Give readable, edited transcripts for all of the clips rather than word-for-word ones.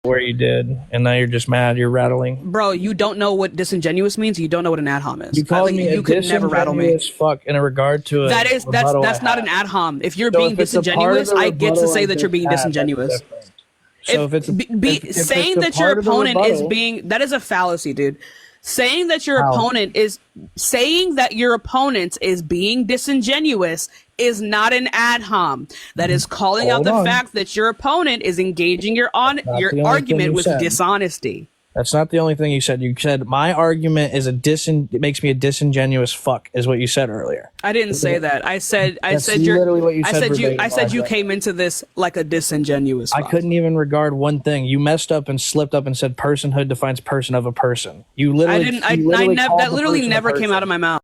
where you did, and now you're just mad. You're rattling. Bro, you don't know what disingenuous means. You don't know what an ad hom is. You called me you could never rattle me. Fuck in a regard to it. That's not an ad hom. If you're being disingenuous, I get to say that you're being disingenuous. So if saying that your opponent is being, that is a fallacy, dude. Saying that your opponent is being disingenuous is not an ad hom. That is calling out the fact that your opponent is engaging your argument with dishonesty. That's not the only thing you said. You said my argument is it makes me a disingenuous fuck, is what you said earlier. I didn't say that. I said you came into this like a disingenuous fuck. I couldn't even regard one thing. You messed up and slipped up and said personhood defines person of a person. You literally that literally never came out of my mouth.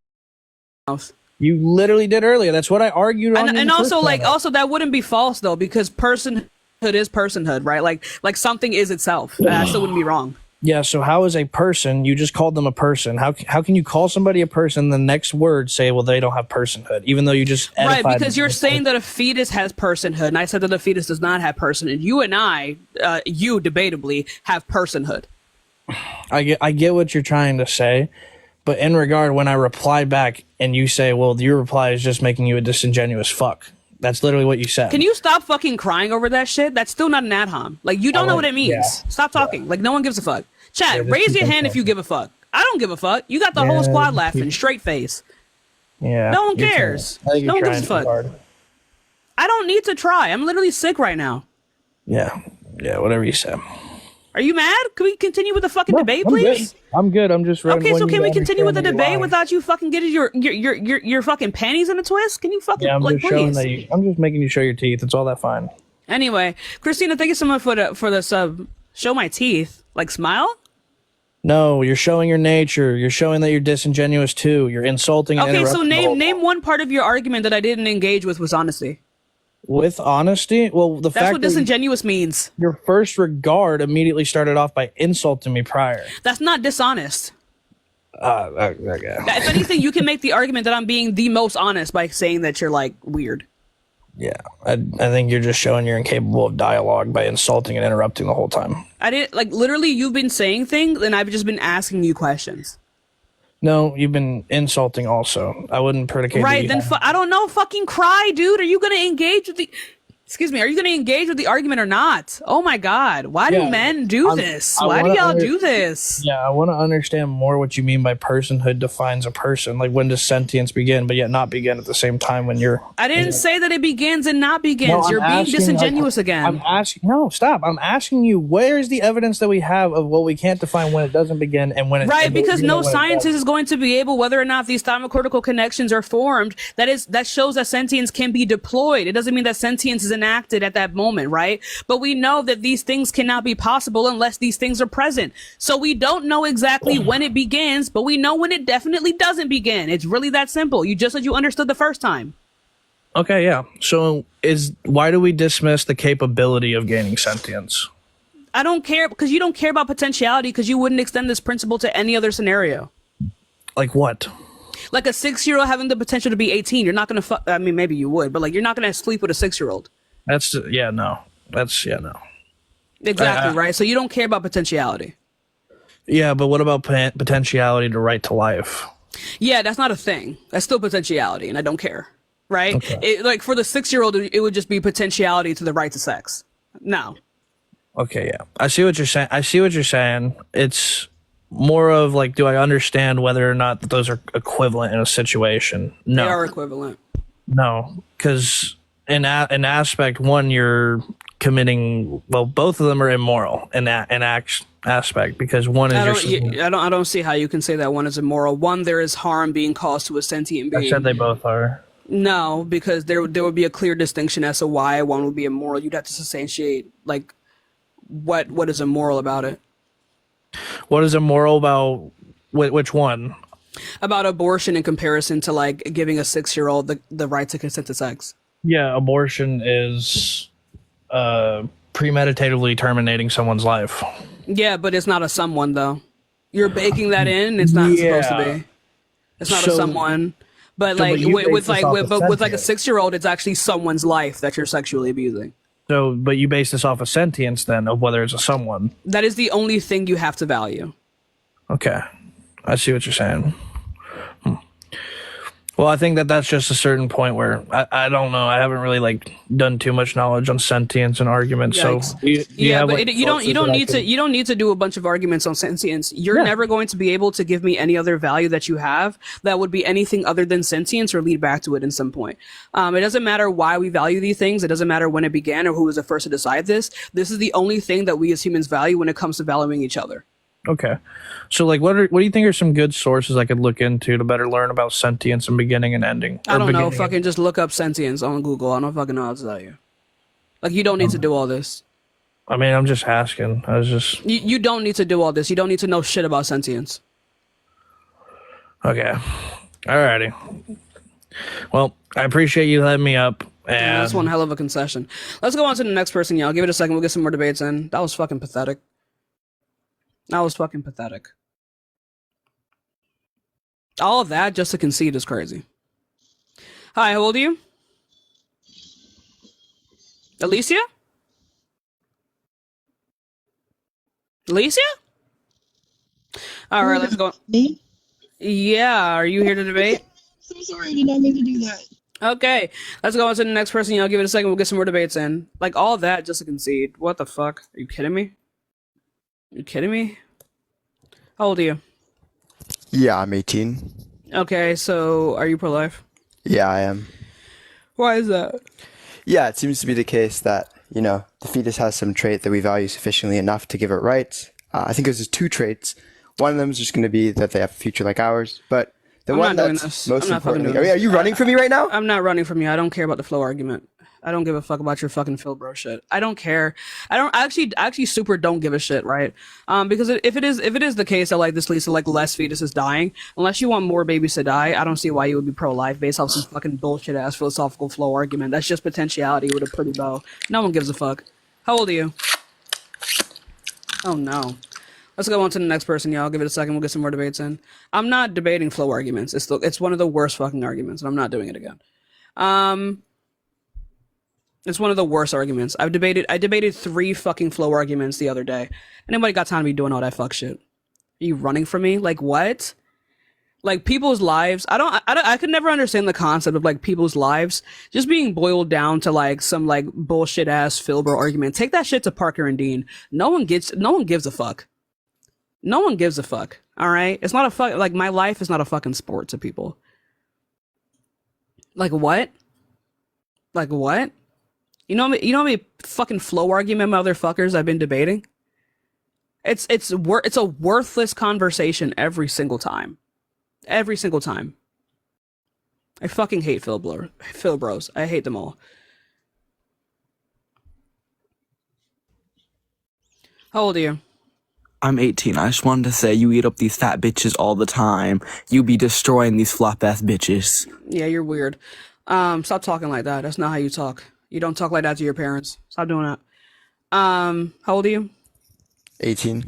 You literally did earlier. That's what I argued on. And also that wouldn't be false though, because personhood is personhood, right? Like something is itself. That still wouldn't be wrong. Yeah, so how is a person, you just called them a person. How can you call somebody a person, the next word say, well, they don't have personhood, even though you just right, because you're saying that a fetus has personhood, and I said that a fetus does not have personhood. You and I, you debatably, have personhood. I get what you're trying to say, but in regard, when I reply back and you say, well, your reply is just making you a disingenuous fuck. That's literally what you said. Can you stop fucking crying over that shit? That's still not an ad hom. Like, you don't know what it means. Yeah. Stop talking. Yeah. Like, no one gives a fuck. Chat, raise your hand if you give a fuck. I don't give a fuck. You got the whole squad laughing, straight face. Yeah. No one cares. No one gives a fuck. I don't need to try. I'm literally sick right now. Yeah. Yeah, whatever you say. Are you mad? Can we continue with the fucking debate, please? I'm good. I'm just ready. Okay, so can we continue with the debate without you fucking getting your fucking panties in a twist? Can you fucking please? I'm just making you show your teeth. It's all that fine. Anyway, Christina, thank you so much for the sub. Show my teeth. Like, smile? No, you're showing your nature. You're showing that you're disingenuous too. You're insulting. Okay, so name one part of your argument that I didn't engage with was honesty. With honesty? Well, that's what disingenuous means. Your first regard immediately started off by insulting me prior. That's not dishonest. Okay. If anything, you can make the argument that I'm being the most honest by saying that you're like weird. Yeah, I think you're just showing you're incapable of dialogue by insulting and interrupting the whole time. I didn't, like, literally you've been saying things and I've just been asking you questions. No, you've been insulting also. I wouldn't predicate. Right, then I don't know, fucking cry, dude. Are you going to engage with the... Excuse me, are you going to engage with the argument or not? Oh my God, why do men do this? Why do y'all do this? Yeah, I want to understand more what you mean by personhood defines a person. Like, when does sentience begin, but yet not begin at the same time when you're... I didn't say that it begins and not begins. No, you're being disingenuous again. No, stop. I'm asking you, where is the evidence that we have of, well, we can't define when it doesn't begin and when it... Right, because no scientist is going to be able, whether or not these thymocortical connections are formed, that shows that sentience can be deployed. It doesn't mean that sentience is enacted at that moment, right? But we know that these things cannot be possible unless these things are present. So we don't know exactly when it begins, but we know when it definitely doesn't begin. It's really that simple. You just said you understood the first time. Okay, yeah. So why do we dismiss the capability of gaining sentience? I don't care, because you don't care about potentiality, because you wouldn't extend this principle to any other scenario. Like what? Like a 6-year-old having the potential to be 18. You're not going to I mean, maybe you would, but like, you're not going to sleep with a 6-year-old. No. Exactly, right? So you don't care about potentiality. Yeah, but what about potentiality to right to life? Yeah, that's not a thing. That's still potentiality, and I don't care, right? Okay. Like, for the 6-year-old, it would just be potentiality to the right to sex. No. Okay, yeah. I see what you're saying. It's more of like, do I understand whether or not that those are equivalent in a situation? No. They are equivalent. No, because... In aspect one, you're committing, well, both of them are immoral in aspect, because one is I don't see how you can say that one is immoral. One, there is harm being caused to a sentient being. I said they both are. No, because there would be a clear distinction as to why one would be immoral. You'd have to substantiate, like, what is immoral about it. What is immoral about which one? About abortion in comparison to, like, giving a 6-year-old the right to consent to sex. Yeah, abortion is premeditatively terminating someone's life. Yeah, but it's not a someone, though. You're baking that in. It's not supposed to be. It's not a someone. But like with a 6-year-old, it's actually someone's life that you're sexually abusing. So, but you base this off of sentience then, of whether it's a someone. That is the only thing you have to value. Okay. I see what you're saying. Well, I think that that's just a certain point where I don't know. I haven't really like done too much knowledge on sentience and arguments. Yikes. So you you don't need to do a bunch of arguments on sentience. You're never going to be able to give me any other value that you have that would be anything other than sentience or lead back to it in some point. It doesn't matter why we value these things. It doesn't matter when it began or who was the first to decide this. This is the only thing that we as humans value when it comes to valuing each other. Okay. So, like, what do you think are some good sources I could look into to better learn about sentience and beginning and ending? I don't know. Fucking just look up sentience on Google. I don't fucking know how to tell you. Like, you don't need to do all this. I mean, I'm just asking. I was just... You don't need to do all this. You don't need to know shit about sentience. Okay. Alrighty. Well, I appreciate you letting me up. And yeah, that's one hell of a concession. Let's go on to the next person, y'all. Give it a second. We'll get some more debates in. That was fucking pathetic. That was fucking pathetic. All of that just to concede is crazy. Hi, how old are you? Alicia? Alicia? All right, let's go. Me? Yeah, are you here to debate? So sorry, I did not mean to do that. Okay, let's go on to the next person. Y'all give it a second. We'll get some more debates in. Like, all that just to concede. What the fuck? Are you kidding me? You kidding me? How old are you? Yeah, I'm 18. Okay, so are you pro-life? Yeah, I am. Why is that? Yeah, it seems to be the case that, you know, the fetus has some trait that we value sufficiently enough to give it rights. I think there's just two traits. One of them is just going to be that they have a future like ours, but the one that's most importantly... Are you running from me right now? I'm not running from you. I don't care about the flow argument. I don't give a fuck about your fucking Phil bro shit. I don't care. I actually super don't give a shit, right? Because if it is the case that like this leads to like less fetuses dying, unless you want more babies to die, I don't see why you would be pro-life based off some fucking bullshit ass philosophical flow argument. That's just potentiality with a pretty bow. No one gives a fuck. How old are you? Oh no. Let's go on to the next person, y'all. Give it a second. We'll get some more debates in. I'm not debating flow arguments. It's one of the worst fucking arguments, and I'm not doing it again. It's one of the worst arguments. I debated 3 fucking flow arguments the other day. Anybody got time to be doing all that fuck shit? Are you running from me? Like what? Like people's lives. I could never understand the concept of like people's lives just being boiled down to like some like bullshit ass Filbro argument. Take that shit to Parker and Dean. No one gives a fuck. No one gives a fuck. All right. It's not a fuck. Like my life is not a fucking sport to people. Like what? Like what? You know how many fucking flow argument motherfuckers I've been debating? It's a worthless conversation every single time. Every single time. I fucking hate Phil bros. I hate them all. How old are you? I'm 18. I just wanted to say you eat up these fat bitches all the time. You be destroying these flop ass bitches. Yeah, you're weird. Stop talking like that. That's not how you talk. You don't talk like that to your parents. Stop doing that. How old are you? 18.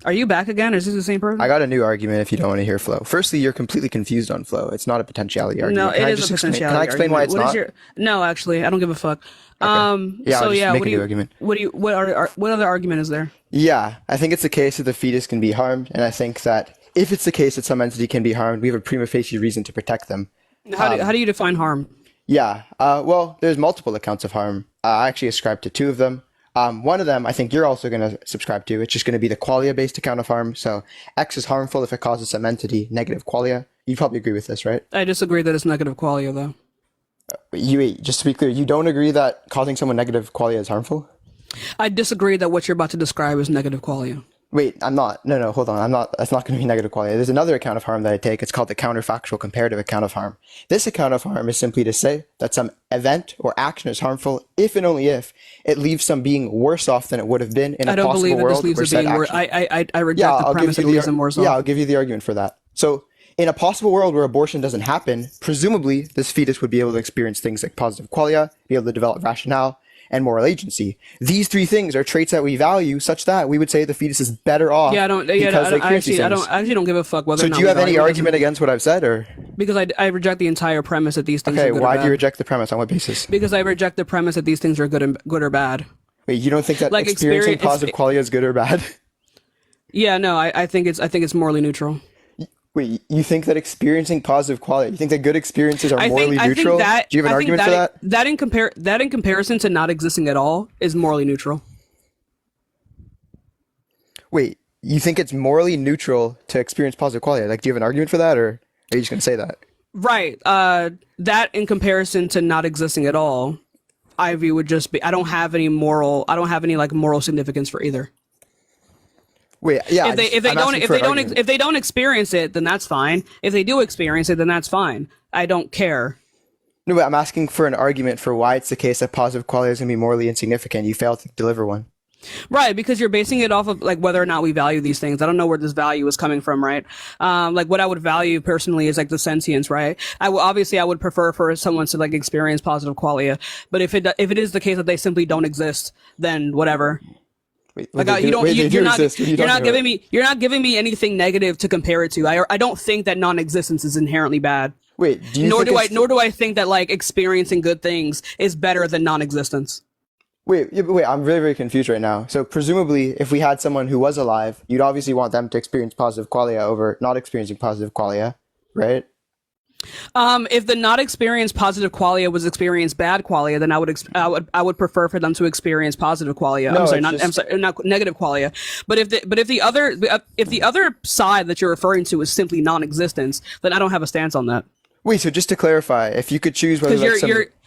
Are you back again? Is this the same person? I got a new argument if you don't want to hear flow. Firstly, you're completely confused on flow. It's not a potentiality argument. No, it is a potentiality argument. Can I explain why it's not? No, actually, I don't give a fuck. Okay. Yeah, so I'll just yeah, make a new argument. What other argument is there? Yeah, I think it's the case that the fetus can be harmed, and I think that if it's the case that some entity can be harmed, we have a prima facie reason to protect them. How do you define harm? Yeah, well, there's multiple accounts of harm. I actually ascribe to 2 of them. One of them, I think you're also going to subscribe to. It's just going to be the qualia-based account of harm. So X is harmful if it causes some entity negative qualia. You probably agree with this, right? I disagree that it's negative qualia, though. Just to be clear, you don't agree that causing someone negative qualia is harmful? I disagree that what you're about to describe is negative qualia. Wait, I'm not. No, hold on. I'm not. That's not going to be negative qualia. There's another account of harm that I take. It's called the counterfactual comparative account of harm. This account of harm is simply to say that some event or action is harmful if and only if it leaves some being worse off than it would have been in a possible world. I don't believe that this leaves them being worse. I reject the premise that it leaves them worse off. Yeah, I'll give you the argument for that. So in a possible world where abortion doesn't happen, presumably this fetus would be able to experience things like positive qualia, be able to develop rationale, and moral agency. These three things are traits that we value such that we would say the fetus is better off. Yeah, I don't. Yeah, because they experience these I things. actually don't give a fuck whether. So or not do you have we any value argument against what I've said, or? Because I reject the entire premise that these things are Okay, good why or do bad. you reject the premise? On what basis? Because I reject the premise that these things are good or bad. Wait, you don't think that Like experiencing positive qualia is good or bad? Yeah, no, I think it's morally neutral. Wait, you think that experiencing positive qualia, you think that good experiences are morally neutral? I think that, do you have an argument for that? That in comparison to not existing at all is morally neutral. Wait, you think it's morally neutral to experience positive qualia? Like, do you have an argument for that, or are you just going to say that? Right. That in comparison to not existing at all, I view would just be. I don't have any like moral significance for either. Wait, yeah. If they don't experience it, then that's fine. If they do experience it, then that's fine. I don't care. No, but I'm asking for an argument for why it's the case that positive qualia is going to be morally insignificant. You failed to deliver one. Right, because you're basing it off of like whether or not we value these things. I don't know where this value is coming from, right? Like what I would value personally is like the sentience, right? I would prefer for someone to like experience positive qualia, but if it is the case that they simply don't exist, then whatever. Wait, Like you're not giving me anything negative to compare it to. I don't think that non-existence is inherently bad. Wait, nor do I think that like experiencing good things is better than non-existence. Wait, I'm very, very confused right now. So presumably, if we had someone who was alive, you'd obviously want them to experience positive qualia over not experiencing positive qualia, right? If the not experienced positive qualia was experienced bad qualia, then I would prefer for them to experience positive qualia. No, I'm sorry, not negative qualia. But if the other side that you're referring to is simply non-existence, then I don't have a stance on that. Wait, so just to clarify, if you could choose whether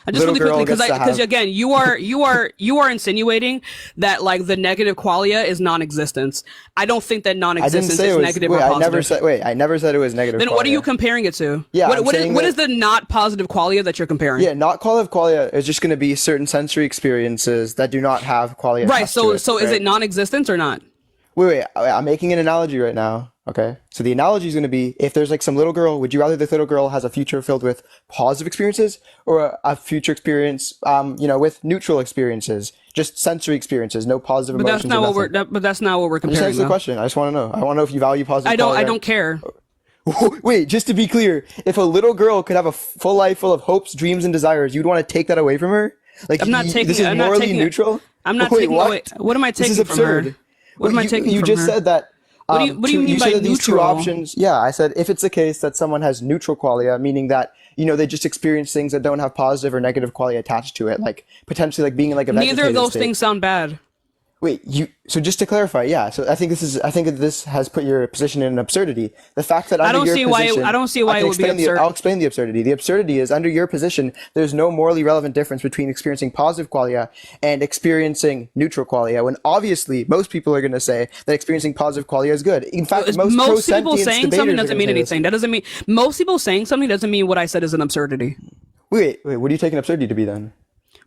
like, because again, you are insinuating that like the negative qualia is non-existence. I don't think that non-existence is negative or positive. I never said it was negative. Then qualia. what are you comparing it to? Yeah, what is the not positive qualia that you're comparing? Yeah, not positive qualia is just going to be certain sensory experiences that do not have qualia. Right. So is it non-existence or not? Wait, I'm making an analogy right now. Okay, so the analogy is going to be, if there's like some little girl, would you rather this little girl has a future filled with positive experiences or a future experience, with neutral experiences, just sensory experiences, no positive emotions? But that's not what we're comparing. Just answer the question. I just want to know. I want to know if you value positive. I don't care. Wait, just to be clear, if a little girl could have a full life full of hopes, dreams, and desires, you'd want to take that away from her? Like, I'm not taking. This is morally neutral. I'm not taking away. What am I taking from her? This is absurd. What am I taking from her? You just said that. What do you mean by neutral? These two options. Yeah, I said if it's the case that someone has neutral qualia, meaning that they just experience things that don't have positive or negative qualia attached to it, like potentially like being in like a vegetative neither of those state. things sound bad. Wait, so just to clarify, yeah. So I think this has put your position in an absurdity. The fact that I don't see why it would be absurd. I'll explain the absurdity. The absurdity is under your position, there's no morally relevant difference between experiencing positive qualia and experiencing neutral qualia. When obviously most people are going to say that experiencing positive qualia is good. In fact, most people saying something doesn't mean anything. That doesn't mean most people saying something doesn't mean what I said is an absurdity. Wait, what do you take an absurdity to be then?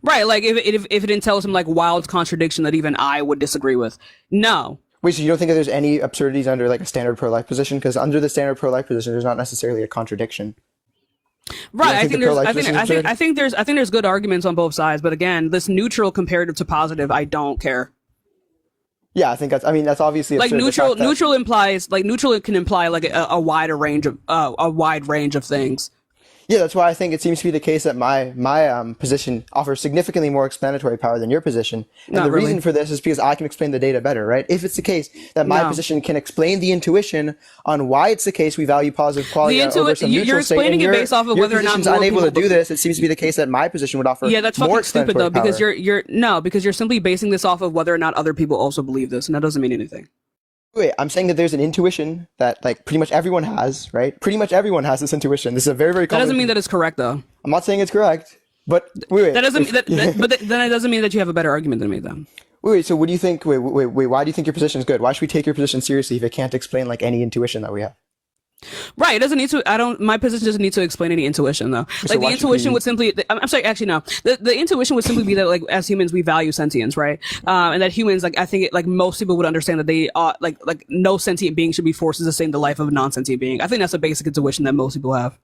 Right, like if it entails some like wild contradiction that even I would disagree with. No. Wait, so you don't think that there's any absurdities under like a standard pro-life position? Because under the standard pro-life position, there's not necessarily a contradiction. Right, I think there's good arguments on both sides, but again, this neutral comparative to positive, I don't care. Yeah, I think that's obviously like absurd. Neutral can imply like a wide range of things. Yeah, that's why I think it seems to be the case that my position offers significantly more explanatory power than your position. And reason for this is because I can explain the data better, right? If it's the case that my position can explain the intuition on why it's the case we value positive qualia over some neutral you're explaining state, it based off of whether or not more unable to do this. It seems to be the case that my position would offer that's more fucking stupid though, because power. because you're simply basing this off of whether or not other people also believe this, and that doesn't mean anything. Wait, I'm saying that there's an intuition that like pretty much everyone has, right? Pretty much everyone has this intuition. This is a very, very common. That doesn't mean that it's correct though. I'm not saying it's correct, but wait. That doesn't. But then it doesn't mean that you have a better argument than me then. Wait. So what do you think? Wait. Why do you think your position is good? Why should we take your position seriously if it can't explain like any intuition that we have? Right. It doesn't need to. My position doesn't need to explain any intuition though. So like the intuition would simply. I'm sorry. Actually, no. The intuition would simply be that like as humans we value sentience, right? And that humans like I think like most people would understand that they like no sentient being should be forced to sustain the life of a non-sentient being. I think that's a basic intuition that most people have.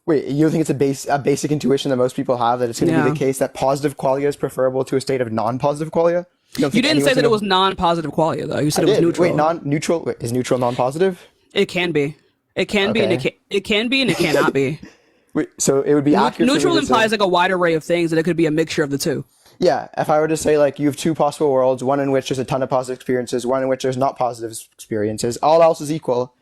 Wait, you think it's a basic intuition that most people have that it's going to be the case that positive qualia is preferable to a state of non-positive qualia? You didn't say that it was non-positive qualia, though. You said it was neutral. Wait, non-neutral? Wait, is neutral non-positive? It can be. It can be, and it can be, and it cannot be. Wait, so it would be accurate. Neutral implies like a wide array of things, and it could be a mixture of the two. Yeah, if I were to say like you have two possible worlds, one in which there's a ton of positive experiences, one in which there's not positive experiences, all else is equal.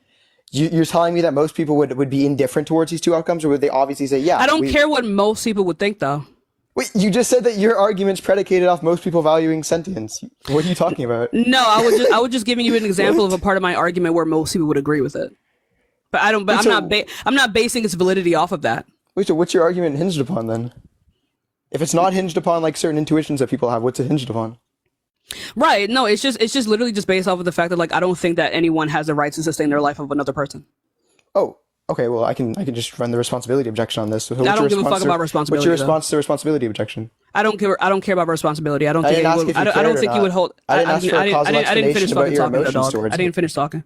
You're telling me that most people would be indifferent towards these two outcomes, or would they obviously say, yeah? I don't care what most people would think, though. Wait, you just said that your argument's predicated off most people valuing sentience. What are you talking about? No, I was just giving you an example of a part of my argument where most people would agree with it. But I don't. But I'm not basing its validity off of that. Wait, so what's your argument hinged upon then? If it's not hinged upon like certain intuitions that people have, what's it hinged upon? Right. No, it's just literally just based off of the fact that like I don't think that anyone has the right to sustain their life of another person. Oh, okay. Well, I can just run the responsibility objection on this. So I don't give a fuck about responsibility. What's your response to the responsibility objection? I don't care about responsibility. I don't think you would hold. I didn't finish fucking talking, dog. I didn't finish talking.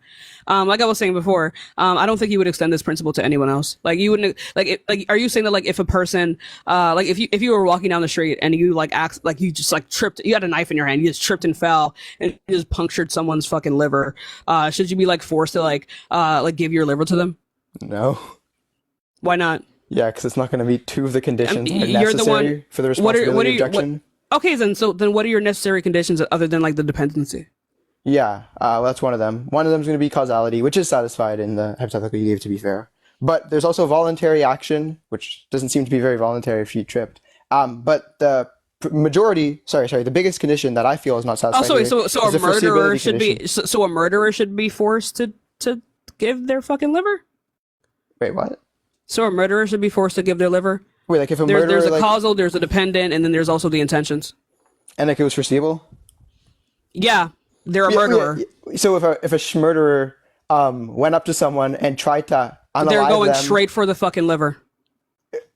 Like I was saying before, I don't think you would extend this principle to anyone else. Like you wouldn't are you saying that like if a person like if you were walking down the street and you like act like you just like tripped, you had a knife in your hand, you just tripped and fell and you just punctured someone's fucking liver, should you be like forced to like give your liver to them? No. Why not? Yeah, because it's not going to meet two of the conditions necessary for the responsibility objection. Okay, then what are your necessary conditions other than like the dependency? Yeah, well, that's one of them. One of them is going to be causality, which is satisfied in the hypothetical you gave, to be fair. But there's also voluntary action, which doesn't seem to be very voluntary if you tripped. But the majority, the biggest condition that I feel is not satisfied. Oh, so a murderer should be so a murderer should be forced to give their fucking liver? Wait, what? So a murderer should be forced to give their liver? Wait, like if a murderer... There's a causal, there's a dependent, and then there's also the intentions. And like it was foreseeable? Yeah, they're a murderer. Yeah. So if a murderer went up to someone and tried to unalive them... They're going straight for the fucking liver.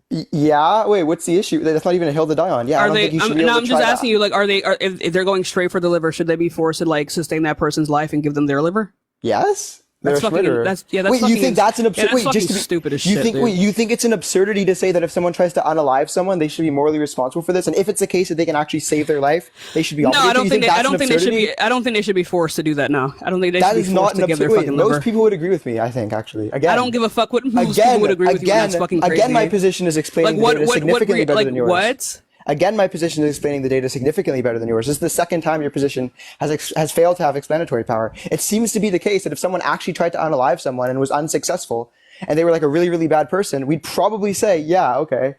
Yeah? Wait, what's the issue? That's not even a hill to die on. Yeah, I'm just asking you, like, if they're going straight for the liver, should they be forced to, like, sustain that person's life and give them their liver? Yes. That's fucking, wait, you think that's an absurdity? Wait, just to be stupid as shit. You think it's an absurdity to say that if someone tries to unalive someone, they should be morally responsible for this? And if it's the case that they can actually save their life, they should be obligated? No, I don't think they should be forced to do that. No, I don't think they should be forced to give their fucking liver. Most people would agree with me, I think, actually. Again, I don't give a fuck what most people would agree with you. That's fucking crazy. Again, my position is explaining the data significantly better than yours. What? Again, my position is explaining the data significantly better than yours. This is the second time your position has failed to have explanatory power. It seems to be the case that if someone actually tried to unalive someone and was unsuccessful, and they were like a really, really bad person, we'd probably say, yeah, okay,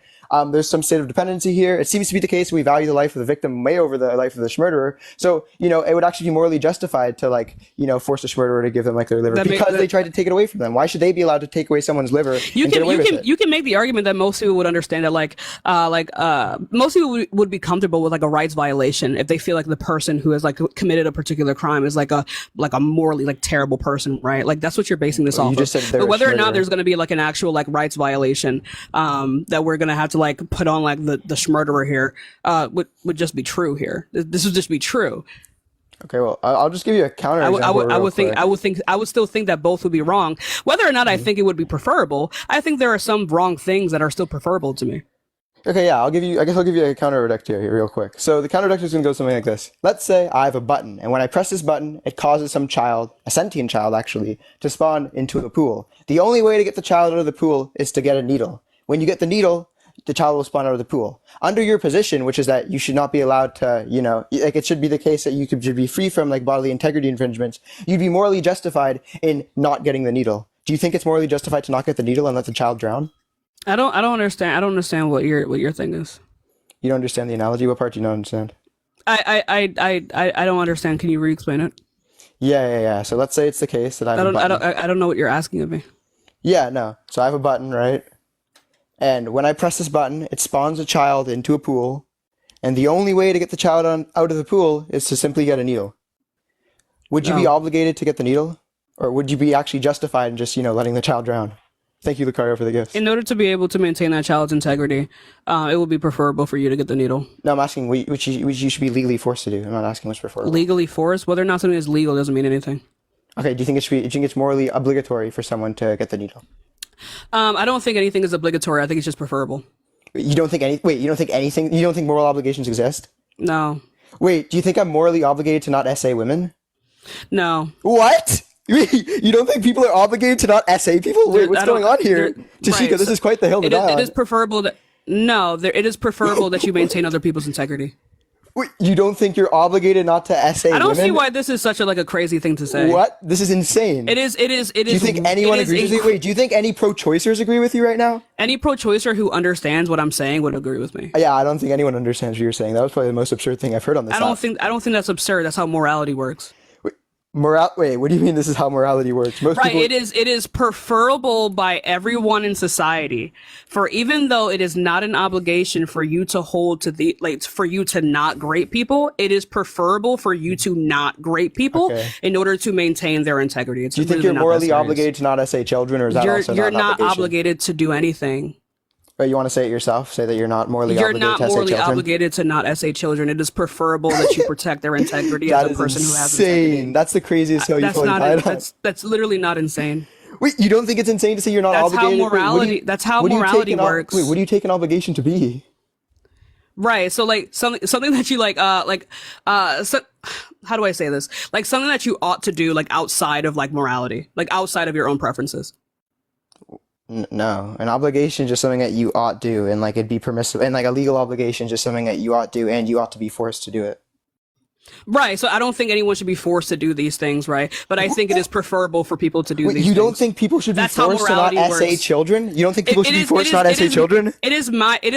there's some state of dependency here. It seems to be the case we value the life of the victim way over the life of the murderer. So, it would actually be morally justified to force the murderer to give them like their liver because they tried to take it away from them. Why should they be allowed to take away someone's liver you can make the argument that most people would understand that most people would be comfortable with like a rights violation if they feel like the person who has like committed a particular crime is like a morally like terrible person, right? Like that's what you're basing this off of. But whether or not there's going to be like an actual like rights violation that we're going to have to like put on like the murderer here would just be true here. This would just be true. Okay, well, I'll just give you a counter example. I would still think that both would be wrong. Whether or not I think it would be preferable, I think there are some wrong things that are still preferable to me. Okay, yeah, I'll give you a counter reductio here real quick. So the counter reductio is going to go something like this. Let's say I have a button, and when I press this button, it causes some child, a sentient child actually, to spawn into a pool. The only way to get the child out of the pool is to get a needle. When you get the needle, the child will spawn out of the pool. Under your position, which is that you should not be allowed to, it should be the case that you should be free from like bodily integrity infringements, you'd be morally justified in not getting the needle. Do you think it's morally justified to not get the needle and let the child drown? I don't understand what your thing is. You don't understand the analogy? What part do you not understand? I don't understand. Can you re-explain it? Yeah. So let's say it's the case that I don't know what you're asking of me. Yeah, no. So I have a button, right? And when I press this button, it spawns a child into a pool. And the only way to get the child out of the pool is to simply get a needle. Would you be obligated to get the needle? Or would you be actually justified in just, letting the child drown? Thank you, Lucario, for the gift. In order to be able to maintain that child's integrity, it would be preferable for you to get the needle. No, I'm asking which you should be legally forced to do. I'm not asking what's preferable. Legally forced? Whether or not something is legal doesn't mean anything. Okay, do you think it's morally obligatory for someone to get the needle? I don't think anything is obligatory. I think it's just preferable. You don't think any? Wait, you don't think anything? You don't think moral obligations exist? No. Wait, do you think I'm morally obligated to not essay women? No. What? You don't think people are obligated to not essay people? Wait, what's going on here? Tashika, right, this is quite the hill to die on. It is preferable that it is preferable that you maintain other people's integrity. Wait, you don't think you're obligated not to essay women? I don't see why this is such a crazy thing to say. What? This is insane. It is. Do you think anyone agrees with you? Wait, do you think any pro-choicers agree with you right now? Any pro-choicer who understands what I'm saying would agree with me. Yeah, I don't think anyone understands what you're saying. That was probably the most absurd thing I've heard on this. I don't think that's absurd. That's how morality works. Wait, what do you mean this is how morality works? Most people... it is preferable by everyone in society, for even though it is not an obligation for you to hold to for you to not grade people, it is preferable for you to not grade people in order to maintain their integrity. Do you think you're morally obligated to not essay children, or is that also you're not not obligated to do anything? Wait, you want to say it yourself? Say that you're not morally obligated to essay children? You're not morally obligated to not essay children. It is preferable that you protect their integrity as a person who has integrity. That's the craziest hill you've tied on. That's literally not insane. Wait, you don't think it's insane to say you're not obligated? That's how morality works. Wait, what do you take an obligation to be? Right. So like something that you so, how do I say this? Like something that you ought to do like outside of like morality, like outside of your own preferences. No, an obligation is just something that you ought do, and like it'd be permissible, and like a legal obligation is just something that you ought do, and you ought to be forced to do it. Right. So I don't think anyone should be forced to do these things, right? But I think it is preferable for people to do these things. You don't think people should be forced to not essay children? You don't think people should be forced to not essay children? It is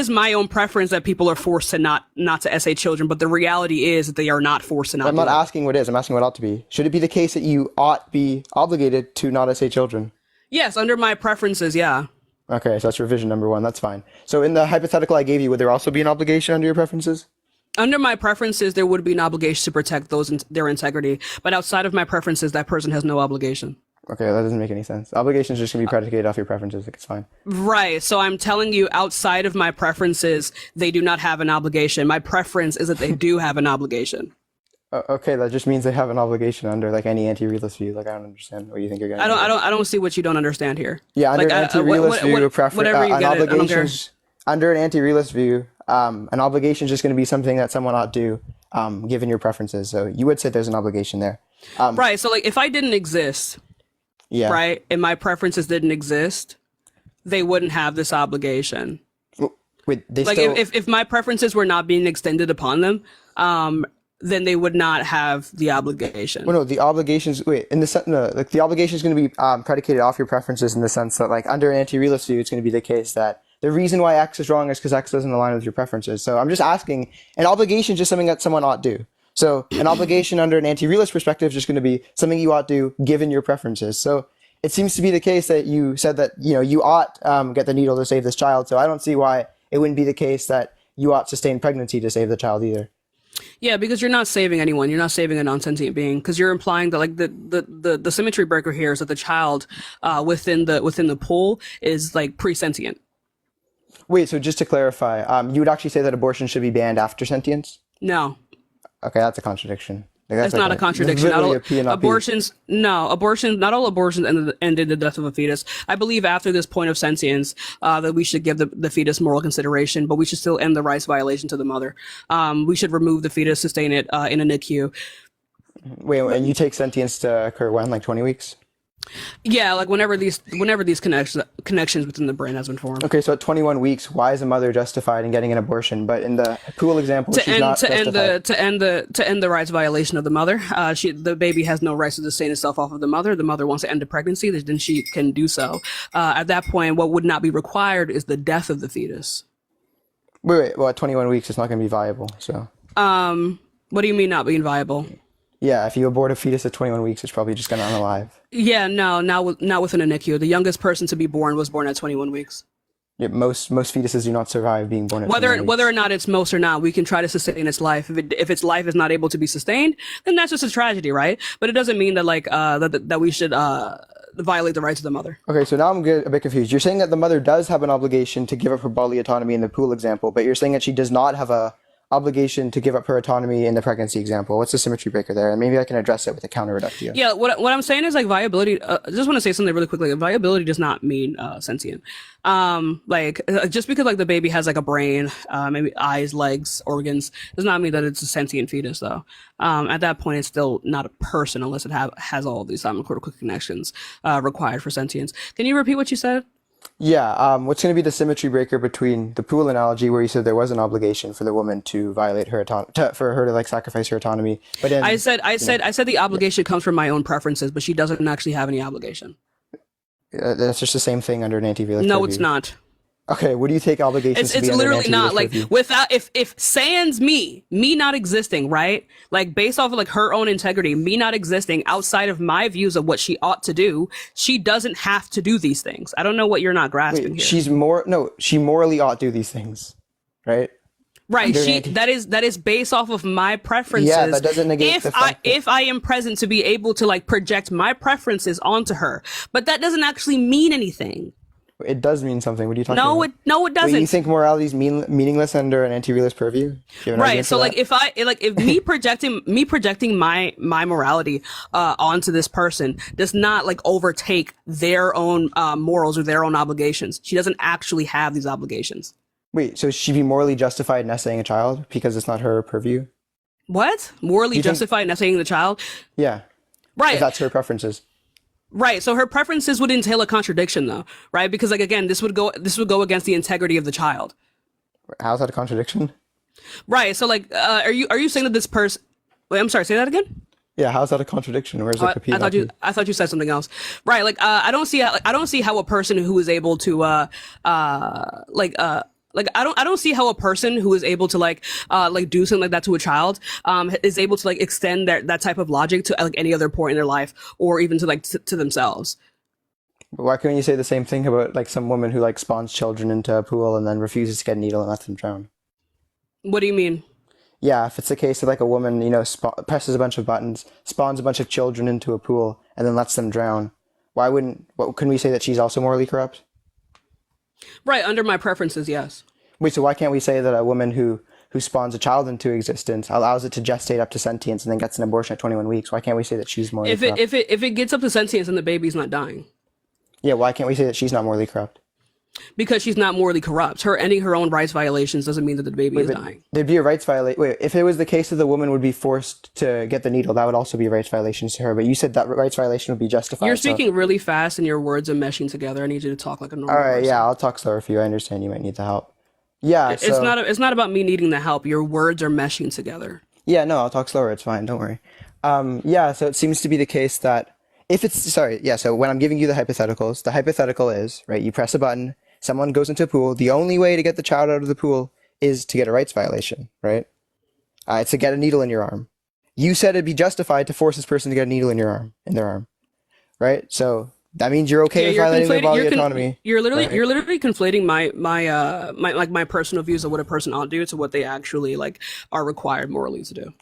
my own preference that people are forced to not to essay children, but the reality is that they are not forced to not. I'm not asking what is. I'm asking what ought to be. Should it be the case that you ought be obligated to not essay children? Yes, under my preferences, yeah. Okay, so that's revision number 1. That's fine. So in the hypothetical I gave you, would there also be an obligation under your preferences? Under my preferences, there would be an obligation to protect their integrity. But outside of my preferences, that person has no obligation. Okay, that doesn't make any sense. Obligations just going to be predicated off your preferences. Like, it's fine. Right. So I'm telling you, outside of my preferences, they do not have an obligation. My preference is that they do have an obligation. Okay, that just means they have an obligation under like any anti-realist view. Like, I don't understand what you think you're getting. I don't see what you don't understand here. Yeah, under an anti-realist view, under an anti-realist view, an obligation is just going to be something that someone ought to do, given your preferences. So you would say there's an obligation there. Right. So like, if I didn't exist, right, and my preferences didn't exist, they wouldn't have this obligation. Wait, if my preferences were not being extended upon them, then they would not have the obligation. Well, no, the obligations. Wait, in the sense, no, like the obligation is going to be predicated off your preferences in the sense that, like, under an anti-realist view, it's going to be the case that the reason why X is wrong is because X doesn't align with your preferences. So I'm just asking, an obligation is just something that someone ought to do. So an obligation under an anti-realist perspective is just going to be something you ought to do given your preferences. So it seems to be the case that you said that you ought get the needle to save this child. So I don't see why it wouldn't be the case that you ought sustain pregnancy to save the child either. Yeah, because you're not saving anyone. You're not saving a non-sentient being, because you're implying that like the symmetry breaker here is that the child within the pool is like pre-sentient. Wait, so just to clarify, you would actually say that abortion should be banned after sentience? No. Okay, that's a contradiction. That's not a contradiction. Not all abortions. Not all abortions ended the death of a fetus. I believe after this point of sentience, that we should give the fetus moral consideration, but we should still end the rights violation to the mother. We should remove the fetus, sustain it in a NICU. Wait, and you take sentience to occur when, like 20 weeks? Yeah, like whenever these connections within the brain has been formed. Okay, so at 21 weeks, why is a mother justified in getting an abortion? But in the pool example, she's not justified. To end the rights violation of the mother. The baby has no rights to sustain itself off of the mother. The mother wants to end the pregnancy, then she can do so. At that point, what would not be required is the death of the fetus. Wait. Well, at 21 weeks, it's not going to be viable. So. What do you mean not being viable? Yeah, if you abort a fetus at 21 weeks, it's probably just going to unalive. Yeah, no, not within a NICU. The youngest person to be born was born at 21 weeks. Yeah, most fetuses do not survive being born at 21 weeks. Whether or not it's most or not, we can try to sustain its life. If its life is not able to be sustained, then that's just a tragedy, right? But it doesn't mean that that we should violate the rights of the mother. Okay, so now I'm a bit confused. You're saying that the mother does have an obligation to give up her bodily autonomy in the pool example, but you're saying that she does not have a obligation to give up her autonomy in the pregnancy example? What's the symmetry breaker there? And maybe I can address it with a counter reductio. Yeah, what I'm saying is like viability. I just want to say something really quickly. Viability does not mean sentient. Just because like the baby has like a brain, maybe eyes, legs, organs, does not mean that it's a sentient fetus though. At that point, it's still not a person unless it has all these cortical connections required for sentience. Can you repeat what you said? Yeah, what's going to be the symmetry breaker between the pool analogy where you said there was an obligation for the woman to violate her for her to like sacrifice her autonomy, but then I said the obligation comes from my own preferences, but she doesn't actually have any obligation. That's just the same thing under an anti-realist No, purview. it's not. Okay, what do you take obligations to be It's under an literally not anti-realist like purview? without if sans me not existing, right? Like based off of like her own integrity, me not existing outside of my views of what she ought to do, she doesn't have to do these things. I don't know what you're not grasping Wait, here. she morally ought to do these things, right? Right, Under that is based off of my preferences. Yeah, that doesn't negate the fact that- if I am present to be able to like project my preferences onto her, but that doesn't actually mean anything. It does mean something. What are you talking about? No, it doesn't. Wait, you think morality is meaningless under an anti-realist purview? Do you have an Right. argument So for like that? if me projecting my morality onto this person does not like overtake their own morals or their own obligations. She doesn't actually have these obligations. Wait, so she'd be morally justified in essaying a child because it's not her purview? What? Morally You think- justified in essaying the child? Yeah, Right. if that's her preferences. Right. So her preferences would entail a contradiction though, right? Because like again, this would go against the integrity of the child. How's that a contradiction? Right. So like are you saying that this person Wait, I'm sorry, say that again? Yeah, how's that a contradiction? Where's the I thought you said something else. Right. Like I don't see how a person who is able to I don't see how a person who is able to do something like that to a child is able to like extend that type of logic to like any other point in their life or even to to themselves. Why can't you say the same thing about like some woman who like spawns children into a pool and then refuses to get a needle and lets them drown? What do you mean? Yeah, if it's the case of like a woman, presses a bunch of buttons, spawns a bunch of children into a pool, and then lets them drown, couldn't we say that she's also morally corrupt? Right, under my preferences, yes. Wait, so why can't we say that a woman who spawns a child into existence, allows it to gestate up to sentience, and then gets an abortion at 21 weeks? Why can't we say that she's morally corrupt? If it gets up to sentience and the baby's not dying? Yeah, why can't we say that she's not morally corrupt? Because she's not morally corrupt. Her ending her own rights violations doesn't mean that the baby is dying. There'd be a rights violation. Wait, if it was the case that the woman would be forced to get the needle, that would also be a rights violation to her. But you said that rights violation would be justified. You're speaking really fast and your words are meshing together. I need you to talk like a normal person. All right, yeah, I'll talk slower for you. I understand you might need the help. Yeah, it's not about me needing the help. Your words are meshing together. Yeah, no, I'll talk slower. It's fine. Don't worry. Yeah, so it seems to be the case that so when I'm giving you the hypotheticals, the hypothetical is, right, you press a button, someone goes into a pool. The only way to get the child out of the pool is to get a rights violation, right? It's to get a needle in your arm. You said it'd be justified to force this person to get a needle in their arm, right? So that means you're okay with violating their bodily autonomy. You're literally conflating my personal views of what a person ought to do to what they actually like are required morally to do.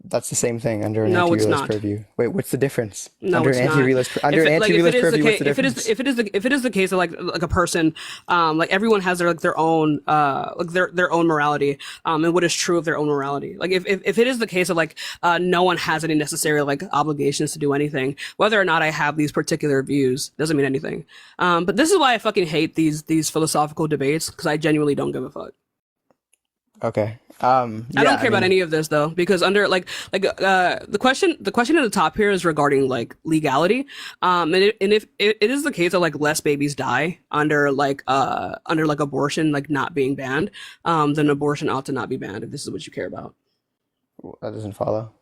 That's the same thing under an No, it's anti-realist not. purview. Wait, what's the difference? No, under it's an not. anti-realist purview, what's the difference? If it is the case that like a person, like everyone has their own their own morality, and what is true of their own morality. Like if it is the case of like no one has any necessary like obligations to do anything, whether or not I have these particular views doesn't mean anything. But this is why I fucking hate these philosophical debates, because I genuinely don't give a fuck. Okay. I don't care about any of this though, because under the question at the top here is regarding like legality. And if it is the case that like less babies die under abortion like not being banned, then abortion ought to not be banned if this is what you care about. That doesn't follow.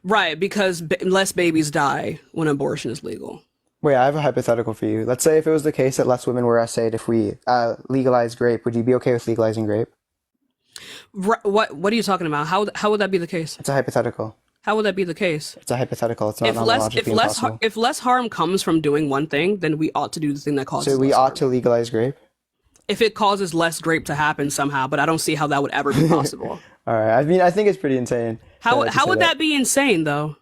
Right, because less babies die when abortion is legal. Wait, I have a hypothetical for you. Let's say if it was the case that less women were essayed if we legalized grape, would you be okay with legalizing grape? What are you talking about? How would that be the case? It's a hypothetical. How would that be the case? It's a hypothetical. It's not logically impossible. If less harm comes from doing one thing, then we ought to do the thing that causes. So we less ought harm. to legalize grape. If it causes less grape to happen somehow, but I don't see how that would ever be possible. All right. I mean, I think it's pretty insane. How would that be insane though?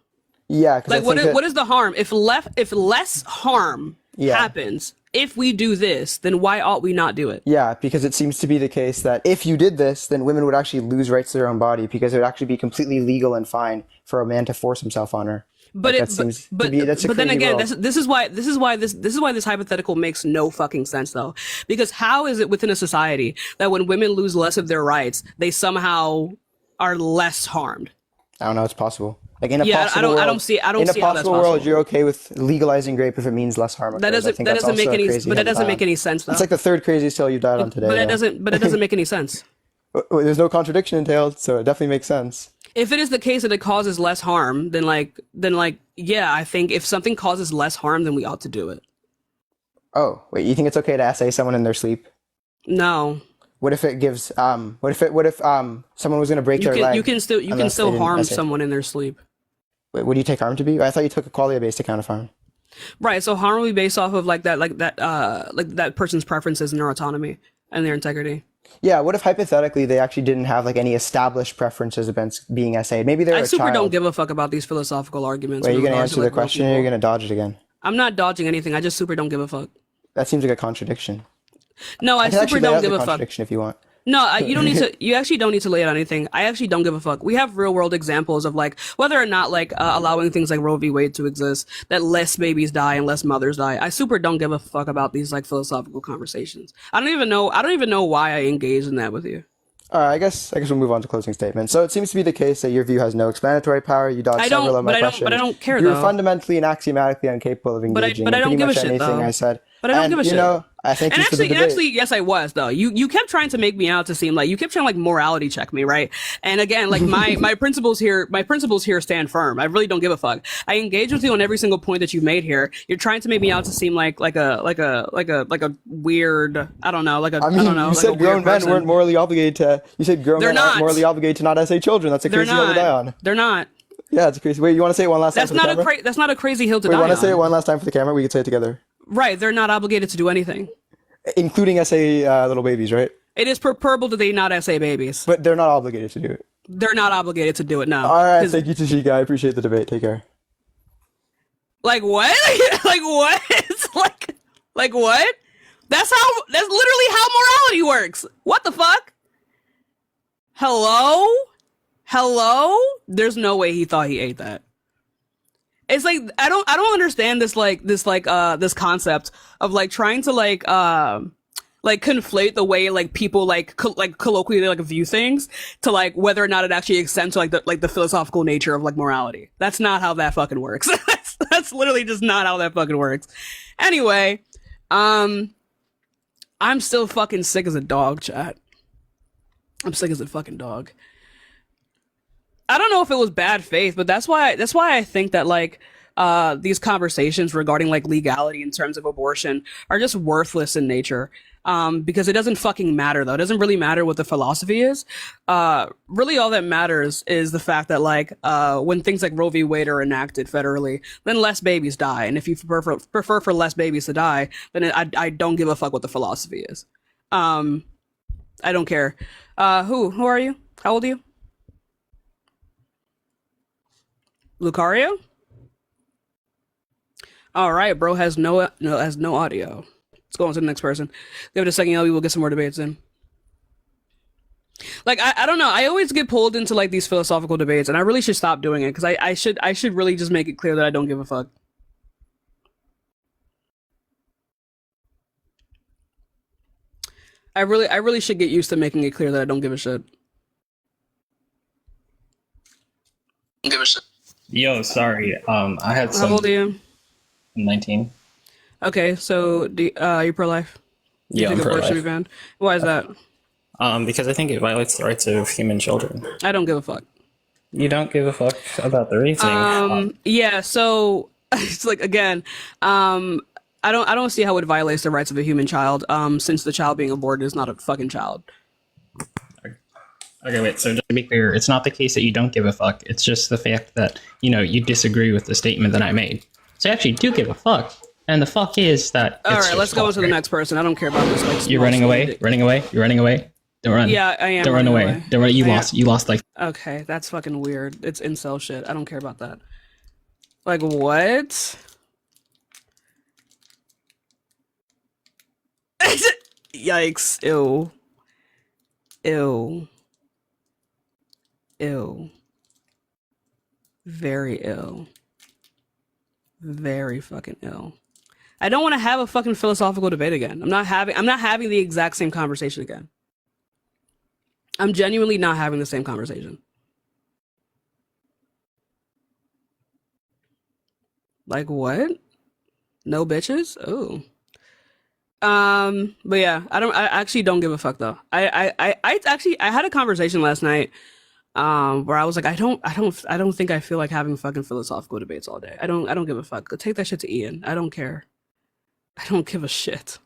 Yeah. Like what is the harm? If less harm happens. If we do this, then why ought we not do it? Yeah, because it seems to be the case that if you did this, then women would actually lose rights to their own body, because it would actually be completely legal and fine for a man to force himself on her. But But then again, this is why this hypothetical makes no fucking sense though. Because how is it within a society that when women lose less of their rights, they somehow are less harmed? I don't know. It's possible. Like in a Yeah, possible world, I don't see how that's possible world, possible. you're okay with legalizing rape if it means less harm. That doesn't make any sense though. It's like the third craziest hill you died on today. But it doesn't make any sense. There's no contradiction entailed, so it definitely makes sense. If it is the case that it causes less harm, then yeah, I think if something causes less harm, then we ought to do it. Oh, wait, you think it's okay to essay someone in their sleep? No. What if it gives what if someone was going to break their leg? You can still harm someone in their sleep. Wait, what do you take harm to be? I thought you took a quality-based account of harm. Right, so harm will be based off of that person's preferences and their autonomy and their integrity. Yeah, what if hypothetically they actually didn't have like any established preferences against being essayed? Maybe they're I a super child. don't give a fuck about these philosophical arguments. Wait, are you going to answer the question or are you going to dodge it again? I'm not dodging anything. I just super don't give a fuck. That seems like a contradiction. No, I super don't give a fuck. Contradiction if you want. No, you don't need to. You actually don't need to lay out anything. I actually don't give a fuck. We have real world examples of like whether or not like allowing things like Roe v. Wade to exist, that less babies die and less mothers die. I super don't give a fuck about these like philosophical conversations. I don't even know why I engage in that with you. All right, I guess we'll move on to closing statements. So it seems to be the case that your view has no explanatory power. You dodged several of my questions. But I don't care, You're though. fundamentally and axiomatically incapable of engaging But I don't in give pretty a much shit, anything though. I said. But I don't give a shit. You know, I thank you for the debate. Actually, yes, I was though. You kept trying to make me out to seem like you kept trying to like morality check me, right? And again, like my principles here stand firm. I really don't give a fuck. I engage with you on every single point that you made here. You're trying to make me out to seem like a weird, I don't know, I don't know. You said grown men weren't morally obligated to. You said grown men aren't morally obligated to not essay children. That's a crazy hill to die on. They're not. Yeah, it's crazy. Wait, you want to say it one last time for the camera? That's not a crazy hill to die on. Wait, want to say it one last time for the camera? We could say it together. Right, they're not obligated to do anything. Including essay little babies, right? It is preferable that they not essay babies. But they're not obligated to do it. They're not obligated to do it, no. All right, thank you, Tashika. I appreciate the debate. Take care. Like what? Like what? like what? That's literally how morality works. What the fuck? Hello? There's no way he thought he ate that. It's like I don't understand this this concept of like trying to like conflate the way like people colloquially like view things to like whether or not it actually extends to like the philosophical nature of like morality. That's not how that fucking works. That's literally just not how that fucking works. Anyway, I'm still fucking sick as a dog, chat. I'm sick as a fucking dog. I don't know if it was bad faith, but that's why I think that like these conversations regarding like legality in terms of abortion are just worthless in nature. Because it doesn't fucking matter though. It doesn't really matter what the philosophy is. Really all that matters is the fact that like when things like Roe v. Wade are enacted federally, then less babies die. And if you prefer for less babies to die, then I don't give a fuck what the philosophy is. I don't care. Who are you? How old are you? Lucario? All right, bro has no audio. Let's go on to the next person. Give it a second, we will get some more debates in. Like I don't know. I always get pulled into like these philosophical debates, and I really should stop doing it because I should really just make it clear that I don't give a fuck. I really should get used to making it clear that I don't give a shit. Give a shit. Yo, sorry. I had some. How old are you? 19. Okay, so you're pro-life? Yeah, I'm pro-life. Should be banned? Why is that? Because I think it violates the rights of human children. I don't give a fuck. You don't give a fuck about the reasoning. Yeah. So it's like again, I don't see how it violates the rights of a human child. Since the child being aborted is not a fucking child. Okay, wait. So just to be clear, it's not the case that you don't give a fuck. It's just the fact that you disagree with the statement that I made. So I actually do give a fuck. And the fuck is that. All right, let's go on to the next person. I don't care about this. Like, you're running away. You're running away. Don't run. Yeah, I am. Don't run away. Don't run. You lost. Like. Okay, that's fucking weird. It's incel shit. I don't care about that. Like what? Yikes. Ew. Ew. Ew. Very ill. Very fucking ill. I don't want to have a fucking philosophical debate again. I'm not having the exact same conversation again. I'm genuinely not having the same conversation. Like what? No bitches? Oh. But yeah, I actually don't give a fuck though. I had a conversation last night where I was like, I don't think I feel like having fucking philosophical debates all day. I don't give a fuck. Take that shit to Ian. I don't care. I don't give a shit.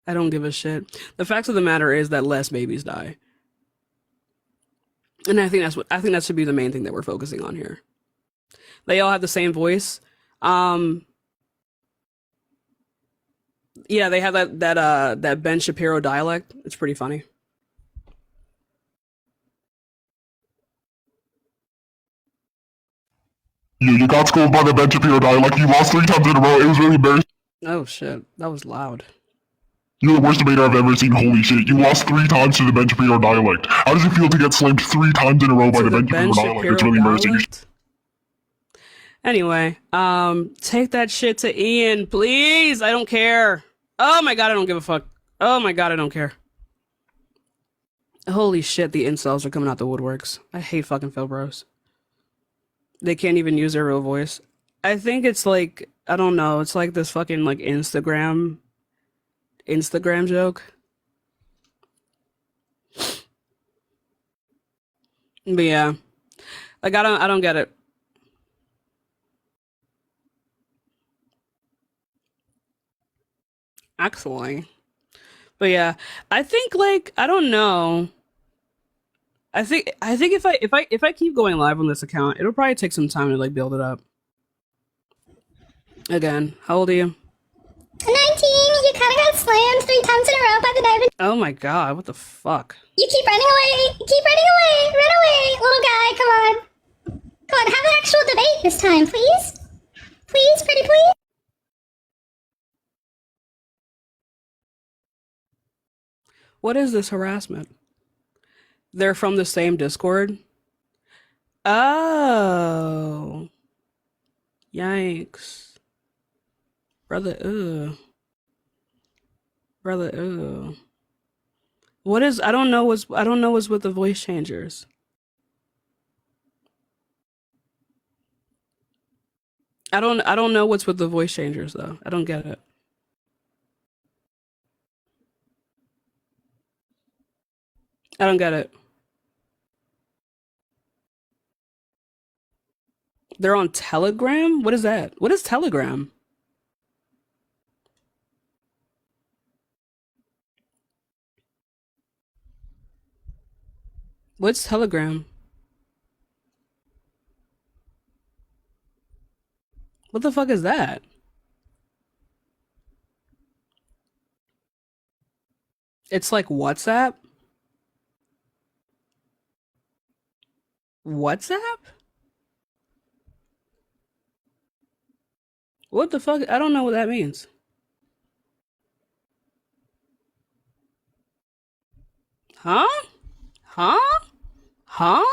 I don't give a shit. The fact of the matter is that less babies die. And I think that should be the main thing that we're focusing on here. They all have the same voice. Yeah, they have that Ben Shapiro dialect. It's pretty funny. You got schooled by the Ben Shapiro dialect. You lost 3 times in a row. It was really embarrassing. Oh shit, that was loud. You're the worst debater I've ever seen. Holy shit. You lost 3 times to the Ben Shapiro dialect. How does it feel to get slammed 3 times in a row by the Ben Shapiro dialect? It's really embarrassing. Anyway, take that shit to Ian, please. I don't care. Oh my god, I don't give a fuck. Oh my god, I don't care. Holy shit, the incels are coming out the woodworks. I hate fucking Phil Bros. They can't even use their real voice. I think it's like, I don't know, it's like this fucking like Instagram joke. But yeah. Like I don't get it. Actually. But yeah, I think like I don't know. I think if I keep going live on this account, it'll probably take some time to like build it up. Again, how old are you? 19. You kind of got slammed 3 times in a row by the diamond. Oh my god, what the fuck? You keep running away. Keep running away. Run away, little guy. Come on. Come on, have an actual debate this time, please. Please, pretty please. What is this harassment? They're from the same Discord? Oh. Yikes. Brother, ugh. Brother, ugh. What is, I don't know what's with the voice changers. I don't know what's with the voice changers though. I don't get it. I don't get it. They're on Telegram? What is that? What is Telegram? What's Telegram? What the fuck is that? It's like WhatsApp? WhatsApp? What the fuck? I don't know what that means. Huh? Huh? Huh?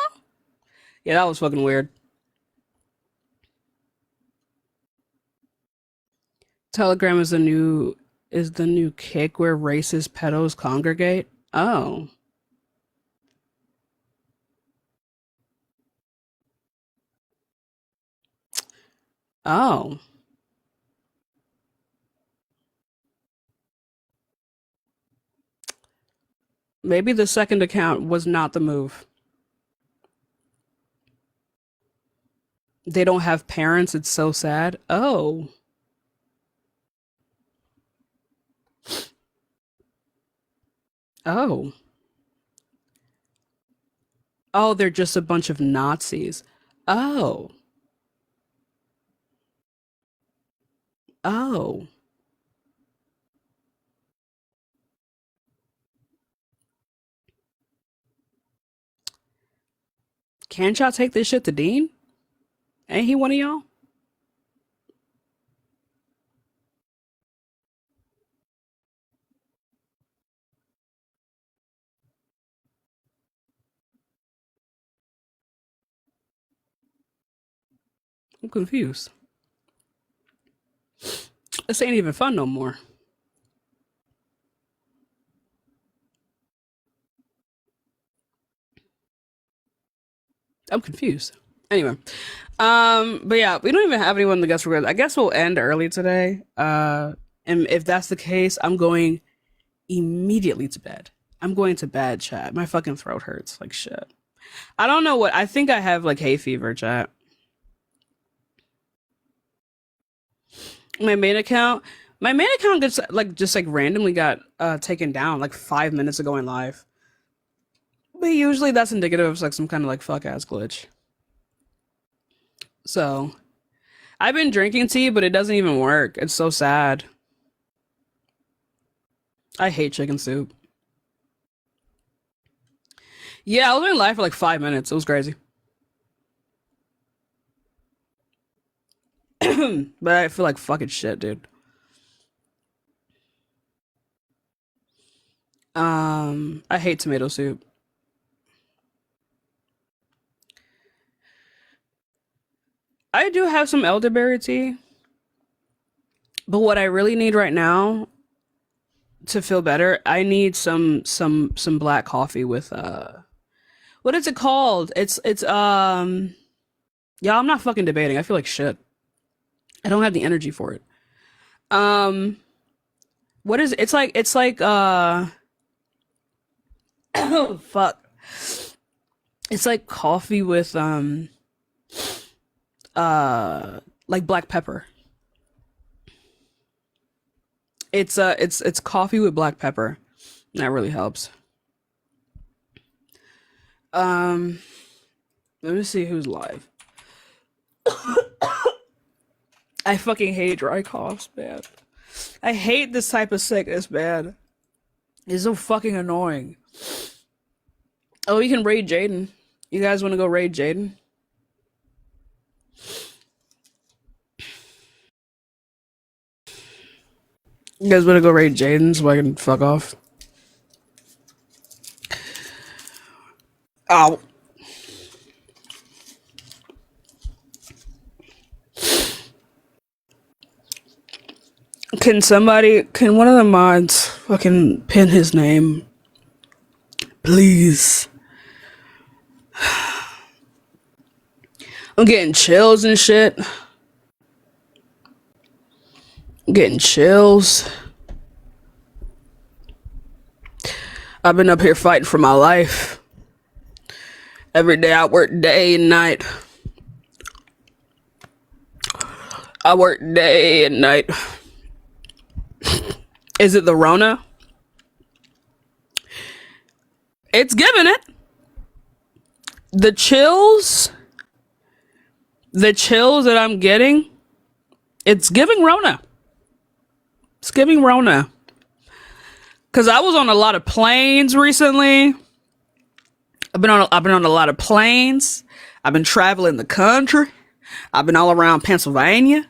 Yeah, that was fucking weird. Telegram is the new kick where racist pedos congregate. Oh. Oh. Maybe the second account was not the move. They don't have parents. It's so sad. Oh. Oh. Oh, they're just a bunch of Nazis. Oh. Oh. Can't y'all take this shit to Dean? Ain't he one of y'all? I'm confused. This ain't even fun no more. I'm confused. Anyway, but yeah, we don't even have anyone in the guest request. I guess we'll end early today. And if that's the case, I'm going immediately to bed. I'm going to bed, chat. My fucking throat hurts like shit. I don't know what. I think I have like hay fever, chat. My main account gets like just like randomly got taken down like 5 minutes ago in live. But usually that's indicative of like some kind of like fuck ass glitch. So I've been drinking tea, but it doesn't even work. It's so sad. I hate chicken soup. Yeah, I was in live for like 5 minutes. It was crazy. But I feel like fucking shit, dude. I hate tomato soup. I do have some elderberry tea. But what I really need right now to feel better, I need some black coffee with what is it called? It's yeah, I'm not fucking debating. I feel like shit. I don't have the energy for it. What is it? It's like oh fuck. It's like coffee with like black pepper. It's coffee with black pepper. That really helps. Let me see who's live. I fucking hate dry coughs, man. I hate this type of sickness, man. It's so fucking annoying. Oh, we can raid Jaden. You guys want to go raid Jaden? You guys want to go raid Jaden so I can fuck off? Ow. Can one of the mods fucking pin his name? Please. I'm getting chills and shit. I'm getting chills. I've been up here fighting for my life. Every day I work day and night. I work day and night. Is it the Rona? It's giving it. The chills that I'm getting, it's giving Rona. It's giving Rona. Cause I was on a lot of planes recently. I've been on a lot of planes. I've been traveling the country. I've been all around Pennsylvania.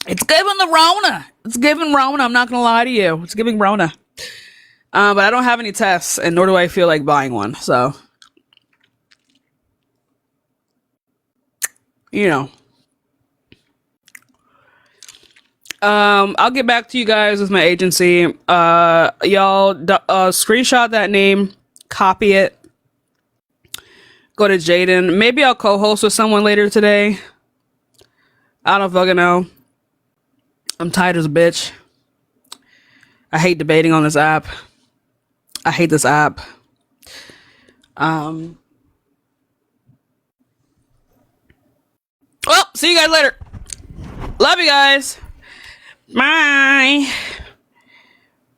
It's giving the Rona. It's giving Rona. I'm not gonna lie to you. It's giving Rona. But I don't have any tests, and nor do I feel like buying one. So, you know. I'll get back to you guys with my agency. Y'all screenshot that name, copy it, go to Jaden. Maybe I'll co-host with someone later today. I don't fucking know. I'm tired as a bitch. I hate debating on this app. I hate this app. Well, see you guys later. Love you guys. Bye.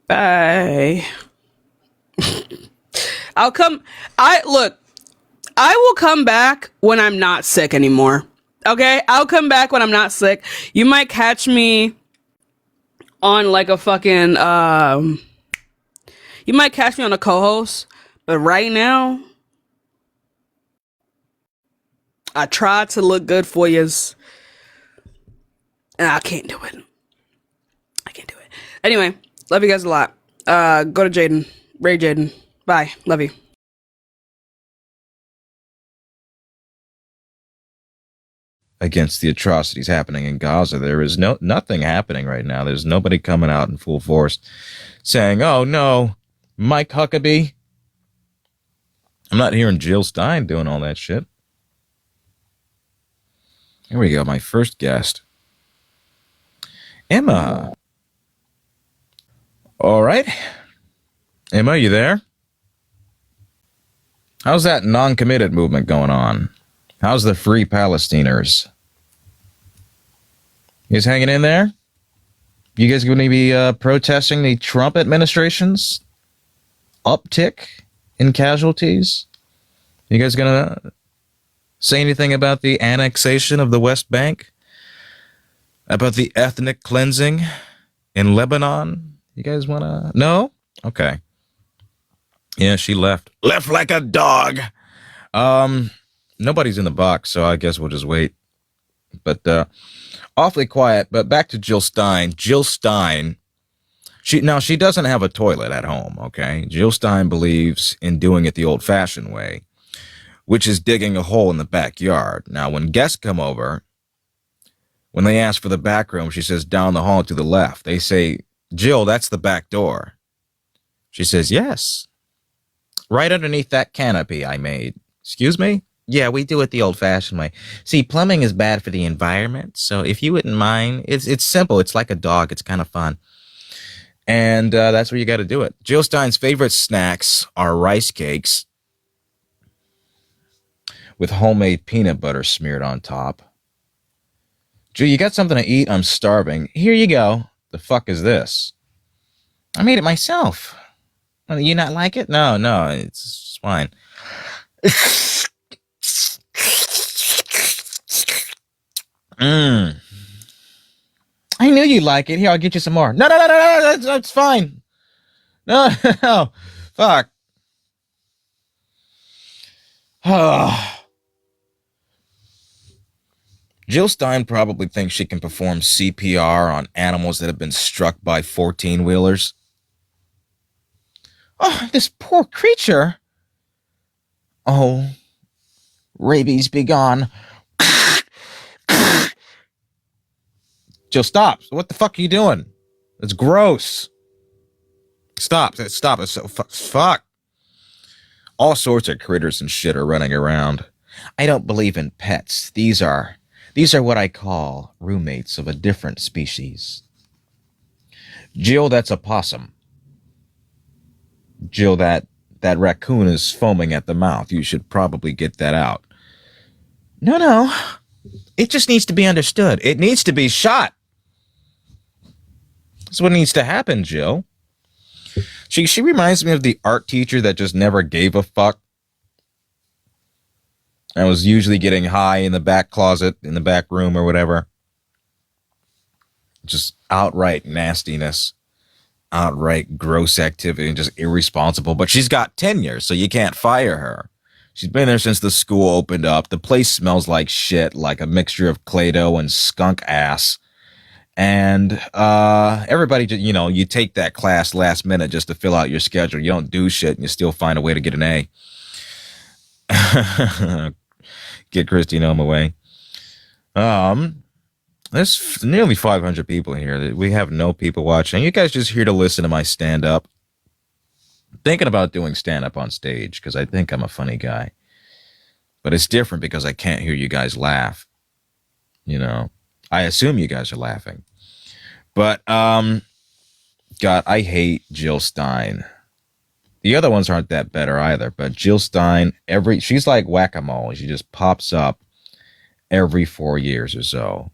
Bye. I will come back when I'm not sick anymore. Okay? I'll come back when I'm not sick. You might catch me on like a fucking you might catch me on a co-host, but right now I tried to look good for yous and I can't do it. Anyway, love you guys a lot. Go to Jaden. Ray Jaden. Bye. Love you. against the atrocities happening in Gaza. There is nothing happening right now. There's nobody coming out in full force saying, oh no, Mike Huckabee. I'm not hearing Jill Stein doing all that shit. Here we go, my first guest. Emma. All right. Emma, you there? How's that non-committed movement going on? How's the Free Palestiners? You guys hanging in there? You guys going to be protesting the Trump administration's uptick in casualties? You guys going to say anything about the annexation of the West Bank? About the ethnic cleansing in Lebanon? You guys want to? No? Okay. Yeah, she left. Left like a dog. Nobody's in the box, so I guess we'll just wait. But awfully quiet. But back to Jill Stein. Jill Stein, she doesn't have a toilet at home, okay? Jill Stein believes in doing it the old-fashioned way, which is digging a hole in the backyard. Now, when guests come over, when they ask for the back room, she says down the hall to the left. They say, Jill, that's the back door. She says, yes. Right underneath that canopy I made. Excuse me? Yeah, we do it the old-fashioned way. See, plumbing is bad for the environment, so if you wouldn't mind, it's simple. It's like a dog. It's kind of fun. And that's where you got to do it. Jill Stein's favorite snacks are rice cakes with homemade peanut butter smeared on top. Jill, you got something to eat? I'm starving. Here you go. The fuck is this? I made it myself. You not like it? No, it's fine. I knew you'd like it. Here, I'll get you some more. No, that's fine. No, fuck. Jill Stein probably thinks she can perform CPR on animals that have been struck by 14-wheelers. Oh, this poor creature. Oh, rabies be gone. Jill, stop. What the fuck are you doing? It's gross. Stop. It's so fuck. All sorts of critters and shit are running around. I don't believe in pets. These are what I call roommates of a different species. Jill, that's a possum. Jill, that raccoon is foaming at the mouth. You should probably get that out. No. It just needs to be understood. It needs to be shot. That's what needs to happen, Jill. She reminds me of the art teacher that just never gave a fuck. I was usually getting high in the back closet, in the back room or whatever. Just outright nastiness. Outright gross activity and just irresponsible. But she's got tenure, so you can't fire her. She's been there since the school opened up. The place smells like shit, like a mixture of Play-Doh and skunk ass. And everybody, you take that class last minute just to fill out your schedule. You don't do shit and you still find a way to get an A. Get Christine Home away. There's nearly 500 people here. We have no people watching. You guys just here to listen to my stand-up. Thinking about doing stand-up on stage because I think I'm a funny guy. But it's different because I can't hear you guys laugh. I assume you guys are laughing. But, God, I hate Jill Stein. The other ones aren't that better either. But Jill Stein, she's like whack-a-mole. She just pops up every 4 years or so.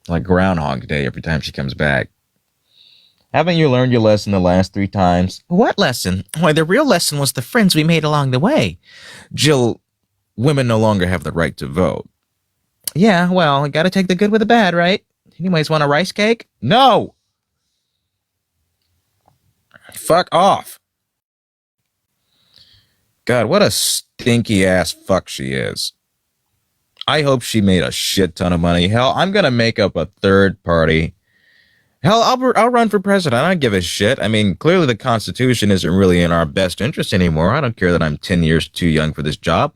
Like Groundhog Day every time she comes back. Haven't you learned your lesson the last 3 times? What lesson? Why, the real lesson was the friends we made along the way. Jill, women no longer have the right to vote. Yeah, well, you gotta take the good with the bad, right? Anyways, want a rice cake? No! Fuck off. God, what a stinky ass fuck she is. I hope she made a shit ton of money. Hell, I'm gonna make up a third party. Hell, I'll run for president. I don't give a shit. I mean, clearly the Constitution isn't really in our best interest anymore. I don't care that I'm 10 years too young for this job.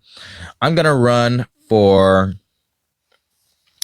I'm gonna run for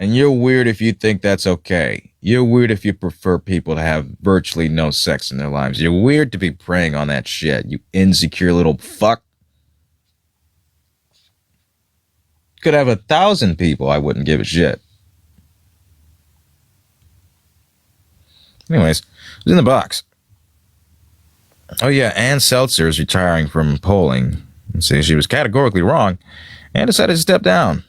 And you're weird if you think that's okay. You're weird if you prefer people to have virtually no sex in their lives. You're weird to be preying on that shit, you insecure little fuck. Could have 1,000 people, I wouldn't give a shit. Anyways, who's in the box? Oh yeah, Ann Seltzer is retiring from polling. See, she was categorically wrong and decided to step down.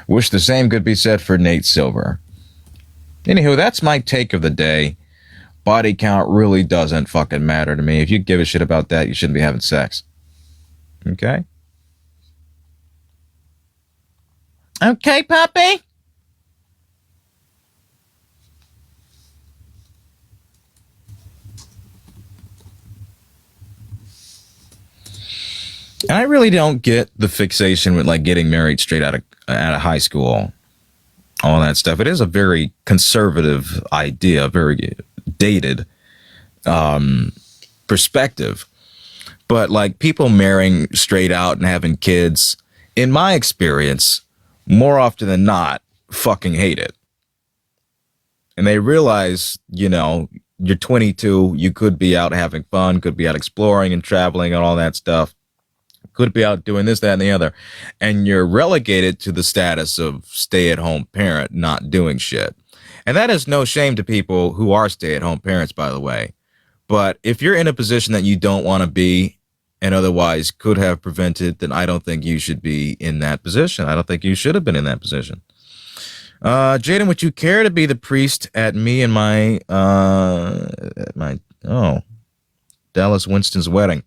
Wish the same could be said for Nate Silver. Anywho, that's my take of the day. Body count really doesn't fucking matter to me. If you give a shit about that, you shouldn't be having sex. Okay? Okay, puppy? And I really don't get the fixation with like getting married straight out of high school, all that stuff. It is a very conservative idea, very dated perspective. But like people marrying straight out and having kids, in my experience, more often than not, fucking hate it. And they realize, you know, you're 22, you could be out having fun, could be out exploring and traveling and all that stuff. Could be out doing this, that, and the other. And you're relegated to the status of stay-at-home parent, not doing shit. And that is no shame to people who are stay-at-home parents, by the way. But if you're in a position that you don't want to be and otherwise could have prevented, then I don't think you should be in that position. I don't think you should have been in that position. Jaden, would you care to be the priest at me and my Dallas Winston's wedding?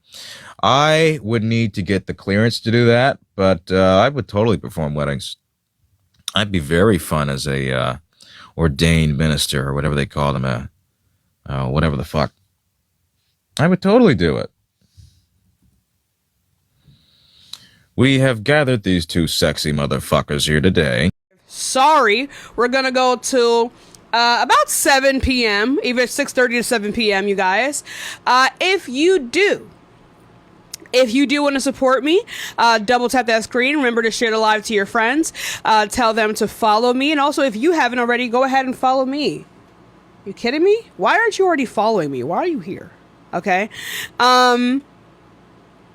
I would need to get the clearance to do that, but I would totally perform weddings. I'd be very fun as a ordained minister or whatever they call them, whatever the fuck. I would totally do it. We have gathered these two sexy motherfuckers here today. Sorry, we're gonna go to about 7 p.m., either 6:30 to 7 p.m., you guys. If you do want to support me, double tap that screen. Remember to share the live to your friends. Tell them to follow me. And also, if you haven't already, go ahead and follow me. You kidding me? Why aren't you already following me? Why are you here? Okay.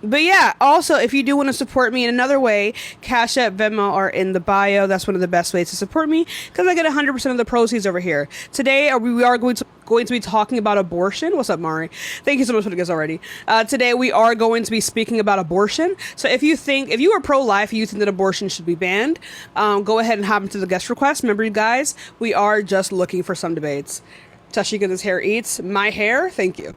But yeah, also, if you do want to support me in another way, Cash App, Venmo are in the bio. That's one of the best ways to support me because I get 100% of the proceeds over here. Today, we are going to be talking about abortion. What's up, Mari? Thank you so much for the gifts already. Today, we are going to be speaking about abortion. So if you are pro-life, you think that abortion should be banned, go ahead and hop into the guest request. Remember, you guys, we are just looking for some debates. Tashika, this hair eats my hair. Thank you.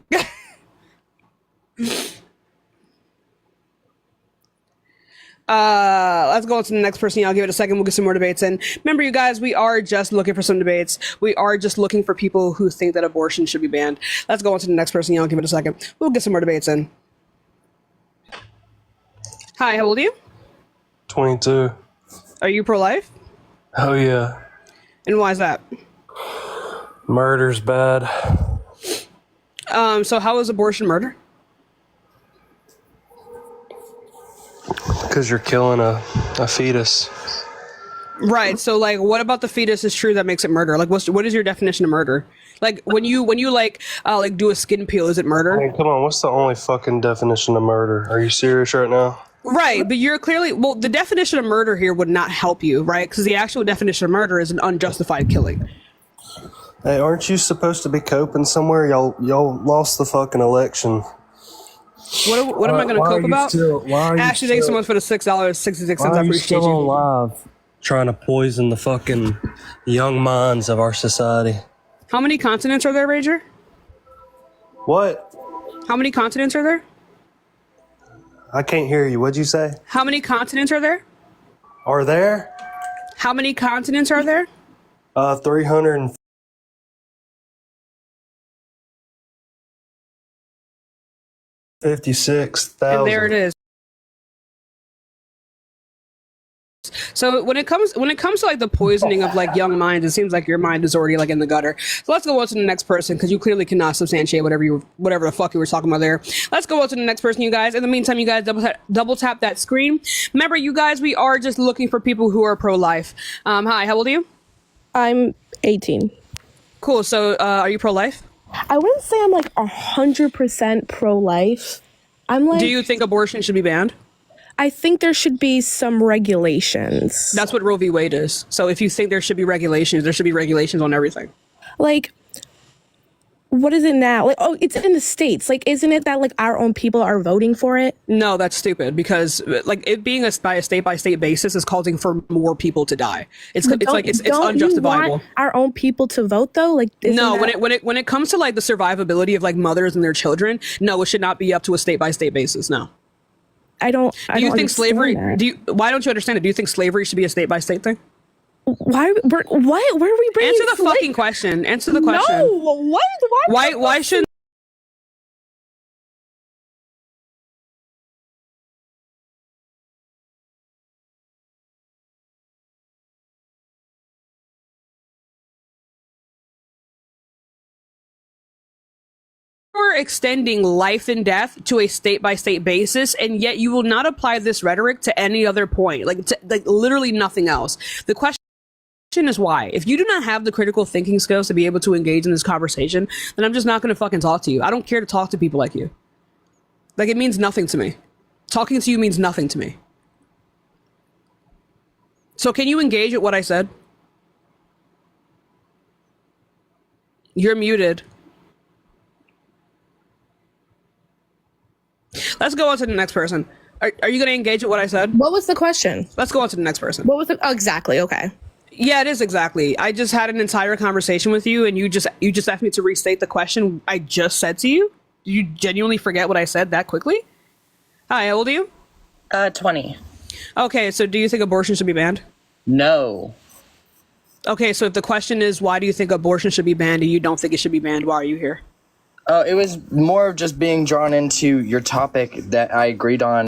Let's go on to the next person. I'll give it a second. We'll get some more debates in. Remember, you guys, we are just looking for some debates. We are just looking for people who think that abortion should be banned. Let's go on to the next person. I'll give it a second. We'll get some more debates in. Hi, how old are you? 22. Are you pro-life? Oh, yeah. And why is that? Murder's bad. So how is abortion murder? Because you're killing a fetus. Right. So, like, what about the fetus is true that makes it murder? Like, what is your definition of murder? Like, when you do a skin peel, is it murder? I mean, come on, what's the only fucking definition of murder? Are you serious right now? Right, but you're clearly the definition of murder here would not help you, right? Because the actual definition of murder is an unjustified killing. Hey, aren't you supposed to be coping somewhere? Y'all lost the fucking election. What am I going to cope about? Ashley, thanks so much for the $6.66. I appreciate you. Alive? Trying to poison the fucking young minds of our society. How many continents are there, Rager? What? How many continents are there? I can't hear you. What'd you say? How many continents are there? Are there? How many continents are there? 300. 56,000. And there it is. So when it comes to like the poisoning of like young minds, it seems like your mind is already like in the gutter. So let's go on to the next person, because you clearly cannot substantiate whatever the fuck you were talking about there. Let's go on to the next person, you guys. In the meantime, you guys double tap that screen. Remember, you guys, we are just looking for people who are pro-life. Hi, how old are you? I'm 18. Cool. So are you pro-life? I wouldn't say I'm like 100% pro-life. I'm like. Do you think abortion should be banned? I think there should be some regulations. That's what Roe v. Wade is. So if you think there should be regulations, there should be regulations on everything. Like, what is it now? Like, oh, it's in the States. Like, isn't it that like our own people are voting for it? No, that's stupid, because like it being by a state basis is causing for more people to die. It's unjustifiable. You want our own people to vote though? Like, no, when it comes to like the survivability of like mothers and their children, no, it should not be up to a state by state basis. No. I don't think slavery? That. Why don't you understand it? Do you think slavery should be a state by state thing? Why? What? Where are we bringing? Answer the fucking question. Answer the question. No. What? Why shouldn't? You're extending life and death to a state by state basis, and yet you will not apply this rhetoric to any other point, like literally nothing else. The question is why. If you do not have the critical thinking skills to be able to engage in this conversation, then I'm just not going to fucking talk to you. I don't care to talk to people like you. Like, it means nothing to me. Talking to you means nothing to me. So can you engage with what I said? You're muted. Let's go on to the next person. Are you going to engage with what I said? What was the question? Let's go on to the next person. What was it? Oh, exactly. Okay. Yeah, it is exactly. I just had an entire conversation with you, and you just asked me to restate the question I just said to you. You genuinely forget what I said that quickly? Hi, how old are you? 20. Okay, so do you think abortion should be banned? No. Okay, so if the question is why do you think abortion should be banned and you don't think it should be banned, why are you here? It was more of just being drawn into your topic that I agreed on.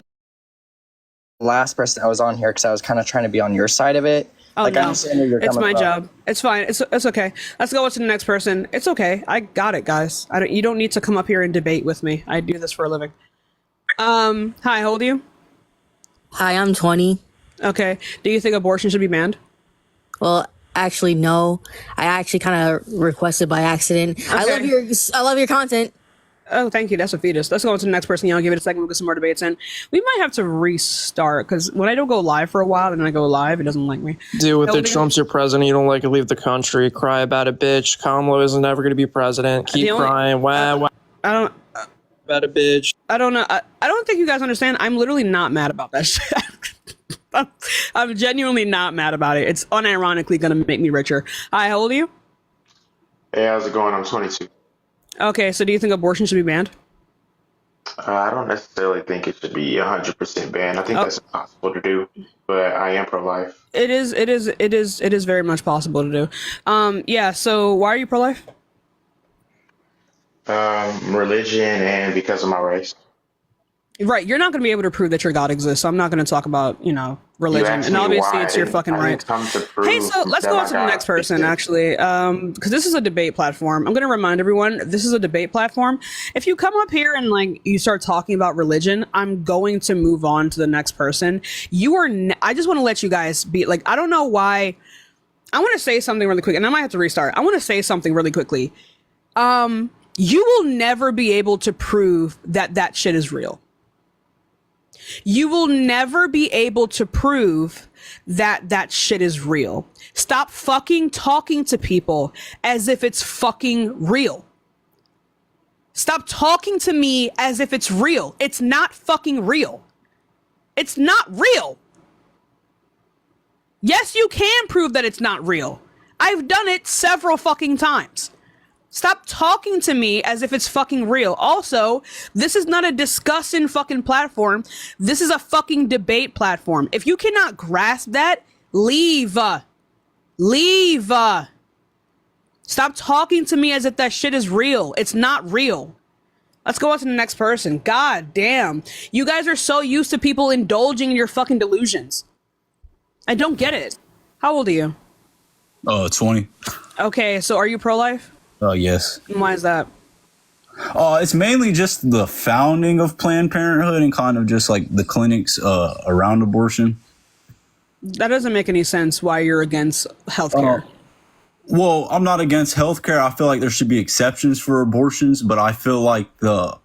Last person I was on here because I was kind of trying to be on your side of it. Oh, like, no. It's my job. It's fine. It's okay. Let's go on to the next person. It's okay. I got it, guys. You don't need to come up here and debate with me. I do this for a living. Hi, how old are you? Hi, I'm 20. Okay. Do you think abortion should be banned? Well, actually, no. I actually kind of requested by accident. Okay. I love your content. Oh, thank you. That's a fetus. Let's go on to the next person. Y'all give it a second. We'll get some more debates in. We might have to restart because when I don't go live for a while and then I go live, it doesn't like me. Dude, with the Trump's your president, you don't like to leave the country. Cry about it, bitch. Kamala is never going to be president. Keep crying. Wah. I don't. About it, bitch. I don't know. I don't think you guys understand. I'm literally not mad about that shit. I'm genuinely not mad about it. It's unironically going to make me richer. Hi, how old are you? Hey, how's it going? I'm 22. Okay, so do you think abortion should be banned? I don't necessarily think it should be 100% banned. I think that's impossible to do, but I am pro-life. It is very much possible to do. Yeah, so why are you pro-life? Religion and because of my race. Right, you're not going to be able to prove that your God exists, so I'm not going to talk about, religion. And obviously it's your fucking right. Hey, so let's go on to the next person, actually, because this is a debate platform. I'm going to remind everyone, this is a debate platform. If you come up here and, you start talking about religion, I'm going to move on to the next person. I just want to let you guys be, I don't know why. I want to say something really quick, and I might have to restart. I want to say something really quickly. You will never be able to prove that shit is real. You will never be able to prove that shit is real. Stop fucking talking to people as if it's fucking real. Stop talking to me as if it's real. It's not fucking real. It's not real. Yes, you can prove that it's not real. I've done it several fucking times. Stop talking to me as if it's fucking real. Also, this is not a discussion fucking platform. This is a fucking debate platform. If you cannot grasp that, leave. Leave. Stop talking to me as if that shit is real. It's not real. Let's go on to the next person. God damn. You guys are so used to people indulging in your fucking delusions. I don't get it. How old are you? 20. Okay, so are you pro-life? Yes. And why is that? It's mainly just the founding of Planned Parenthood and kind of just like the clinics around abortion. That doesn't make any sense why you're against healthcare. Well, I'm not against healthcare. I feel like there should be exceptions for abortions, but I feel like the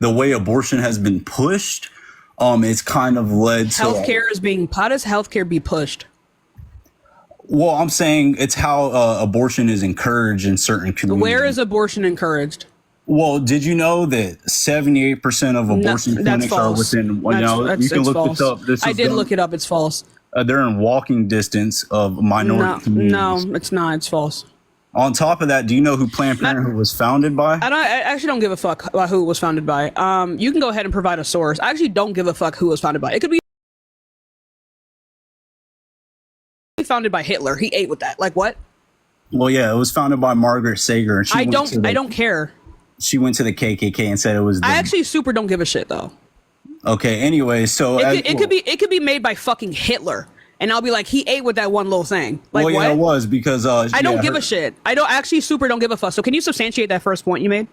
way abortion has been pushed, it's kind of led to Healthcare is being. How does healthcare be pushed? Well, I'm saying it's how abortion is encouraged in certain communities. Where is abortion encouraged? Well, did you know that 78% of abortion clinics are within? You can look false. this up. I did look it up. It's false. They're in walking distance of minority communities. No, it's not. It's false. On top of that, do you know who Planned Parenthood was founded by? I actually don't give a fuck about who it was founded by. You can go ahead and provide a source. I actually don't give a fuck who it was founded by. It could be founded by Hitler. He ate with that. Like what? Well, yeah, it was founded by Margaret Sanger. And I don't care. She went to the KKK and said it was. I actually super don't give a shit though. Okay. Anyway, so it could be made by fucking Hitler, and I'll be like, he ate with that one little thing. Like well, yeah, what? it was because I don't give a shit. I don't actually super don't give a fuck. So can you substantiate that first point you made?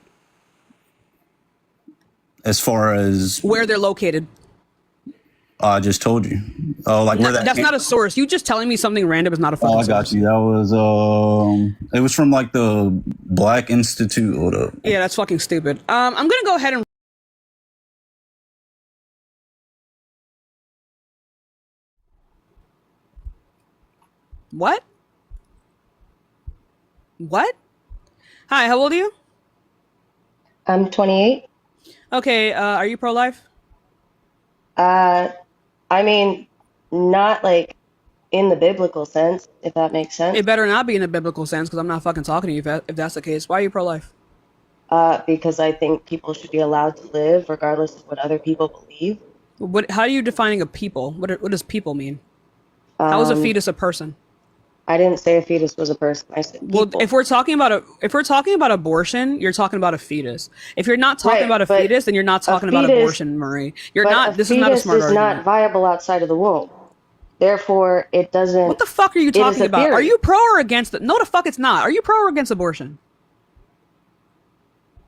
As far as where they're located. I just told you. Oh, like where that's not a source. You just telling me something random is not a fucking source. I got you. That was it was from like the Black Institute. Hold up. Yeah, that's fucking stupid. I'm gonna go ahead and What? Hi, how old are you? I'm 28. Okay, are you pro-life? I mean, not like in the biblical sense, if that makes sense. It better not be in a biblical sense, because I'm not fucking talking to you if that's the case. Why are you pro-life? Because I think people should be allowed to live regardless of what other people believe. How are you defining a people? What does people mean? How is a fetus a person? I didn't say a fetus was a person. I said people. Well, if we're talking about abortion, you're talking about a fetus. If you're not talking about a fetus, then you're not talking about abortion, Marie. You're not. This is not a smart argument. A fetus is not viable outside of the womb. Therefore, it doesn't. What the fuck are you talking about? Are you pro or against it? No, the fuck it's not. Are you pro or against abortion?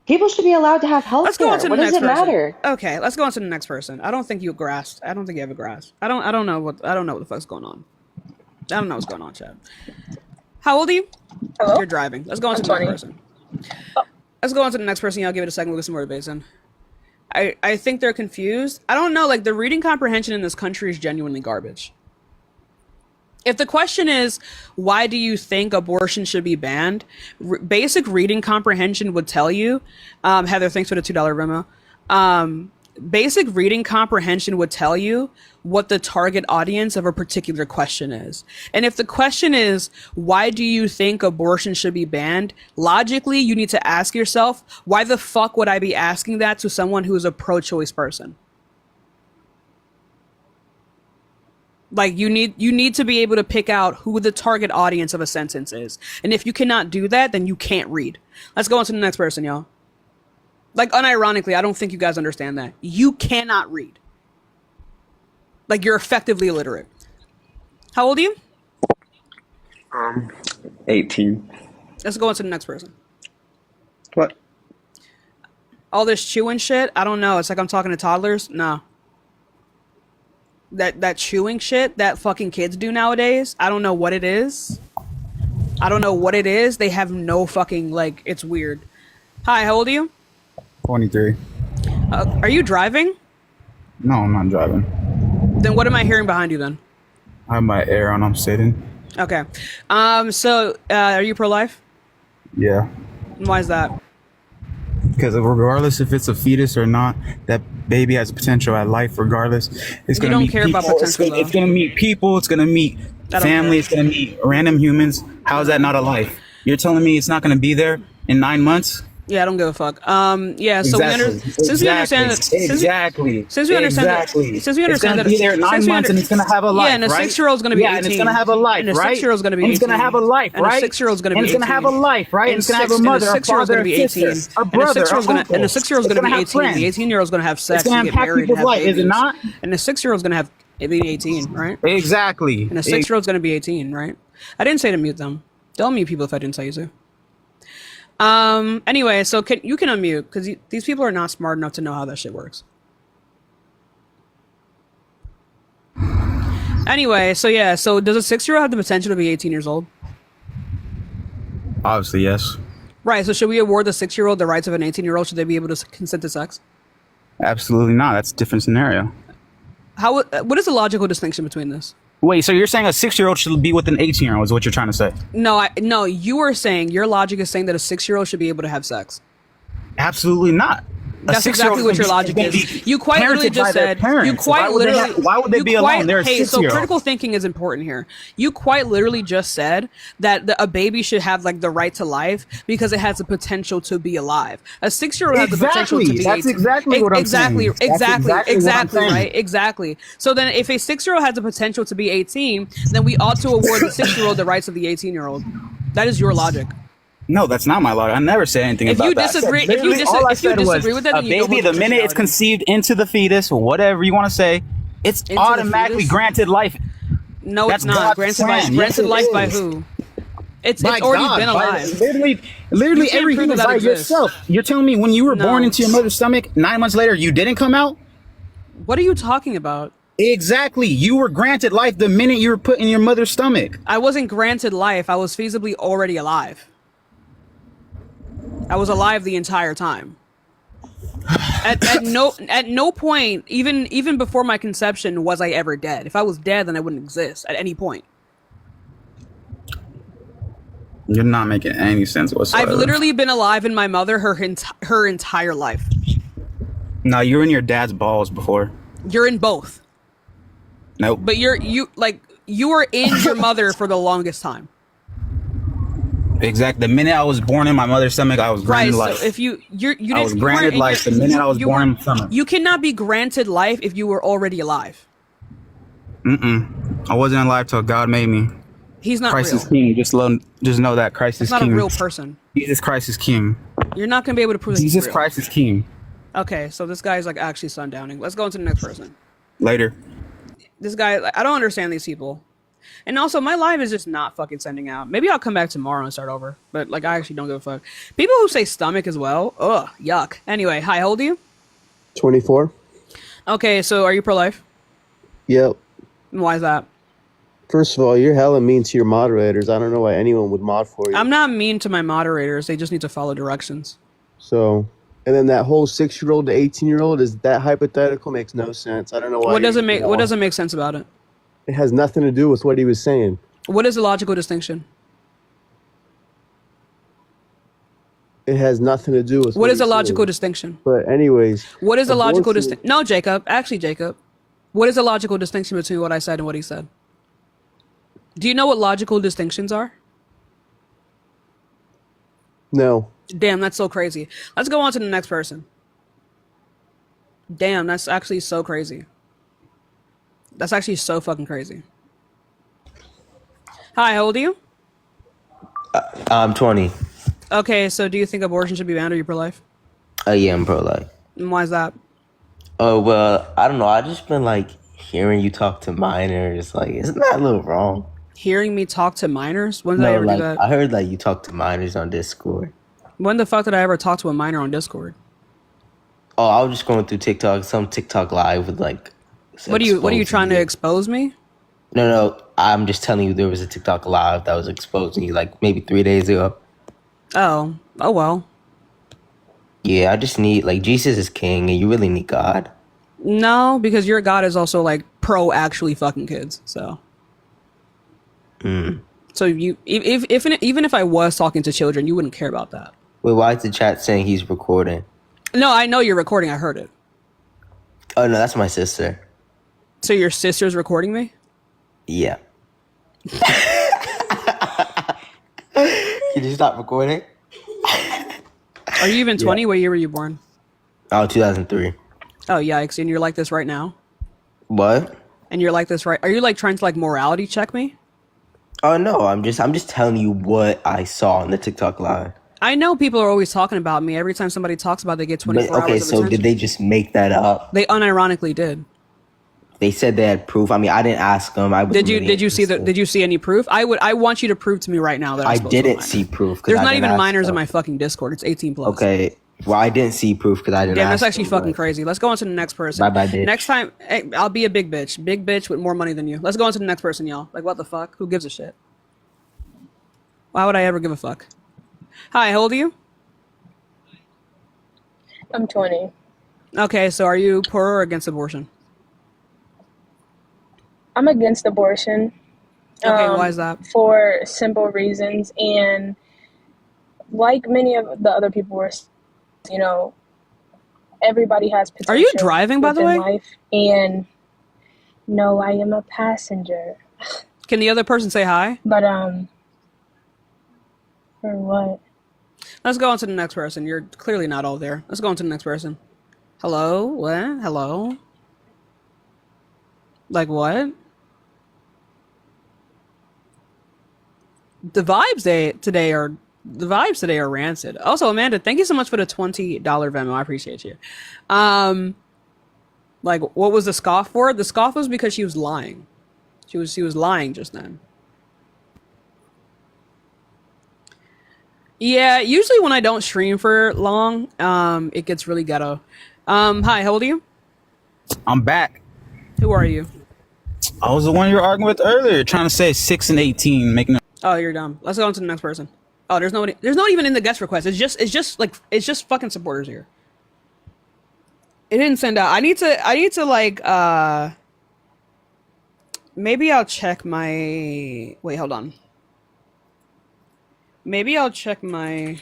People should be allowed to have health Let's go on to the next person. What does it matter? Okay, let's go on to the next person. I don't think you grasped. I don't think you have a grasp. I don't know what the fuck's going on. I don't know what's going on, Chad. How old are you? Hello? You're driving. Let's go on to the next person. Let's go on to the next person. I'll give it a second. We'll get some more debates in. I think they're confused. I don't know. Like, the reading comprehension in this country is genuinely garbage. If the question is, why do you think abortion should be banned? Basic reading comprehension would tell you, Heather, thanks for the $2 Venmo. Basic reading comprehension would tell you what the target audience of a particular question is. And if the question is, why do you think abortion should be banned? Logically, you need to ask yourself, why the fuck would I be asking that to someone who is a pro-choice person? Like, you need to be able to pick out who the target audience of a sentence is. And if you cannot do that, then you can't read. Let's go on to the next person, y'all. Like, unironically, I don't think you guys understand that. You cannot read. Like, you're effectively illiterate. How old are you? 18. Let's go on to the next person. What? All this chewing shit, I don't know. It's like I'm talking to toddlers. No. That chewing shit that fucking kids do nowadays, I don't know what it is. They have no fucking, like, it's weird. Hi, how old are you? 23. Are you driving? No, I'm not driving. Then what am I hearing behind you then? I have my air on. I'm sitting. Okay. So, are you pro-life? Yeah. Why is that? Because regardless if it's a fetus or not, that baby has potential at life regardless. It's going to meet people. It's going to meet people. It's going to meet family. It's going to meet random humans. How is that not a life? You're telling me it's not going to be there in 9 months? Yeah, I don't give a fuck. Yeah, so since we understand that it's gonna be there 9 months and it's gonna have a life, yeah, and a right? 6-year-old's gonna be 18. And it's gonna have a life, and right? A 6-year-old's gonna be 18. And it's gonna have a life, right? And a 6-year-old's gonna be 18. And it's gonna have a life, right? And it's gonna have a mother, a father, a sister, a brother, a uncle. And a 6-year-old's gonna be 18. The 18-year-old's gonna have sex and get married and have babies. Is it not? And the 6-year-old's gonna have It'd be 18, right? Exactly. And a 6-year-old's going to be 18, right? I didn't say to mute them. Don't mute people if I didn't tell you to. Anyway, so you can unmute because these people are not smart enough to know how that shit works. Anyway, so yeah, so does a 6-year-old have the potential to be 18 years old? Obviously, yes. Right, so should we award the 6-year-old the rights of an 18-year-old? Should they be able to consent to sex? Absolutely not. That's a different scenario. What is the logical distinction between this? Wait, so you're saying a 6-year-old should be with an 18-year-old is what you're trying to say? No, you are saying, your logic is saying that a 6-year-old should be able to have sex. Absolutely not. That's exactly what your logic is. You quite literally just said. You quite literally. Why would they be alone? They're a 6-year-old. So critical thinking is important here. You quite literally just said that a baby should have like the right to life because it has the potential to be alive. A 6-year-old has the potential to be. That's exactly what I'm saying. Exactly right. Exactly. So then, if a 6-year-old has the potential to be 18, then we ought to award the 6-year-old the rights of the 18-year-old. That is your logic. No, that's not my logic. I never said anything about that. If you disagree with that, a baby, the minute it's conceived into the fetus, whatever you want to say, it's automatically granted life. No, it's not. Granted life by who? It's already been alive. Literally everything is by yourself. You're telling me when you were born into your mother's stomach, 9 months later, you didn't come out? What are you talking about? Exactly. You were granted life the minute you were put in your mother's stomach. I wasn't granted life. I was feasibly already alive. I was alive the entire time. At no point, even before my conception, was I ever dead. If I was dead, then I wouldn't exist at any point. You're not making any sense whatsoever. I've literally been alive in my mother her entire life. No, you were in your dad's balls before. You're in both. Nope. But you were in your mother for the longest time. Exactly. The minute I was born in my mother's stomach, I was granted life. So if you I was granted life the minute I was born in the stomach. You cannot be granted life if you were already alive. I wasn't alive till God made me. He's not Christ real. is king. Just know that Christ is king. He's not a real person. Jesus Christ is king. You're not gonna be able to prove that Jesus Christ is king. Okay, so this guy's like actually sundowning. Let's go into the next person. Later. This guy, I don't understand these people. And also, my live is just not fucking sending out. Maybe I'll come back tomorrow and start over. But, like, I actually don't give a fuck. People who say stomach as well. Ugh, yuck. Anyway, hi, how old are you? 24. Okay, so are you pro-life? Yep. Why is that? First of all, you're hella mean to your moderators. I don't know why anyone would mod for you. I'm not mean to my moderators. They just need to follow directions. So, and then that whole 6-year-old to 18-year-old, is that hypothetical? Makes no sense. I don't know why. What doesn't make sense about it? It has nothing to do with what he was saying. What is the logical distinction? It has nothing to do with what is the logical distinction? But anyways. What is the logical distinction? No, Jacob. Actually, Jacob. What is the logical distinction between what I said and what he said? Do you know what logical distinctions are? No. Damn, that's so crazy. Let's go on to the next person. Damn, that's actually so crazy. That's actually so fucking crazy. Hi, how old are you? I'm 20. Okay, so do you think abortion should be banned or are you pro-life? Yeah, I'm pro-life. And why is that? Oh, well, I don't know. I just been, like, hearing you talk to minors. Like, isn't that a little wrong? Hearing me talk to minors? When did I ever do that? I heard, like, you talk to minors on Discord. When the fuck did I ever talk to a minor on Discord? Oh, I was just going through TikTok, some TikTok live with, like... What are you trying to expose me? No, I'm just telling you there was a TikTok live that was exposing you like maybe 3 days ago. Oh well. Yeah, I just need, like, Jesus is king and you really need God. No, because your God is also like pro actually fucking kids, so. So you, even if I was talking to children, you wouldn't care about that. Wait, why is the chat saying he's recording? No, I know you're recording. I heard it. Oh no, that's my sister. So your sister's recording me? Yeah. Can you stop recording? Are you even 20? Yeah. What year were you born? Oh, 2003. Oh, yikes. And you're like this right now? What? And you're like this right... Are you like trying to like morality check me? Oh no, I'm just telling you what I saw on the TikTok live. I know people are always talking about me. Every time somebody talks about it, they get 24 hours of attention. Okay, so did they just make that up? They unironically did. They said they had proof. I mean, I didn't ask them. Did you see any proof? I want you to prove to me right now that I didn't see proof. There's not even minors in my fucking Discord. It's 18 plus. Okay. Well, I didn't see proof because I didn't. Damn, that's ask actually them, fucking crazy. Let's go on to the next person. Bye, bitch. Next time, hey, I'll be a big bitch with more money than you. Let's go on to the next person, y'all. Like, what the fuck? Who gives a shit? Why would I ever give a fuck? Hi, how old are you? I'm 20. Okay, so are you for or against abortion? I'm against abortion. Okay, why is that? For simple reasons, and like many of the other people were, you know, everybody has potential. Are you driving, by the way? Life, and no, I am a passenger. Can the other person say hi? But for what? Let's go on to the next person. You're clearly not all there. Let's go on to the next person. Hello? What? Hello? Like what? The vibes today are rancid. Also, Amanda, thank you so much for the $20 Venmo. I appreciate you. Like, what was the scoff for? The scoff was because she was lying. She was lying just then. Yeah, usually when I don't stream for long, it gets really ghetto. Hi, how old are you? I'm back. Who are you? I was the one you were arguing with earlier, trying to say 6 and 18, making. Oh, you're dumb. Let's go on to the next person. Oh, there's nobody. There's not even in the guest request. It's just fucking supporters here. It didn't send out. I need to like maybe I'll check my. Wait, hold on. Maybe I'll check my.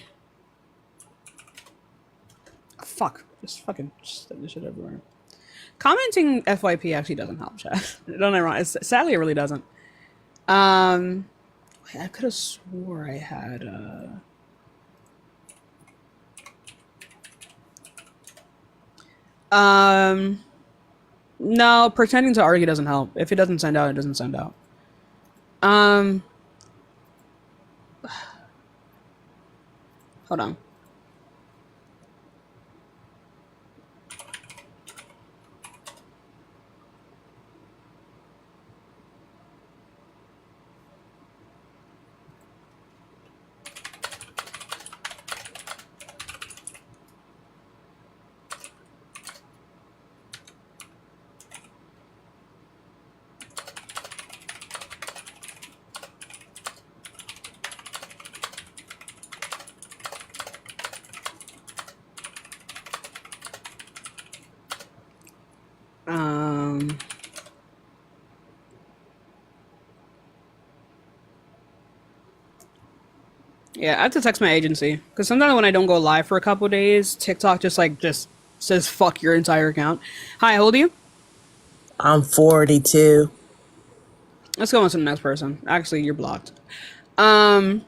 Fuck. Just fucking send this shit everywhere. Commenting FYP actually doesn't help, chat. Don't get me wrong. Sadly, it really doesn't. I could have swore I had. No, pretending to argue doesn't help. If it doesn't send out, it doesn't send out. Hold on. Yeah, I have to text my agency because sometimes when I don't go live for a couple of days, TikTok just says fuck your entire account. Hi, how old are you? I'm 42. Let's go on to the next person. Actually, you're blocked. No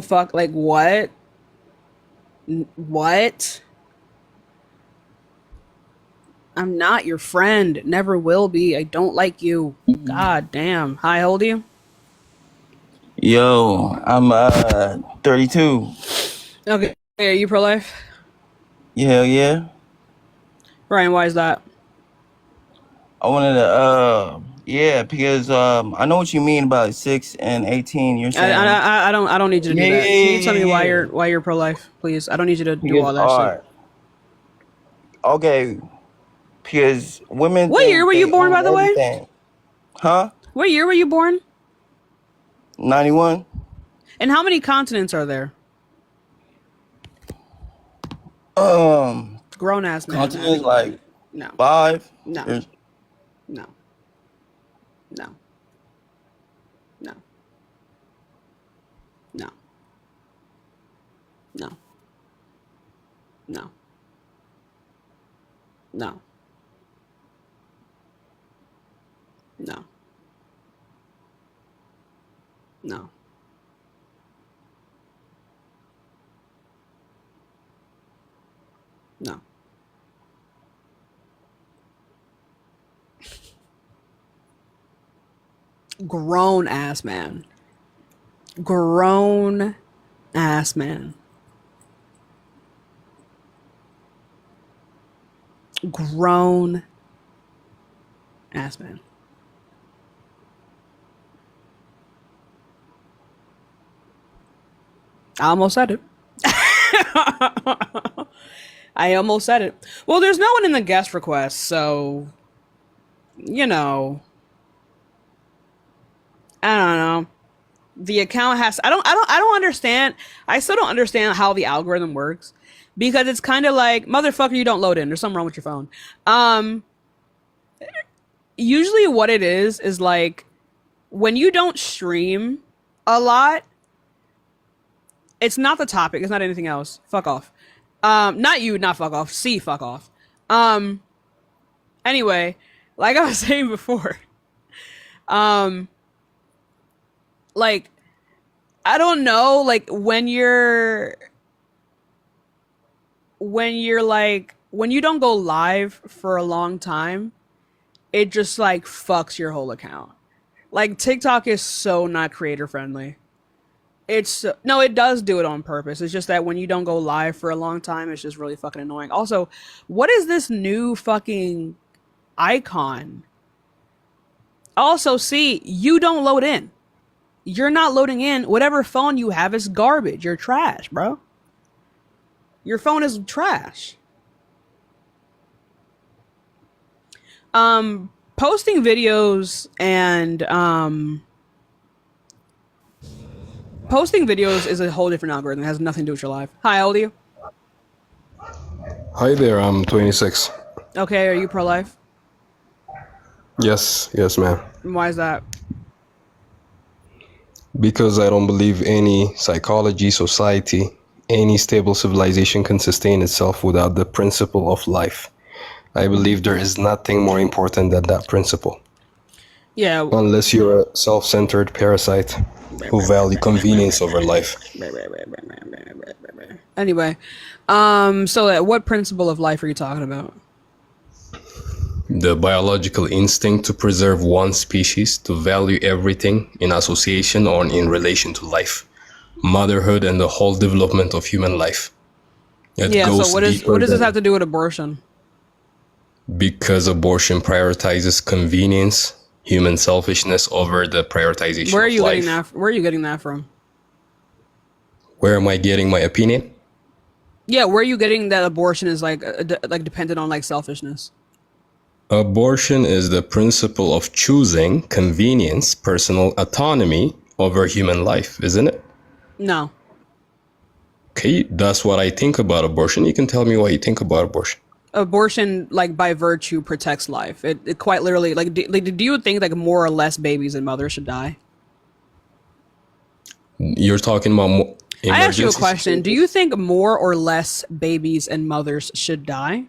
fuck. Like what? What? I'm not your friend. Never will be. I don't like you. God damn. Hi, how old are you? Yo, I'm 32. Okay. Are you pro-life? Yeah, yeah. Ryan, why is that? I wanted to yeah, because I know what you mean about 6 and 18. You're saying I don't need you to do that. Can you tell me why you're pro-life, please? I don't need you to do all that shit. Okay. Because women. What year were you born, by the way? Huh? What year were you born? 91. And how many continents are there? Grown ass man. Continents like no. 5. No. There's... No. No. No. No. No. No. No. No. No. No. Grown ass man. Grown ass man. Grown ass man. I almost said it. I almost said it. Well, there's no one in the guest request, so you know. I don't know. The account has I don't understand. I still don't understand how the algorithm works. Because it's kind of like, motherfucker, you don't load in. There's something wrong with your phone. Usually what it is like, when you don't stream a lot, it's not the topic. It's not anything else. Fuck off. Not you, not fuck off. C, fuck off. Anyway, like I was saying before, like, I don't know, like, when you don't go live for a long time, it just like fucks your whole account. Like TikTok is so not creator friendly. No, it does do it on purpose. It's just that when you don't go live for a long time, it's just really fucking annoying. Also, what is this new fucking icon? Also, see, you don't load in. You're not loading in. Whatever phone you have is garbage. You're trash, bro. Your phone is trash. Posting videos is a whole different algorithm. It has nothing to do with your life. Hi, how old are you? Hi there, I'm 26. Okay, are you pro-life? Yes, ma'am. Why is that? Because I don't believe any psychology, society, any stable civilization can sustain itself without the principle of life. I believe there is nothing more important than that principle. Yeah. Unless you're a self-centered parasite who value convenience over life. Anyway, so what principle of life are you talking about? The biological instinct to preserve one species, to value everything in association or in relation to life. Motherhood and the whole development of human life. So what does this have to do with abortion? Because abortion prioritizes convenience, human selfishness over the prioritization Where are you of getting life. that? Where are you getting that from? Where am I getting my opinion? Yeah, where are you getting that abortion is like dependent on like selfishness? Abortion is the principle of choosing convenience, personal autonomy over human life, isn't it? No. Okay, that's what I think about abortion. You can tell me what you think about abortion. Abortion, like by virtue, protects life. It quite literally, do you think like more or less babies and mothers should die? You're talking about I asked you a question. Do you think more or less babies and mothers should die?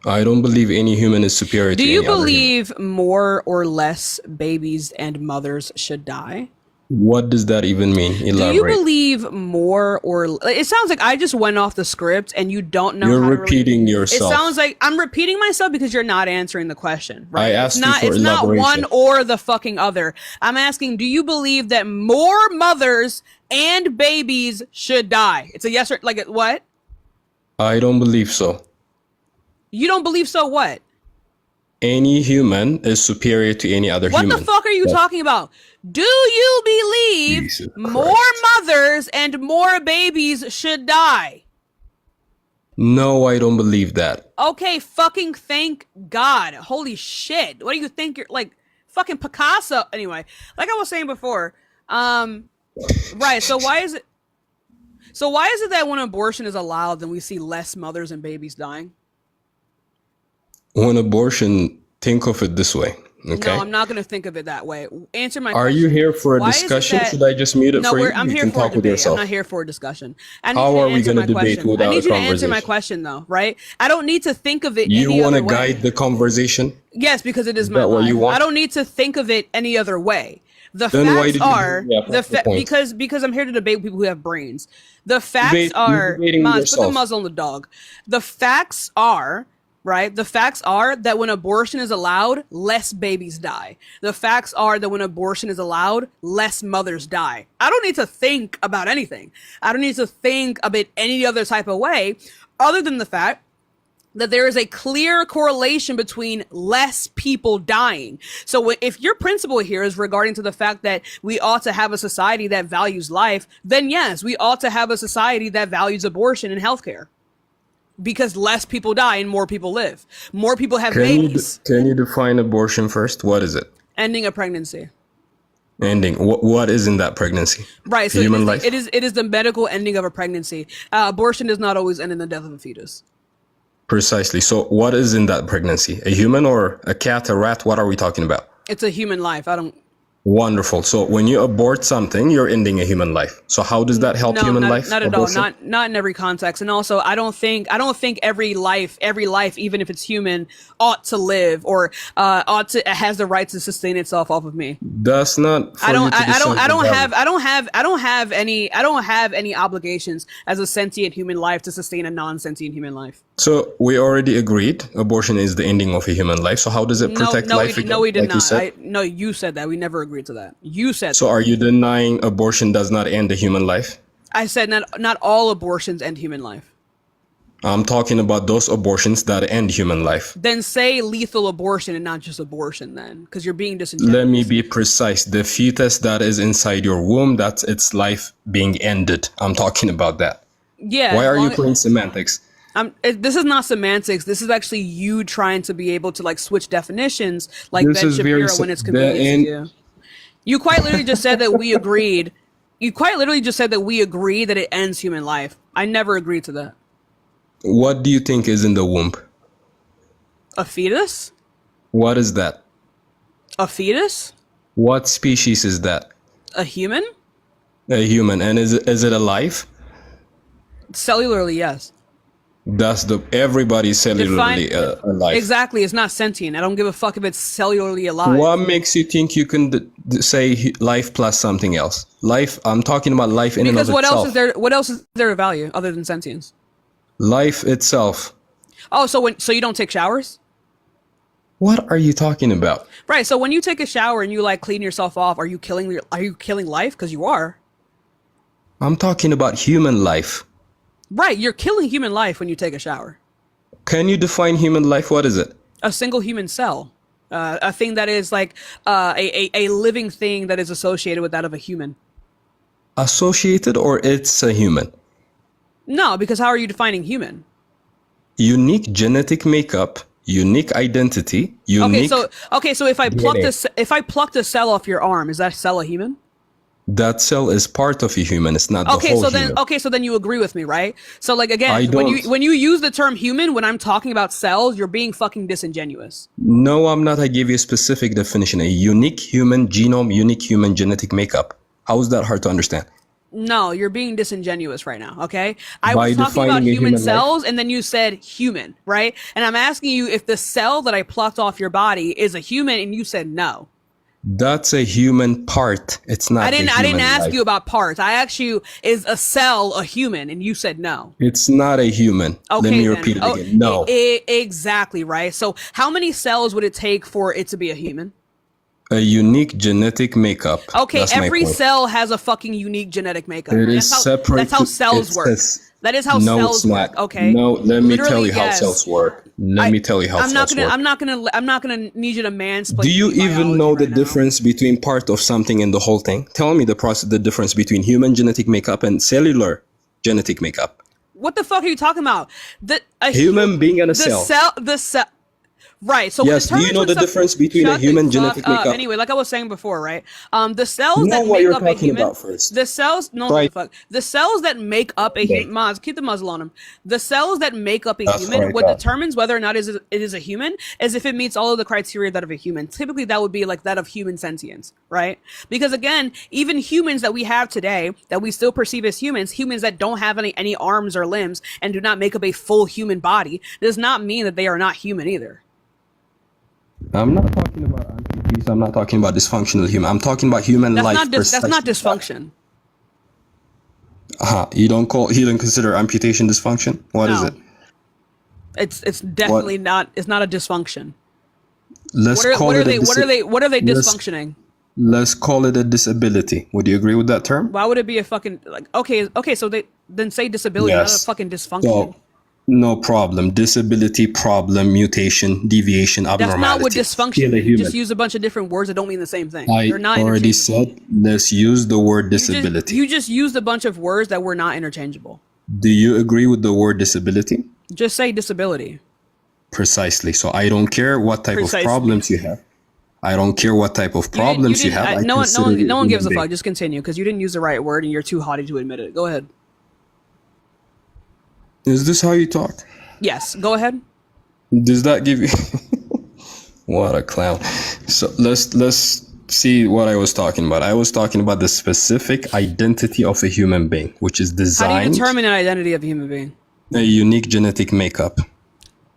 I don't believe any human is superior to Do any you other human. believe more or less babies and mothers should die? What does that even mean? Elaborate. Do you believe more or it sounds like I just went off the script and you don't know You're how repeating to yourself. It sounds like I'm repeating myself because you're not answering the question, right? I asked you for it's not elaboration. one or the fucking other. I'm asking, do you believe that more mothers and babies should die? It's a yes or like what? I don't believe so. You don't believe so what? Any human is superior to any other What human. the fuck are you talking about? Do you believe Jesus more mothers and more babies should die? No, I don't believe that. Okay, fucking thank God. Holy shit. What do you think you're like fucking Picasso? Anyway, like I was saying before, right, so why is it that when abortion is allowed then we see less mothers and babies dying? When abortion, think of it this way, okay? No, I'm not going to think of it that way. Answer my Are question. you here for a Why is it discussion? that- Should I just mute it No, for you? I'm You here can for a talk with debate. yourself. I'm not here for a discussion. I need How you to are we answer gonna my debate question. without I need a you to answer my conversation? question though, right? I don't need to think of it You any want to other way. guide the conversation? Yes, because it is Is my that what life. you want? I don't need to think of it any other way. The Then why facts did you are bring me up? What's the point? because I'm here to debate with people who have brains. The facts You're are debating Mons, put the yourself. muzzle on the dog. The facts are right. The facts are that when abortion is allowed, less babies die. The facts are that when abortion is allowed, less mothers die. I don't need to think about anything. I don't need to think of it any other type of way other than the fact that there is a clear correlation between less people dying. So if your principle here is regarding to the fact that we ought to have a society that values life, then yes, we ought to have a society that values abortion and healthcare. Because less people die and more people live. More people have babies. Can you define abortion first? What is it? Ending a pregnancy. Ending. What is in that pregnancy? Right. So Human life? it is the medical ending of a pregnancy. Abortion does not always end in the death of a fetus. Precisely. So what is in that pregnancy? A human or a cat, a rat? What are we talking about? It's a human life. Wonderful. So when you abort something, you're ending a human life. So how does that help human life? Not at abortion? all. Not in every context. And also, I don't think every life, even if it's human, ought to live or has the right to sustain itself off of me. That's not. I don't have any obligations as a sentient human life to sustain a non-sentient human life. So we already agreed abortion is the ending of a human life. So how does it protect life? No, we did like not. No, you said that. We never agreed to that. You said so. That. Are you denying abortion does not end a human life? I said not all abortions end human life. I'm talking about those abortions that end human life. Then say lethal abortion and not just abortion then, because you're being disingenuous. Let me be precise. The fetus that is inside your womb, that's its life being ended. I'm talking about that. Yeah. Why are you playing semantics? This is not semantics. This is actually you trying to be able to like switch definitions like Ben Shapiro when it's convenient to you. You quite literally just said that we agreed. You quite literally just said that we agree that it ends human life. I never agreed to that. What do you think is in the womb? A fetus? What is that? A fetus? What species is that? A human? A human. And is it alive? Cellularly, yes. That's everybody's cellularly alive. Exactly, it's not sentient. I don't give a fuck if it's cellularly alive. What makes you think you can say life plus something else? Life. I'm talking about life in and of itself. Because what else is there of value other than sentience? Life itself. Oh, so you don't take showers? What are you talking about? Right. So when you take a shower and you like clean yourself off, are you killing life? Because you are. I'm talking about human life. Right, you're killing human life when you take a shower. Can you define human life? What is it? A single human cell. A thing that is like a living thing that is associated with that of a human. Associated or it's a human? No, because how are you defining human? Unique genetic makeup, unique identity, unique. Okay, so if I plucked a cell off your arm, is that cell a human? That cell is part of a human. It's not the whole human. So then you agree with me, right? So like again, when you use the term human, when I'm talking about cells, you're being fucking disingenuous. No, I'm not. I gave you a specific definition. A unique human genome, unique human genetic makeup. How is that hard to understand? No, you're being disingenuous right now, okay? I was talking about human cells, and then you said human, right? And I'm asking you if the cell that I plucked off your body is a human, and you said no. That's a human part. It's not. I didn't ask you about parts. I asked you, is a cell a human? And you said no. It's not a human. Okay, let me repeat it again. No. Exactly, right? So how many cells would it take for it to be a human? A unique genetic makeup. Okay, every cell has a fucking unique genetic makeup. It is separate. That's how cells work. That is how cells work. Okay. No, let me tell you how cells work. Let me tell you how cells work. I'm not gonna need you to mansplain. Do you even know the difference between part of something and the whole thing? Tell me the difference between human genetic makeup and cellular genetic makeup. What the fuck are you talking about? A human being and a cell. The cell. Right. So yes. Do you know the difference between a human genetic makeup? Anyway, like I was saying before, right? The cells that make up a human. The cells. No, right. Fuck. The cells that make up a human. Maz, keep the muzzle on them. The cells that make up a human. Right, what determines whether or not it is a human is if it meets all of the criteria that of a human. Typically, that would be like that of human sentience, right? Because again, even humans that we have today, that we still perceive as humans that don't have any arms or limbs and do not make up a full human body, does not mean that they are not human either. I'm not talking about amputees. I'm not talking about dysfunctional human. I'm talking about human life. That's not dysfunction. You don't consider amputation dysfunction? What is it? It's definitely not. It's not a dysfunction. What are they dysfunctioning? Let's call it a disability. Would you agree with that term? Why would it be a fucking like? Okay. So then say disability, not a fucking dysfunction. No problem. Disability, problem, mutation, deviation, abnormality. That's not what dysfunction Still a means. You human. just use a bunch of different words that don't mean the same thing. I They're not already interchangeable. said, let's use the word disability. You just used a bunch of words that were not interchangeable. Do you agree with the word disability? Just say disability. Precisely. So I don't care what type Precisely. of problems you have. I don't care what type of problems you have. No one gives a fuck. fuck. Just continue, because you didn't use the right word and you're too haughty to admit it. Go ahead. Is this how you talk? Yes, go ahead. Does that give you... What a clown. So let's see what I was talking about. I was talking about the specific identity of a human being, which is How do you designed determine an identity of a human being? a unique genetic makeup.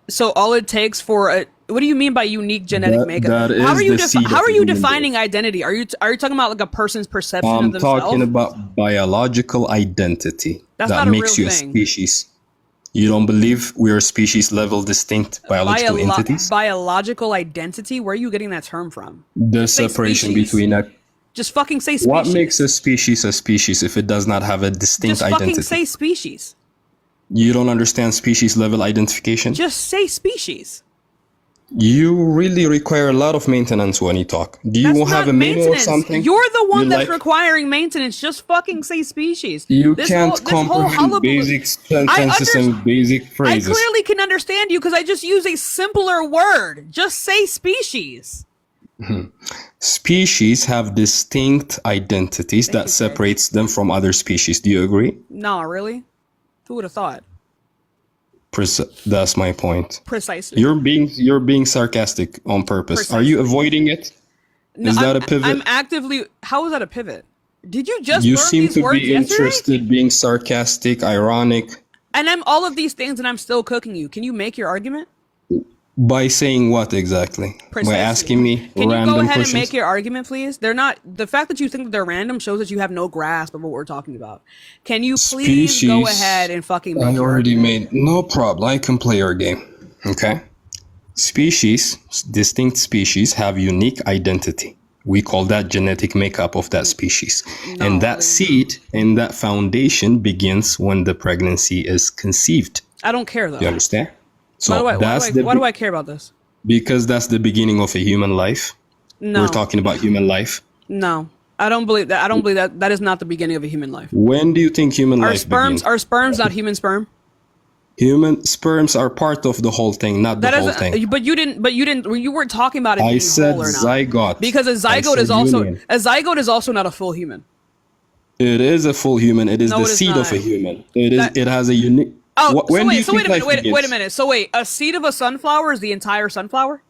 So all it takes for a... What do you mean by unique genetic makeup? that is How are you the seed how of are a you human defining identity? Are you talking about like a person's perception of I'm themselves? talking about biological identity That's that not a makes real you a thing. species. You don't believe we are species level distinct biological entities? Biological identity? Where are you getting that term from? The Say separation species. between a... Just fucking say species. What makes a species if it does not have a distinct Just fucking identity? say species. You don't understand species level identification? Just say species. You really require a lot of maintenance when you talk. Do you That's have not a memo or maintenance. something? You're the one You that's like- requiring maintenance. Just fucking say species. You This can't whole- this whole comprehend hullabaloo- basic sentences and basic I phrases. clearly can understand you because I just use a simpler word. Just say species. Species have distinct identities that separates them from other species. Do you agree? No, really? Who would have thought? That's my point. Precisely. You're being sarcastic on purpose. Are you avoiding it? No, Is that a pivot? I'm actively. How is that a pivot? Did you just You learn seem these to words be yesterday? interested, being sarcastic, ironic, And I'm all of these things, and I'm still cooking you. Can you make your argument? by saying what exactly? Precisely. By asking me Can you random go ahead questions? and make your argument, please? They're not. The fact that you think that they're random shows that you have no grasp of what we're talking about. Can you please go Species- ahead and fucking make I your already argument? made no problem. I can play your game. Okay. Species, distinct species, have unique identity. We call that genetic makeup of that species. And that seed and that foundation begins when the pregnancy is conceived. I don't care though. You understand? So why do I care about this? Because that's the beginning of a human life. No. We're talking about human life. No, I don't believe that. I don't believe that. That is not the beginning of a human life. When do you think human Are life begins? sperms not human sperm? Human sperms are part of the whole thing, not the That whole is, thing. but you didn't. You weren't talking about it. I being said whole or not. zygote. Because a I zygote is said also union. not a full human. It is a full human. It is No, the it is seed of not. a human. It has a unique. Oh, When do you so think wait a minute. life begins? Wait a minute. So wait, a seed of a sunflower is the entire sunflower?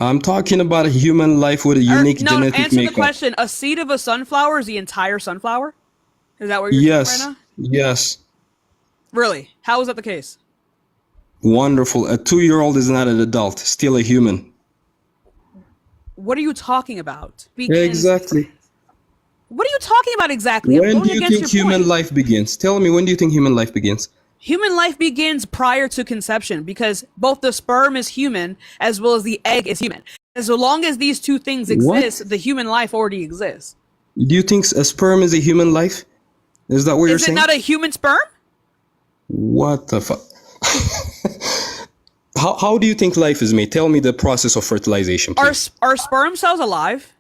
I'm talking about a human life with a unique No, genetic answer makeup. the question. A seed of a sunflower is the entire sunflower? Is that what you're Yes. saying right Yes. now? Really? How is that the case? Wonderful. A 2-year-old is not an adult, still a human. What are you talking about? Exactly. What are you talking about exactly? I'm When going do you against think your human point. life begins? Tell me, when do you think human life begins? Human life begins prior to conception because both the sperm is human as well as the egg is human. As long as these two things exist, the human life already exists. Do you think a sperm is a human life? Is that what you're Is it saying? not a human sperm? What the fuck? How do you think life is made? Tell me the process of fertilization, please. Are sperm cells alive?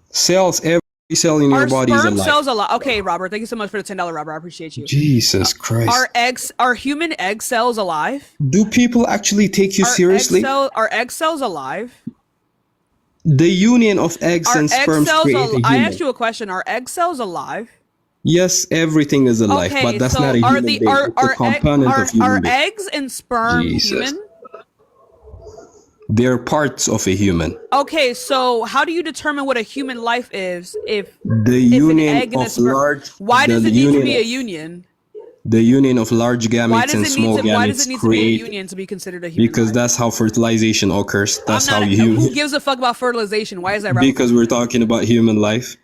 Cells, every cell in your body is Sperm alive. cells alive? Okay, Robert. Thank you so much for the $10, Robert. I appreciate you. Jesus Christ. Are human egg cells alive? Do people actually take you seriously? Are egg cells alive? The union of eggs Are and egg sperms cells create a human. I asked you a question. Are egg cells alive? Yes, everything is alive, Okay, but that's so not a are human the being. are It's a component of human are being. eggs and sperm Jesus. human? They're parts of a human. Okay, so how do you determine what a human life is if The if an union egg and a of sperm? large. Why does the it need to union be a of- union? The union of large Why gametes does and it small need to? Why does gametes it need to be a create. union to be considered a human? Because that's how fertilization occurs. That's how Who you. gives a fuck about fertilization? Why is that relevant? Because we're talking about human life.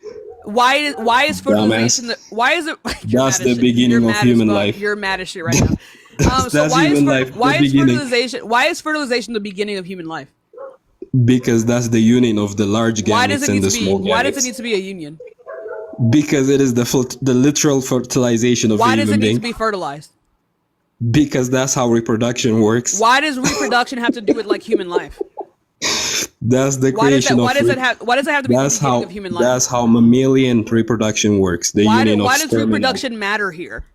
Why is fertilization? Why is it? You're That's mad the as shit. beginning You're of mad human as fuck. life. You're mad as shit right now. So That's why is human life, the beginning. fertilization? Why is fertilization the beginning of human life? Because that's the union of the large Why does gametes it and need the to be? small Why does it gametes. need to be a union? Because it is the literal fertilization of Why a does it human need being. to be fertilized? Because that's how reproduction works. Why does reproduction have to do with like human life? That's the creation why does of. it have to be the beginning of human life? That's how mammalian reproduction works. The Why union of does sperm and egg. reproduction matter here?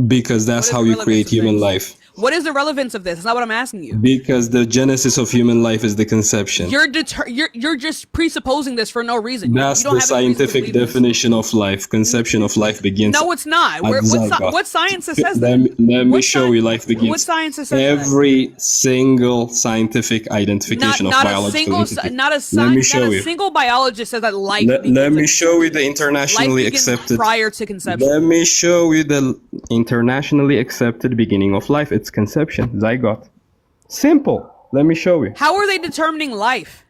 Because that's how you create human life. What is the relevance of this? That's not what I'm asking you. Because the genesis of human life is the conception. You're just presupposing this for no reason. That's the scientific definition of life. Conception of life begins. No, it's not. What science says that? Let me show you. Life begins. What science says Every single scientific identification of biological entity. Not a single biologist says that life begins. Let me show you the internationally accepted prior to conception. Let me show you the internationally accepted beginning of life. It's conception, zygote. Simple. Let me show you. How are they determining life?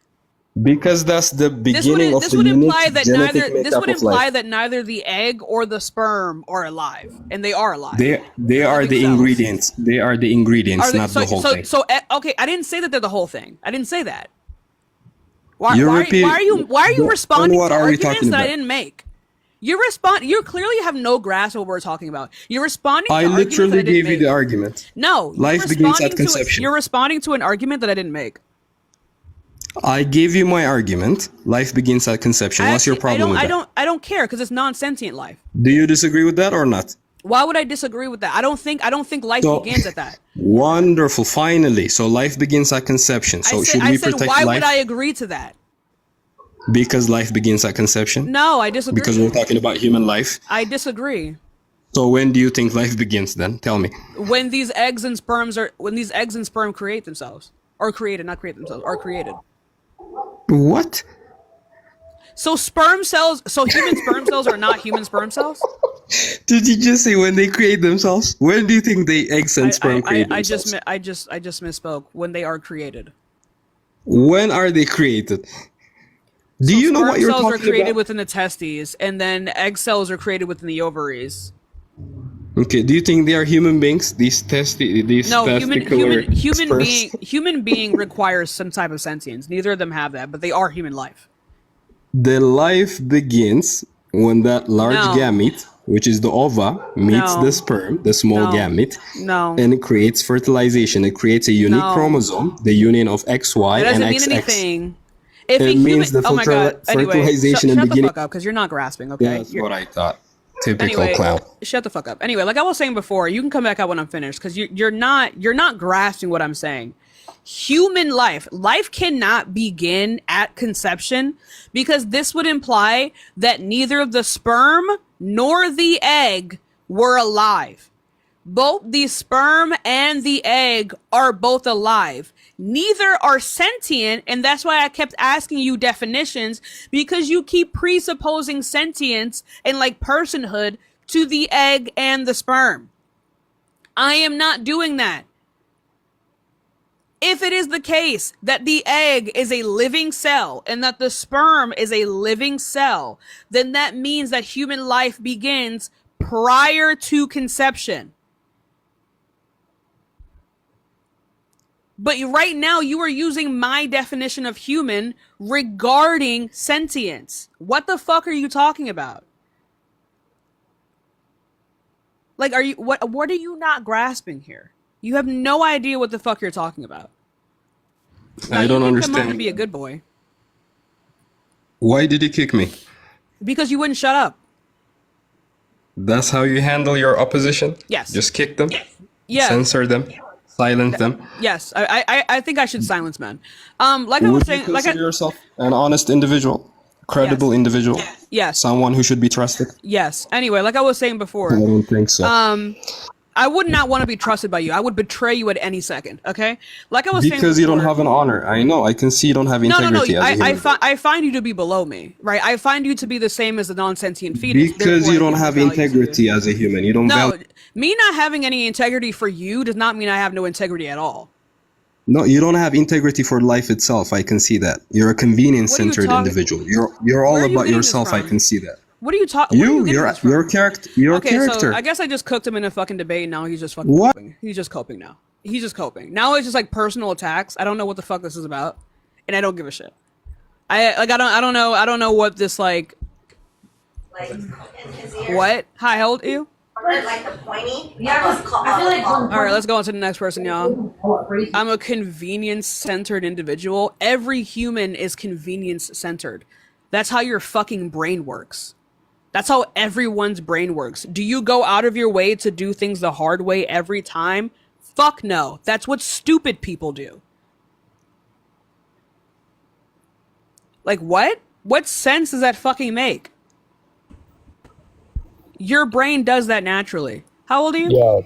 Because that's the beginning of the unique genetic makeup of life. That neither the egg or the sperm are alive, and they are alive. They are the ingredients. They are the ingredients, not the whole thing. Okay, I didn't say that they're the whole thing. I didn't say that. Why are you responding to arguments that I didn't make? You clearly have no grasp of what we're talking about. You're responding to arguments that I didn't make. I literally gave you the argument. No. Life begins at conception. You're responding to an argument that I didn't make. I gave you my argument. Life begins at conception. What's your problem with that? I don't care because it's non-sentient life. Do you disagree with that or not? Why would I disagree with that? I don't think life begins at that. Wonderful. Finally. So life begins at conception. So should we protect life? Why would I agree to that? Because life begins at conception? No, I disagree. Because we're talking about human life? I disagree. So when do you think life begins then? Tell me. When these eggs and sperm create themselves. Or created, not create themselves, are created. What? So human sperm cells are not human sperm cells? Did you just say when they create themselves? When do you think the eggs and sperm create themselves? I just misspoke. When they are created. When are they created? Do you know what you're talking about? Sperm cells are created within the testes, and then egg cells are created within the ovaries. Okay, do you think they are human beings? Human being requires some type of sentience. Neither of them have that, but they are human life. The life begins when that large gamete, which is the ova, meets the sperm, the small gamete, and it creates fertilization. It creates a unique chromosome, the union of XY and XX. It doesn't mean anything. It means the fertilization in the beginning. Shut the fuck up, because you're not grasping, okay? That's what I thought. Typical clown. Shut the fuck up. Anyway, like I was saying before, you can come back out when I'm finished, because you're not grasping what I'm saying. Human life cannot begin at conception, because this would imply that neither the sperm nor the egg were alive. Both the sperm and the egg are both alive. Neither are sentient, and that's why I kept asking you definitions, because you keep presupposing sentience and like personhood to the egg and the sperm. I am not doing that. If it is the case that the egg is a living cell and that the sperm is a living cell, then that means that human life begins prior to conception. But right now you are using my definition of human regarding sentience. What the fuck are you talking about? Like, what are you not grasping here? You have no idea what the fuck you're talking about. Now, I don't understand. Come on and be a good boy. Why did he kick me? Because you wouldn't shut up. That's how you handle your opposition? Yes. Just kick them? Yeah. Censor them? Silence them? Yes. I think I should silence men. Like I was saying, you consider yourself an honest individual? Credible individual? Yes. Someone who should be trusted? Yes. Anyway, like I was saying before. I don't think so. I would not want to be trusted by you. I would betray you at any second. Okay, like I was saying. Because you don't have an honor. I know. I can see you don't have integrity. No. I find you to be below me, right? I find you to be the same as a non-sentient fetus. Because you don't have integrity as a human. You don't. No, me not having any integrity for you does not mean I have no integrity at all. No, you don't have integrity for life itself. I can see that. You're a convenience-centered individual. You're all about yourself. I can see that. What are you talking? Your character. So I guess I just cooked him in a fucking debate. And now he's just fucking coping. He's just coping now. He's just coping. Now it's just like personal attacks. I don't know what the fuck this is about, and I don't give a shit. I don't know what this like. What? Hi, how old are you? Like the pointy. Yeah, I feel like. All right, let's go on to the next person, y'all. I'm a convenience-centered individual. Every human is convenience-centered. That's how your fucking brain works. That's how everyone's brain works. Do you go out of your way to do things the hard way every time? Fuck no. That's what stupid people do. Like, what? What sense does that fucking make? Your brain does that naturally. How old are you? Yeah,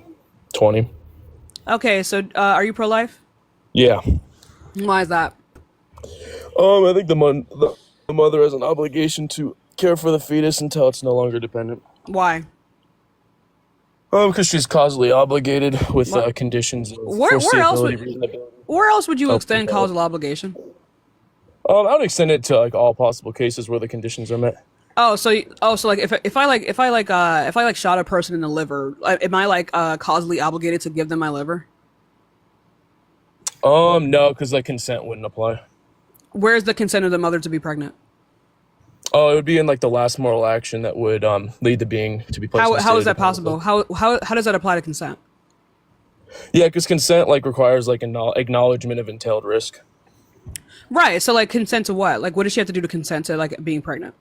20. Okay, so are you pro-life? Yeah. Why is that? I think the mother has an obligation to care for the fetus until it's no longer dependent. Why? Because she's causally obligated with conditions of Where else foreseeability, would reasonability. where else would you extend causal obligation? I would extend it to like all possible cases where the conditions are met. So like if I shot a person in the liver, am I like causally obligated to give them my liver? No, because like consent wouldn't apply. Where's the consent of the mother to be pregnant? Oh, it would be in like the last moral action that would lead the being to be placed. How is that possible? How does that apply to consent? Yeah, because consent like requires like an acknowledgement of entailed risk. Right. So like consent to what? Like what does she have to do to consent to like being pregnant?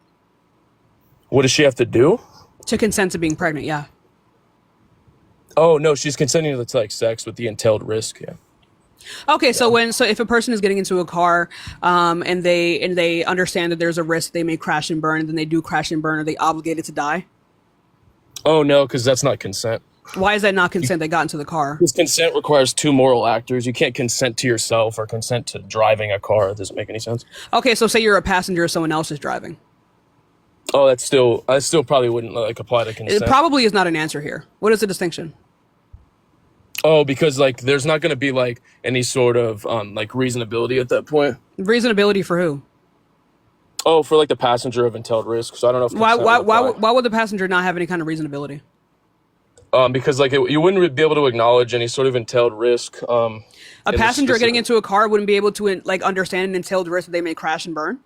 What does she have to do? To consent to being pregnant, yeah. Oh no, she's consenting to like sex with the entailed risk. Yeah. Okay, so if a person is getting into a car, and they understand that there's a risk they may crash and burn, then they do crash and burn, are they obligated to die? Oh no, because that's not consent. Why is that not consent? They got into the car. Because consent requires two moral actors. You can't consent to yourself or consent to driving a car. It doesn't make any sense. Okay, so say you're a passenger, someone else is driving. Oh, I still probably wouldn't like apply to consent. It probably is not an answer here. What is the distinction? Oh, because like there's not going to be like any sort of like reasonability at that point. Reasonability for who? Oh, for like the passenger of entailed risk. So I don't know if why would the passenger not have any kind of reasonability? Because like you wouldn't be able to acknowledge any sort of entailed risk. A passenger getting into a car wouldn't be able to like understand an entailed risk that they may crash and burn.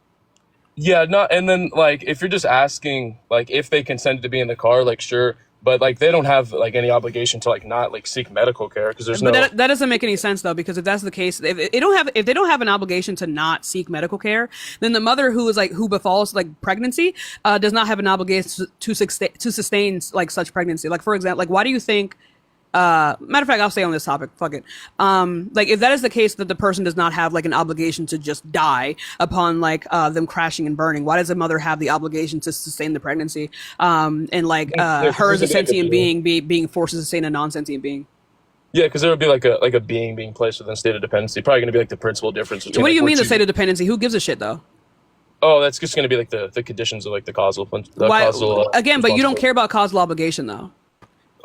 Yeah, and then like if you're just asking like if they consented to be in the car, like sure, but like they don't have like any obligation to like not like seek medical care because there's that doesn't make any sense though, because if that's the case, if they don't have an obligation to not seek medical care, then the mother who befalls like pregnancy does not have an obligation to sustain like such pregnancy. Like for example, like why do you think? Matter of fact, I'll stay on this topic. Fuck it. Like if that is the case that the person does not have like an obligation to just die upon like them crashing and burning, why does the mother have the obligation to sustain the pregnancy? And like her as a sentient being being forced to sustain a non-sentient being. Yeah, because there would be like a being being placed within state of dependency. Probably going to be like the principal difference between. What do you mean the state of dependency? Who gives a shit though? Oh, that's just going to be like the conditions of like the causal. Again, but you don't care about causal obligation though.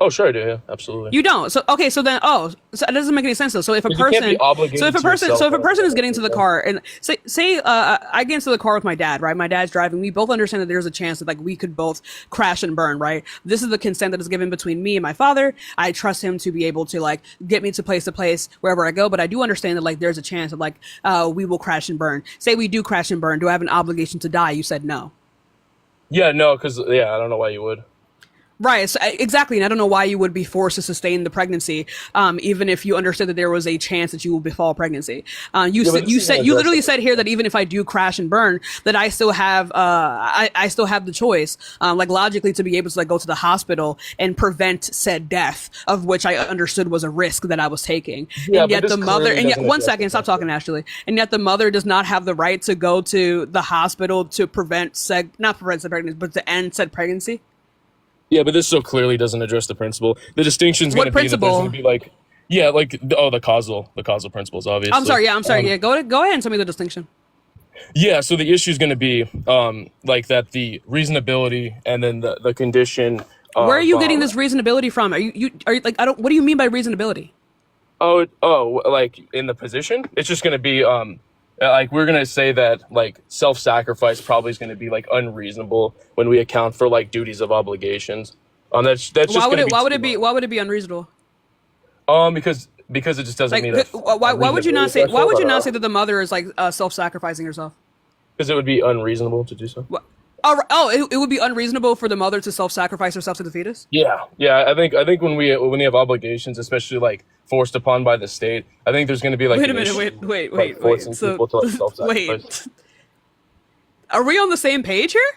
Oh, sure I do. Yeah, absolutely. You don't. So okay. So then, so that doesn't make any sense though. So if a person is getting to the car and say I get into the car with my dad, right? My dad's driving. We both understand that there's a chance that like we could both crash and burn, right? This is the consent that is given between me and my father. I trust him to be able to like get me to place wherever I go. But I do understand that like there's a chance that like we will crash and burn. Say we do crash and burn. Do I have an obligation to die? You said no. Yeah, no, because I don't know why you would. Right, so, exactly, and I don't know why you would be forced to sustain the pregnancy, even if you understood that there was a chance that you will befall pregnancy. You literally said here that even if I do crash and burn, that I still have I still have the choice, like logically, to be able to like go to the hospital and prevent said death, of which I understood was a risk that I was taking. Yeah, and yet the mother, and yet one second, stop talking, Ashley. And yet the mother does not have the right to go to the hospital to not prevent said pregnancy, but to end said pregnancy. Yeah, but this so clearly doesn't address the principle. The distinction is going to be that there's going to be like, the causal principles, obviously. I'm sorry. Yeah, go ahead and tell me the distinction. Yeah, so the issue is going to be like that the reasonability and then the condition. Where are you getting this reasonability from? Are you like what do you mean by reasonability? Oh, like in the position, it's just going to be like we're gonna say that like self-sacrifice probably is gonna be like unreasonable when we account for like duties of obligations. That's just why would it be unreasonable? Because it just doesn't mean that. Why would you not say that the mother is like self-sacrificing herself? Because it would be unreasonable to do so. It would be unreasonable for the mother to self-sacrifice herself to the fetus. Yeah. I think when we have obligations, especially like forced upon by the state, I think there's going to be like wait a minute, wait. forcing So people to like self-sacrifice. wait, are we on the same page here?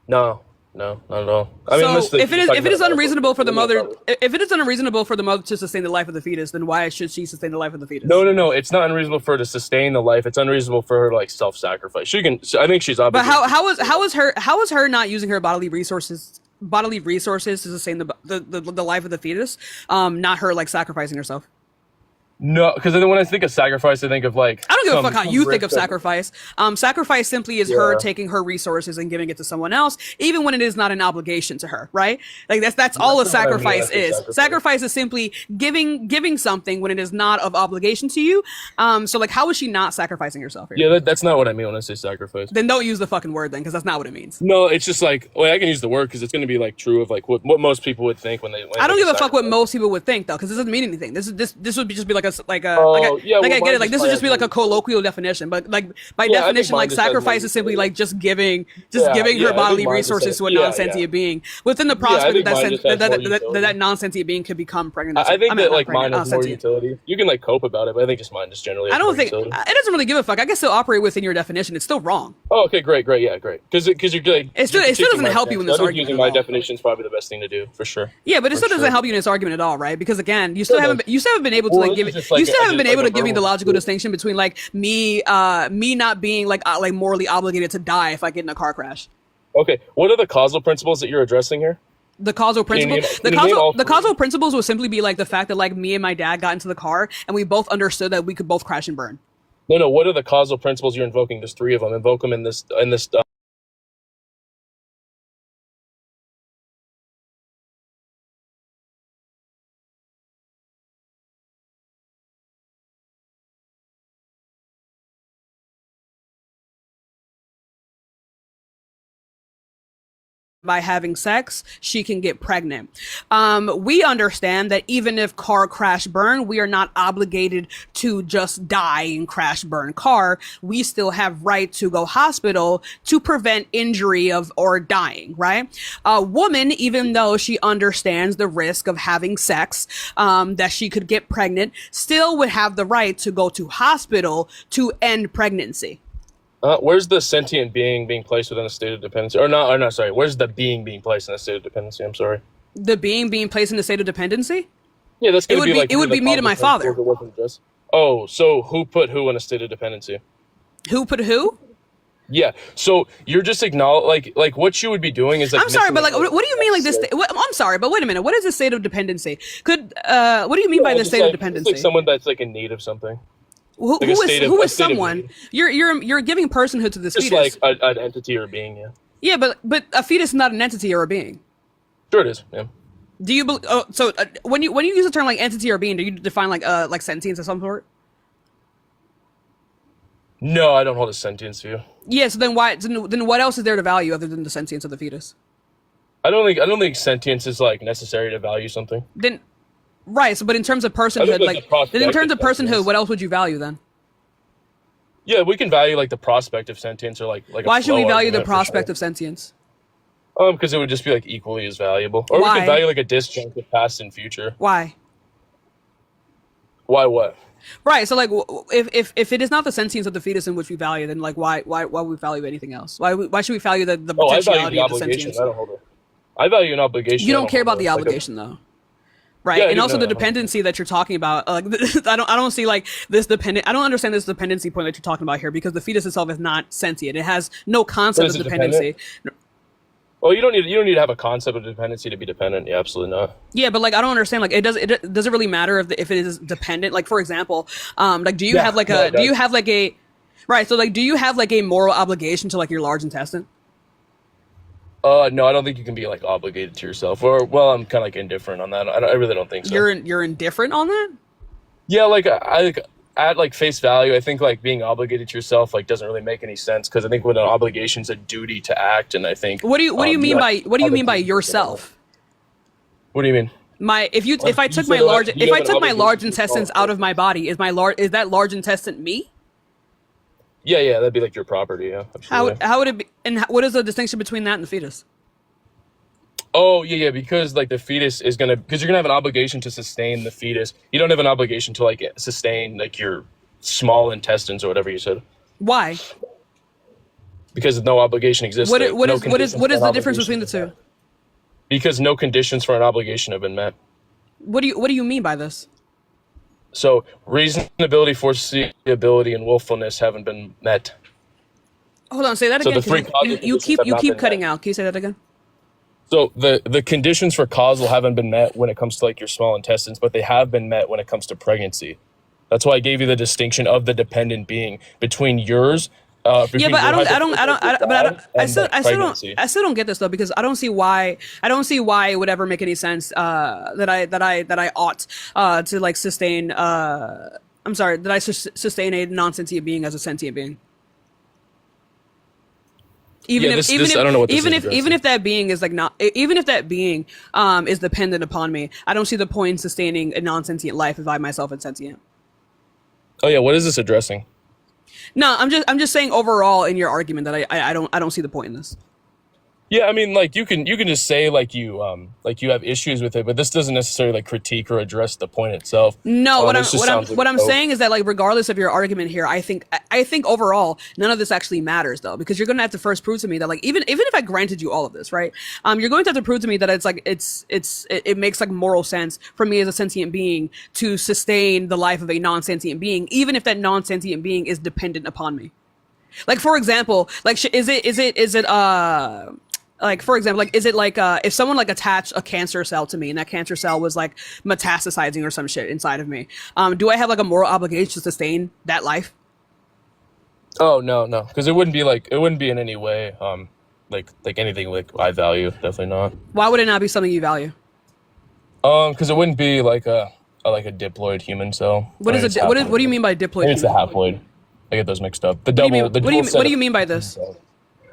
No, not at all. I mean, so if it is unreasonable for the mother, if it is unreasonable for the mother to sustain the life of the fetus, then why should she sustain the life of the fetus? No. It's not unreasonable for her to sustain the life. It's unreasonable for her to like self-sacrifice. She can. I think she's obligated. But how is her not using her bodily resources to sustain the life of the fetus? Not her like sacrificing herself. No, because when I think of sacrifice, I think of like I don't give a fuck how you think of sacrifice. Sacrifice simply is her taking her resources and giving it to someone else, even when it is not an obligation to her, right? Like that's all a sacrifice is. Sacrifice is simply giving something when it is not of obligation to you. So like, how is she not sacrificing herself here? Yeah, that's not what I mean when I say sacrifice. Then don't use the fucking word then, because that's not what it means. No, it's just like, well, I can use the word because it's going to be like true of like what most people would think when they. I don't give a fuck what most people would think though, because this doesn't mean anything. This would just be like I get it. Like this would just be like a colloquial definition, but like by definition, like sacrifice is simply like just giving her bodily resources to a non-sentient being within the prospect that non-sentient being could become pregnant. I think that like mine has more utility. You can like cope about it, but I think just mine just generally. I don't think it doesn't really give a fuck. I can still operate within your definition. It's still wrong. Oh, okay, great, yeah, great. Because you're like it still doesn't help you in this argument. Using my definition is probably the best thing to do for sure. Yeah, but it still doesn't help you in this argument at all, right? Because again, you still haven't been able to like give it. You still haven't been able to give me the logical distinction between like me not being like morally obligated to die if I get in a car crash. Okay, what are the causal principles that you're addressing here? The causal principle. The causal principles would simply be like the fact that like me and my dad got into the car and we both understood that we could both crash and burn. No. What are the causal principles you're invoking? There's 3 of them. Invoke them in this. By having sex, she can get pregnant. We understand that even if car crash burn, we are not obligated to just die in crash burn car. We still have right to go hospital to prevent injury or dying, right? A woman, even though she understands the risk of having sex, that she could get pregnant, still would have the right to go to hospital to end pregnancy. Where's the sentient being placed within a state of dependency? Sorry. Where's the being placed in a state of dependency? I'm sorry. The being placed in a state of dependency? Yeah, that's going to be like... It would be me to my father. Oh, so who put who in a state of dependency? Who put who? Yeah, so you're just acknowledging, like what you would be doing is like... I'm sorry, but like, what do you mean like this... I'm sorry, but wait a minute. What is a state of dependency? What do you mean by the state of dependency? It's like someone that's like in need of something. Who is someone? You're giving personhood to this just fetus. Like an entity or a being, yeah. Yeah, but a fetus is not an entity or a being. Sure it is, yeah. Do you when you use the term like entity or being, do you define like sentience of some sort? No, I don't hold a sentience view. Yeah, so then what else is there to value other than the sentience of the fetus? I don't think sentience is like necessary to value something. Then right, so but in terms of personhood, what else would you value then? Yeah, we can value like the prospect of sentience or like. Why should we value the prospect of sentience? Because it would just be like equally as valuable. Or we can value like a disjunct of past and future. Why? Why what? Right, so like if it is not the sentience of the fetus in which we value, then like why would we value anything else? Why should we value the potentiality of the sentience? I value an obligation. You don't care about the obligation though. Right, yeah, and also the dependency that you're talking about. I don't see like this dependent. I don't understand this dependency point that you're talking about here because the fetus itself is not sentient. It has no concept of dependency. Well, you don't need to have a concept of dependency to be dependent. Yeah, absolutely not. Yeah, but like I don't understand. Like does it really matter if it is dependent? Like for example, like do you have like a moral obligation to like your large intestine? No, I don't think you can be like obligated to yourself. Or well, I'm kind of like indifferent on that. I really don't think so. You're indifferent on that? Yeah, like I at like face value, I think like being obligated to yourself like doesn't really make any sense because I think when an obligation is a duty to act, and I think what do you mean by yourself? What do you mean? If I took my large intestines out of my body, is that large intestine me? Yeah, that'd be like your property. Yeah, absolutely. How would it be? And what is the distinction between that and the fetus? Oh yeah, because like the fetus is because you're gonna have an obligation to sustain the fetus. You don't have an obligation to like sustain like your small intestines or whatever you said. Why? Because no obligation exists. What is the difference between the two? Because no conditions for an obligation have been met. What do you mean by this? So reasonability, foreseeability, and willfulness haven't been met. Hold on, say that again. You keep cutting out. Can you say that again? So the conditions for causal haven't been met when it comes to like your small intestines, but they have been met when it comes to pregnancy. That's why I gave you the distinction of the dependent being between yours. Yeah, but I still don't get this though, because I don't see why it would ever make any sense that I ought to like sustain that I sustain a non-sentient being as a sentient being. Even if that being is like not, even if that being is dependent upon me, I don't see the point in sustaining a non-sentient life if I myself am sentient. Oh yeah, what is this addressing? No, I'm just saying overall in your argument that I don't see the point in this. Yeah, I mean, like you can just say like you have issues with it, but this doesn't necessarily like critique or address the point itself. No, what I'm saying is that like regardless of your argument here, I think overall none of this actually matters though, because you're going to have to first prove to me that like even if I granted you all of this, right? You're going to have to prove to me that it's like it makes like moral sense for me as a sentient being to sustain the life of a non-sentient being, even if that non-sentient being is dependent upon me. Like for example, like is it like for example, like is it like if someone like attached a cancer cell to me and that cancer cell was like metastasizing or some shit inside of me, do I have like a moral obligation to sustain that life? Oh no, because it wouldn't be in any way like anything like I value. Definitely not. Why would it not be something you value? Because it wouldn't be like a diploid human cell. What do you mean by diploid? Maybe it's the haploid. I get those mixed up. What do you mean by this?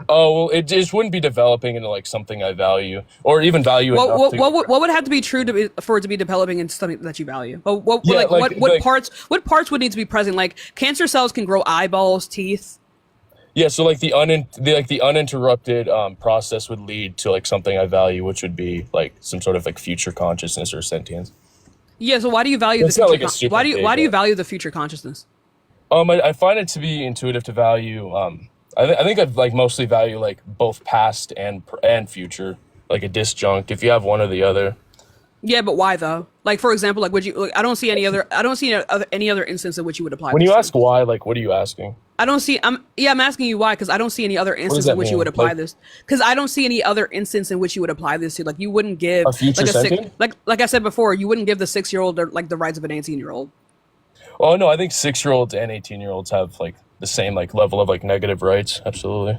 Oh, well, it just wouldn't be developing into like something I value or even value. What would have to be true for it to be developing into something that you value? What parts would need to be present? Like cancer cells can grow eyeballs, teeth. Yeah, so like the uninterrupted process would lead to like something I value, which would be like some sort of like future consciousness or sentience. Yeah, so why do you value the future? Why do you value the future consciousness? I find it to be intuitive to value. I think I'd like mostly value like both past and future, like a disjunct. If you have one or the other. Yeah, but why though? Like for example, like would you? Like, I don't see any other instance in which you would apply. When this you to. ask why, like what are you asking? I'm asking you why, because I don't see any other instance in which you would apply this. Because I don't see any other instance in which you would apply this to. Like you wouldn't give a future sentient? like I said before, you wouldn't give the 6-year-old like the rights of an 18-year-old. Oh no, I think 6-year-olds and 18-year-olds have like the same like level of like negative rights. Absolutely.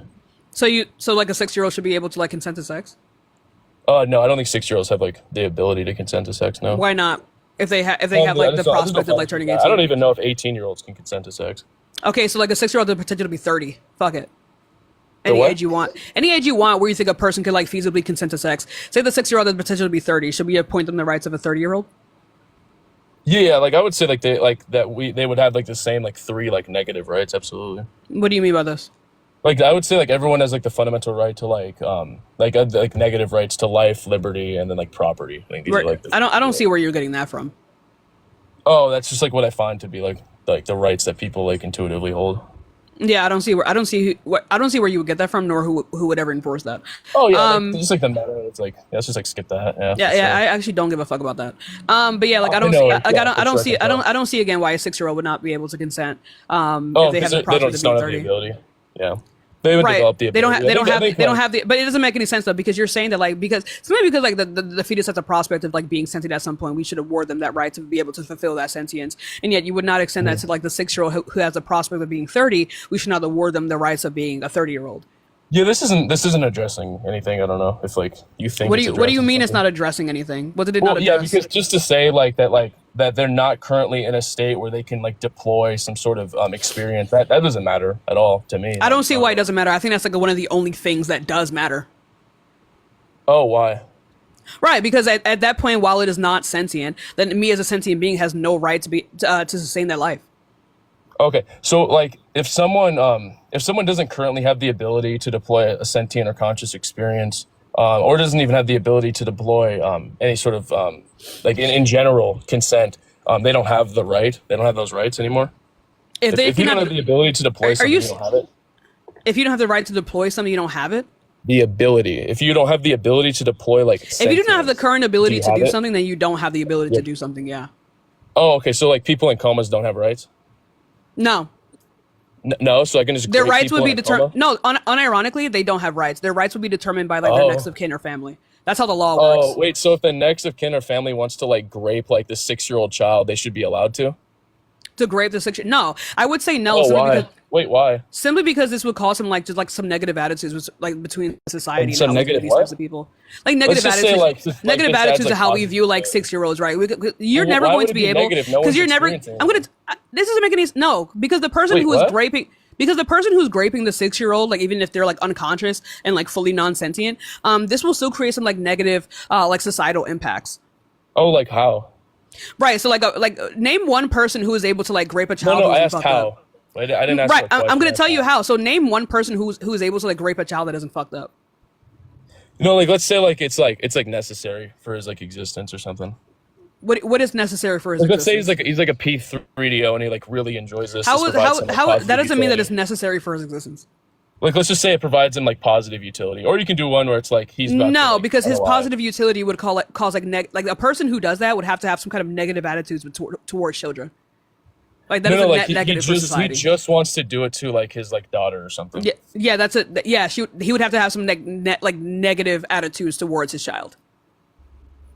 So like a 6-year-old should be able to like consent to sex? No, I don't think 6-year-olds have like the ability to consent to sex. No. Why not? If they have like the prospect of like turning 18. I don't even know if 18-year-olds can consent to sex. Okay, so like a 6-year-old has the potential to be 30. Fuck it. Any age you want where you think a person could like feasibly consent to sex. Say the 6-year-old has the potential to be 30. Should we appoint them the rights of a 30-year-old? Yeah, like I would say like they would have like the same like 3 like negative rights. Absolutely. What do you mean by this? Like I would say like everyone has like the fundamental right to like negative rights to life, liberty, and then like property. I think these are, like, I don't see where you're getting that from. Oh, that's just like what I find to be like the rights that people like intuitively hold. Yeah, I don't see where you would get that from, nor who would ever enforce that. Oh yeah, just like the meta. It's like let's just like skip that. Yeah. I actually don't give a fuck about that. But yeah, like I don't see again why a 6-year-old would not be able to consent. If they have the prospect of being 30. Ability. Yeah. They would develop the ability. They don't have the, but it doesn't make any sense though, because you're saying that like because like the fetus has a prospect of like being sentient at some point, we should award them that right to be able to fulfill that sentience, and yet you would not extend that to like the 6-year-old who has the prospect of being 30. We should not award them the rights of being a 30-year-old. Yeah, this isn't addressing anything. I don't know if like you think. What do you mean it's not addressing anything? What did it not address? Yeah, because just to say that they're not currently in a state where they can like deploy some sort of experience that doesn't matter at all to me. I don't see why it doesn't matter. I think that's like one of the only things that does matter. Oh, why? Right, because at that point, while it is not sentient, then me as a sentient being has no right to sustain that life. Okay, so like if someone doesn't currently have the ability to deploy a sentient or conscious experience, or doesn't even have the ability to deploy any sort of like in general consent, they don't have the right. They don't have those rights anymore. If you don't have the ability to deploy something, you don't have it. If you don't have the right to deploy something, you don't have it. The ability. If you don't have the ability to deploy, like, if you do not have the current ability to do something, then you don't have the ability to do something. Yeah. Oh, okay. So like people in comas don't have rights. No. No, so I can just their rights would be determined. No, unironically, they don't have rights. Their rights would be determined by like their next of kin or family. That's how the law works. Oh, wait. So if the next of kin or family wants to like grape like the 6-year-old child, they should be allowed to grape the 6-year. No, I would say no. Oh, why? Wait, why? Simply because this would cause some like just like some negative attitudes like between society and some how negative these types of people. Like negative attitudes. Negative attitudes to how we view like 6-year-olds, right? You're never going to be able because you're never. This doesn't make any no because the person who is graping. Because the person who's graping the 6-year-old, like even if they're like unconscious and like fully non-sentient, this will still create some like negative like societal impacts. Oh, like how? Right. So like name one person who is able to like grape a child. No, I asked how. I didn't ask. Right. I'm going to tell you how. So name one person who's able to like grape a child that isn't fucked up. No, like let's say like it's like necessary for his like existence or something. What is necessary for his like, let's existence? say he's like a P3DO and he like really enjoys this. How that doesn't mean that it's necessary for his existence. Like let's just say it provides him like positive utility, or you can do one where it's like he's about to, like, because his positive utility would cause like a person who does that would have to have some kind of negative attitudes towards children. Like that is a negative for society. He just wants to do it to like his like daughter or something. Yeah, that's it. Yeah, he would have to have some negative attitudes towards his child.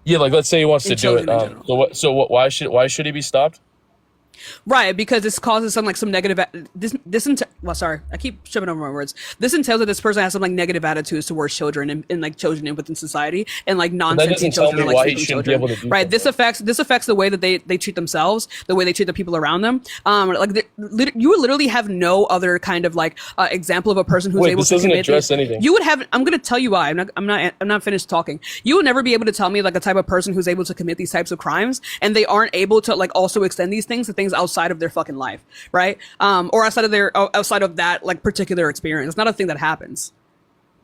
Yeah, like let's say he wants to do it. Why should he be stopped? Right, because this causes some negative. Sorry, I keep tripping over my words. This entails that this person has some like negative attitudes towards children and like children within society and like non-sentient children. Why he shouldn't be able to do right. This affects the way that they treat themselves, the way they treat the people around them. You would literally have no other kind of like example of a person who's able to commit. This doesn't address anything. You would have. I'm going to tell you why. I'm not finished talking. You will never be able to tell me like a type of person who's able to commit these types of crimes and they aren't able to like also extend these things to things outside of their fucking life, right? Or outside of that like particular experience. It's not a thing that happens.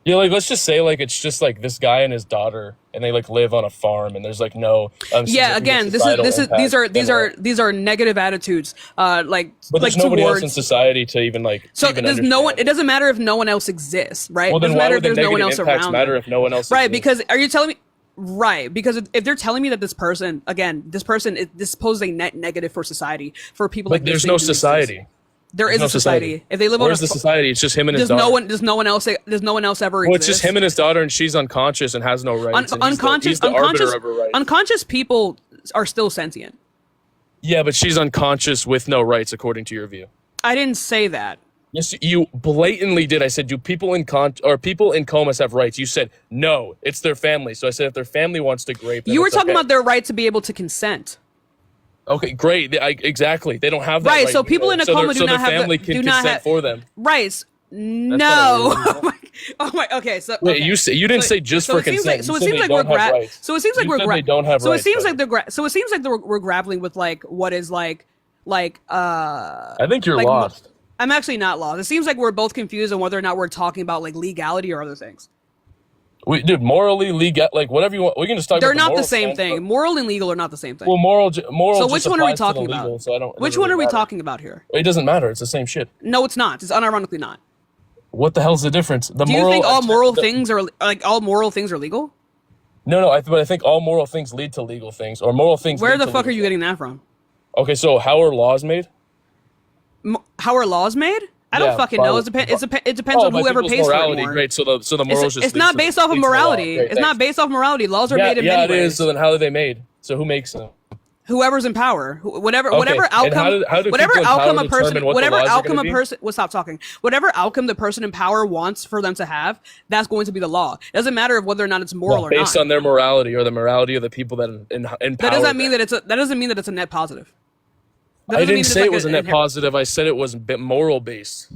Yeah, like let's just say like it's just like this guy and his daughter, and they like live on a farm, and there's like no. Again, these are negative attitudes. But there's nobody else in society to even like. So there's no one. It doesn't matter if no one else exists, right? Well, then it doesn't why matter would if the there's no one negative else impacts around. matter if no one else? Right? Exists? Because are you telling me? Right, because if they're telling me that this person this poses a net negative for society for people like there's no society. There is a society. If they live on the society, it's just him and his daughter. There's no one else ever exists. Well, it's just him and his daughter, and she's unconscious and has no rights. He's the arbiter of her rights. Unconscious people are still sentient. Yeah, but she's unconscious with no rights, according to your view. I didn't say that. Yes, you blatantly did. I said, do people in comas have rights? You said, no, it's their family. So I said, if their family wants to grape them, you were talking about their right to be able to consent. Okay, great. Exactly. They don't have that right. So people in a coma do not have their family can consent for them. Rights. No. Oh my. Okay. So wait, you didn't say just for consent. So it seems like we're they don't have rights. So it seems like we're grappling with like what is like. I think you're lost. I'm actually not lost. It seems like we're both confused on whether or not we're talking about like legality or other things. Dude, morally, legal, like whatever you want. We can just talk. They're about not the same thing. Moral and legal are not the same thing. Well, moral. So which one are we talking about? Legal, so which one are we talking about here? It doesn't matter. It's the same shit. No, it's not. It's unironically not. What the hell's the difference? Do you think all moral things are legal? No, but I think all moral things lead to legal things, or moral things. Where the fuck are you getting that from? Okay, so how are laws made? How are laws made? I don't fucking know. It depends on whoever pays morality, for it more. Great. So the morals it's not based off of morality. It's not based off morality. Laws are made in many ways. Yeah, it is. So then how are they made? So who makes them? Whoever's in power. Whatever outcome a person in power wants for them to have, that's going to be the law. It doesn't matter whether or not it's moral or not. Based on their morality or the morality of the people that in power. That doesn't mean that it's a net positive. I didn't say it was a net positive. I said it was a bit moral based.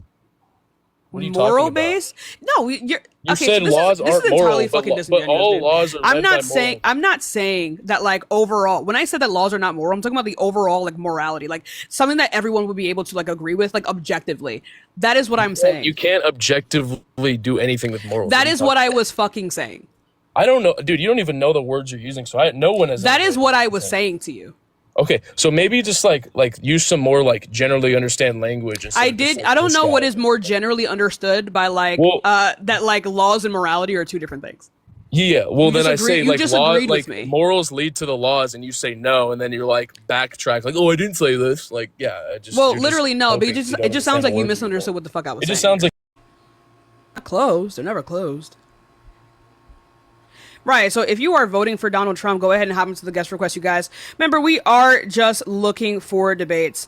What are you moral talking about? base? No, you're. You okay, said so laws this aren't is moral, entirely fucking but all disingenuous, laws are I'm meant by not saying. moral. I'm not saying that like overall. When I said that laws are not moral, I'm talking about the overall like morality, like something that everyone would be able to like agree with, like objectively. That is what I'm saying. You can't objectively do anything with morals. That is what I was fucking saying. I don't know, dude. You don't even know the words you're using, so no one has. That is what I was saying to you. Okay, so maybe just like use some more like generally understand language. I did. I don't know what is more generally understood by like that like laws and morality are two different things. Yeah, well You then I disagree- say you like disagreed with me. morals lead to the laws, and you say no, and then you're like backtrack like, oh, I didn't say this. Like, yeah, Well, you're literally no, but focused, you it don't just sounds like understand you the words misunderstood what the fuck I was It saying. just sounds like Not closed. They're never closed. Right, so if you are voting for Donald Trump, go ahead and hop into the guest request, you guys. Remember, we are just looking for debates.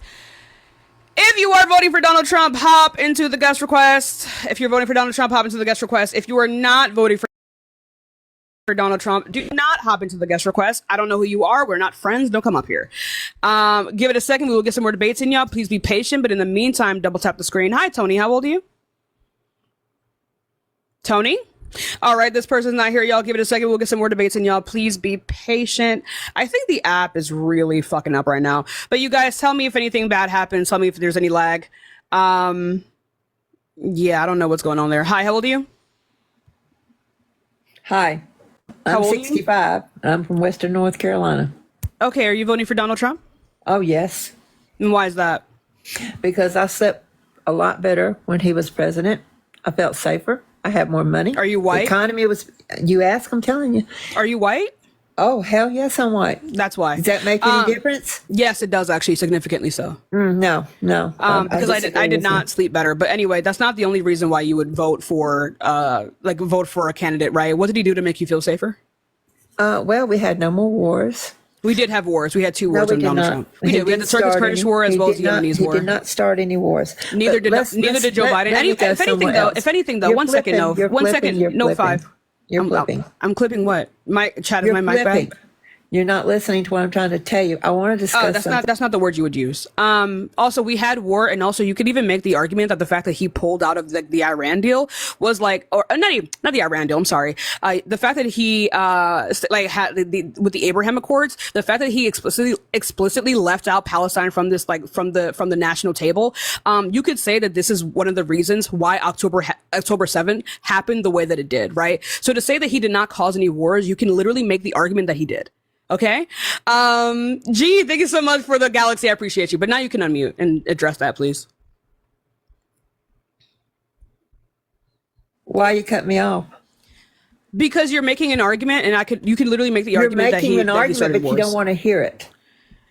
If you are voting for Donald Trump, hop into the guest request. If you're voting for Donald Trump, hop into the guest request. If you are not voting for Donald Trump, do not hop into the guest request. I don't know who you are. We're not friends. Don't come up here. Give it a second. We will get some more debates in, y'all. Please be patient. But in the meantime, double tap the screen. Hi, Tony. How old are you? Tony? All right, this person's not here, y'all. Give it a second. We'll get some more debates in, y'all. Please be patient. I think the app is really fucking up right now. But you guys, tell me if anything bad happens. Tell me if there's any lag. Yeah, I don't know what's going on there. Hi, how old are you? Hi, I'm 65. I'm from Western North Carolina. Okay, are you voting for Donald Trump? Oh, yes. And why is that? Because I slept a lot better when he was president. I felt safer. I had more money. Are you white? The economy was, you ask, I'm telling you. Are you white? Oh, hell yes, I'm white. That's why. Does that make any difference? Yes, it does actually, significantly so. No. Because I did not sleep better. But anyway, that's not the only reason why you would vote for vote for a candidate, right? What did he do to make you feel safer? Well, we had no more wars. We did have wars. We had two wars under Donald Trump. We did. We had the Turkish-Kurdish war as well as the Yemenis war. He did not start any wars. Neither did Joe Biden. If anything, though, 1 second, no. 1 second, no, 5. You're flipping. I'm clipping what? My chat is my mic back. You're not listening to what I'm trying to tell you. I want to discuss that's not the word you would use. Also, we had war, and also you could even make the argument that the fact that he pulled out of the Iran deal was like, or not the Iran deal. I'm sorry. The fact that he had with the Abraham Accords, the fact that he explicitly left out Palestine from this from the national table. You could say that this is one of the reasons why October 7th happened the way that it did. Right. So to say that he did not cause any wars, you can literally make the argument that he did. Okay. G, thank you so much for the galaxy. I appreciate you. But now you can unmute and address that, please. Why you cut me off? Because you're making an argument, and you can literally make the argument that he You're making an argument, but wars. you don't want to hear it.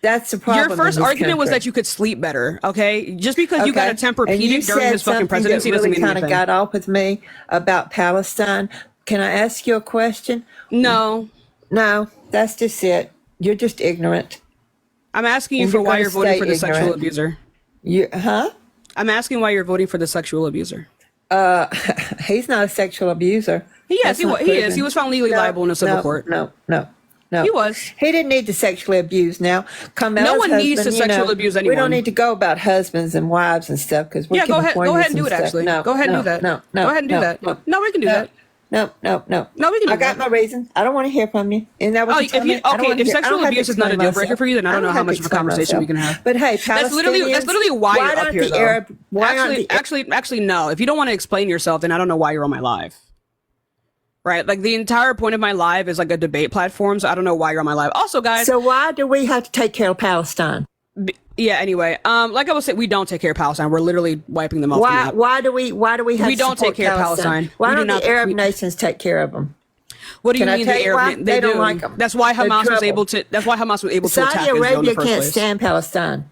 That's the problem. Your first argument was that you could sleep better. Okay, just because you got a Tempur-Pedic during his fucking presidency doesn't mean anything. Kind of got off with me about Palestine. Can I ask you a question? No. That's just it. You're just ignorant. I'm asking you for why you're voting for the sexual abuser. I'm asking why you're voting for the sexual abuser. He's not a sexual abuser. He is. He was found legally liable in a civil court. No. He was. He didn't need to sexually abuse now. No one needs to sexually abuse anyone. We don't need to go about husbands and wives and stuff because we can go ahead and do it, actually. Go ahead and do that. No, go ahead and do that. No, we can do that. No. No, we can do I got my reason. I don't want to hear from you. And that was if sexual abuse is not a deal breaker for you, then I don't know how much of a conversation we can have. But hey, that's literally why you're up here, though. Actually, no. If you don't want to explain yourself, then I don't know why you're on my live. Right? Like, the entire point of my live is like a debate platform, so I don't know why you're on my live. Also, guys. So why do we have to take care of Palestine? Yeah, anyway, like I was saying, we don't take care of Palestine. We're literally wiping them off. Why do we have we don't take care of Palestine? Why don't the Arab nations take care of them? What do you mean the Arab? They don't do. like them. That's why Hamas was able to. That's why Hamas was able to attack Israel in the first place. Saudi Arabia can't stand Palestine.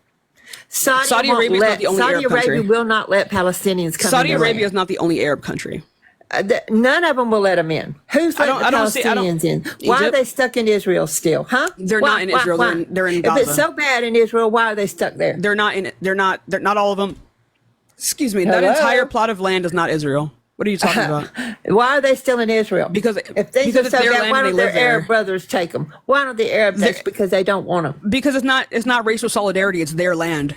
Saudi Arabia is not the only Arab country. Saudi Arabia will not let Palestinians come in. Saudi Arabia is not the only Arab country. None of them will let them in. Who's letting the Palestinians in? Why are they stuck in Israel still? Huh? They're not in Israel. They're in Gaza. If it's so bad in Israel, why are they stuck there? They're not in it. They're not all of them. Excuse me. That entire plot of land is not Israel. What are you talking about? Why are they still in Israel? Because if they it's their land, why don't their Arab brothers take them? Why don't the Arabs? That's because they don't want them. Because it's not racial solidarity. It's their land.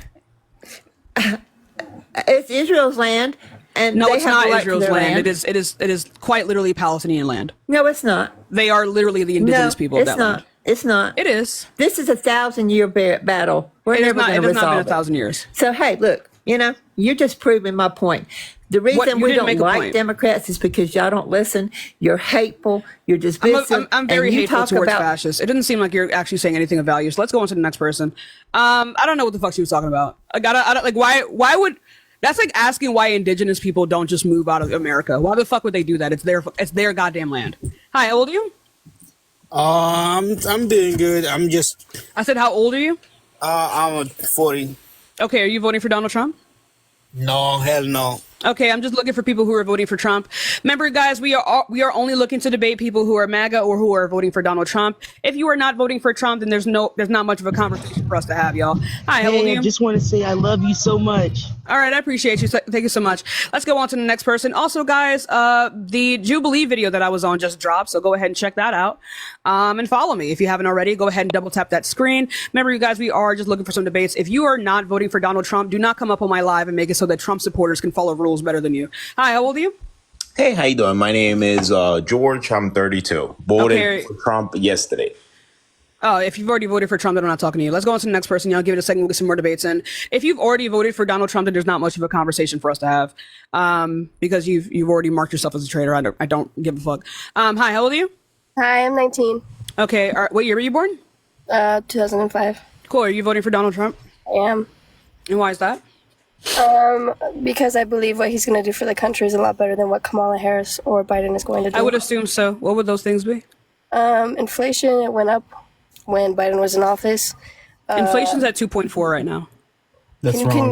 It's Israel's land. And no, they it's have not a right to Israel's their land. It is quite literally Palestinian land. No, it's not. They are literally the indigenous people of that land. It's not. It is. This is a 1,000-year battle. We're never going to resolve it. It has not been 1,000 years. So, hey, look, you're just proving my point. The reason we don't like Democrats is because y'all don't listen. You're hateful. You're divisive. I'm very hateful towards fascists. It doesn't seem like you're actually saying anything of value. So let's go on to the next person. I don't know what the fuck she was talking about. I don't like why would that's like asking why indigenous people don't just move out of America. Why the fuck would they do that? It's their goddamn land. Hi, how old are you? I'm doing good. I said, how old are you? I'm 40. Okay, are you voting for Donald Trump? No, hell no. Okay, I'm just looking for people who are voting for Trump. Remember, guys, we are only looking to debate people who are MAGA or who are voting for Donald Trump. If you are not voting for Trump, then there's not much of a conversation for us to have, y'all. Hi, how old are you? I just want to say I love you so much. All right, I appreciate you. Thank you so much. Let's go on to the next person. Also, guys, the Jubilee video that I was on just dropped, so go ahead and check that out. And follow me if you haven't already. Go ahead and double tap that screen. Remember, you guys, we are just looking for some debates. If you are not voting for Donald Trump, do not come up on my live and make it so that Trump supporters can follow rules better than you. Hi, how old are you? Hey, how you doing? My name is George. I'm 32. Voted for Trump yesterday. Oh, if you've already voted for Trump, then I'm not talking to you. Let's go on to the next person. Y'all give it a second. We'll get some more debates in. If you've already voted for Donald Trump, then there's not much of a conversation for us to have, because you've already marked yourself as a traitor. I don't give a fuck. Hi, how old are you? Hi, I'm 19. Okay. What year were you born? 2005. Cool. Are you voting for Donald Trump? I am. And why is that? Because I believe what he's going to do for the country is a lot better than what Kamala Harris or Biden is going to do. I would assume so. What would those things be? Inflation, it went up when Biden was in office. Inflation's at 2.4 right now.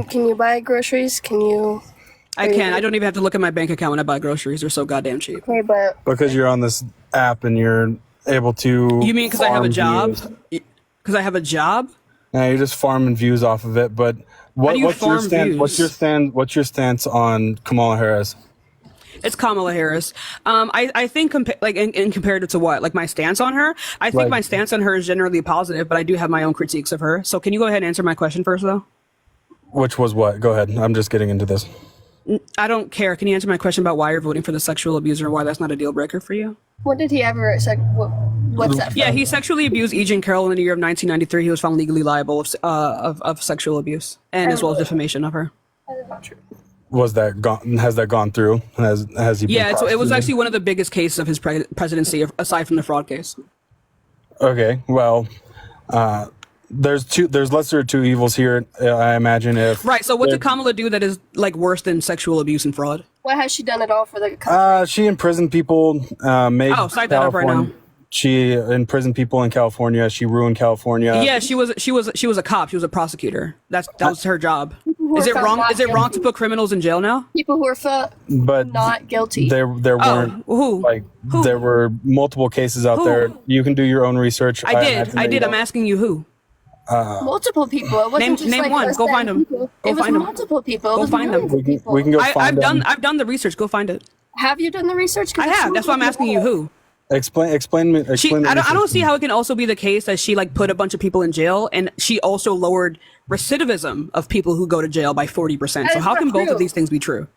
Can you buy groceries? Can you? I can. I don't even have to look at my bank account when I buy groceries. They're so goddamn cheap. Okay, but because you're on this app and you're able to. You mean because I have a job? Because I have a job? Yeah, you're just farming views off of it. But what's your stand? What's your stance on Kamala Harris? It's Kamala Harris. I think in comparative to what? Like my stance on her? I think my stance on her is generally positive, but I do have my own critiques of her. So can you go ahead and answer my question first, though? Which was what? Go ahead. I'm just getting into this. I don't care. Can you answer my question about why you're voting for the sexual abuser? Why that's not a deal breaker for you? what did he ever? What's that? Yeah, he sexually abused E. Jean Carroll in the year of 1993. He was found legally liable of sexual abuse and as well as defamation of her. That is not true. Was that gone? Has that gone through? Has he? Been Yeah, it was actually one of the biggest cases of his presidency, aside from the fraud case. Okay, well, there's lesser of two evils here. I imagine right. So what did Kamala do that is like worse than sexual abuse and fraud? What has she done at all for the country? She imprisoned people. Cite that up right now. She imprisoned people in California. She ruined California. Yeah, she was a cop. She was a prosecutor. That was her job. Is it wrong? Is it wrong to put criminals in jail now? People who are not guilty. There weren't. Who? There were multiple cases out there. You can do your own research. I did. I'm asking you who. Multiple people. It wasn't just name one. Go find them. It was multiple people. Go find them. We can go find them. I've done the research. Go find it. Have you done the research? I have. That's why I'm asking you who. Explain. I don't see how it can also be the case that she put a bunch of people in jail, and she also lowered recidivism of people who go to jail by 40%. So how can both of these things be true?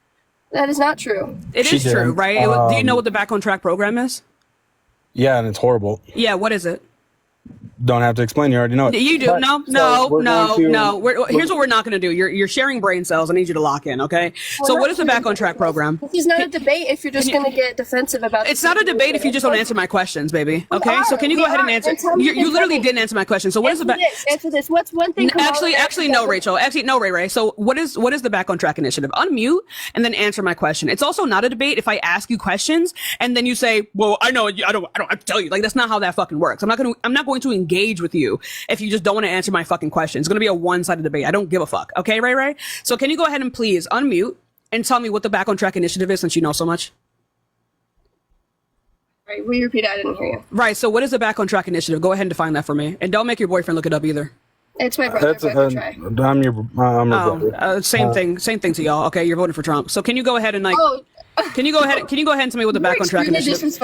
That is not true. It is true, right? Do you know what the Back on Track program is? Yeah, and it's horrible. Yeah, what is it? Don't have to explain. You already know it. You do. No. Here's what we're not going to do. You're sharing brain cells. I need you to lock in, okay? So what is the Back on Track program? This is not a debate if you're just going to get defensive about it. It's not a debate if you just don't answer my questions, baby. Okay? So can you go ahead and answer? You literally didn't answer my question. So what is the Answer this. What's one thing? Actually, no, Rachel. Actually, no, Ray. So what is the Back on Track initiative? Unmute and then answer my question. It's also not a debate if I ask you questions and then you say, "Well, I know. I don't have to tell you." Like that's not how that fucking works. I'm not going to engage with you if you just don't want to answer my fucking question. It's going to be a one-sided debate. I don't give a fuck. Okay, Ray? So can you go ahead and please unmute and tell me what the Back on Track initiative is since you know so much? Right, will you repeat it? I didn't hear you. Right, so what is the Back on Track initiative? Go ahead and define that for me. And don't make your boyfriend look it up either. It's my brother. I'm your brother. Same thing to y'all. Okay, you're voting for Trump. So can you go ahead and Can you go ahead and tell me what the Back on Track initiative is?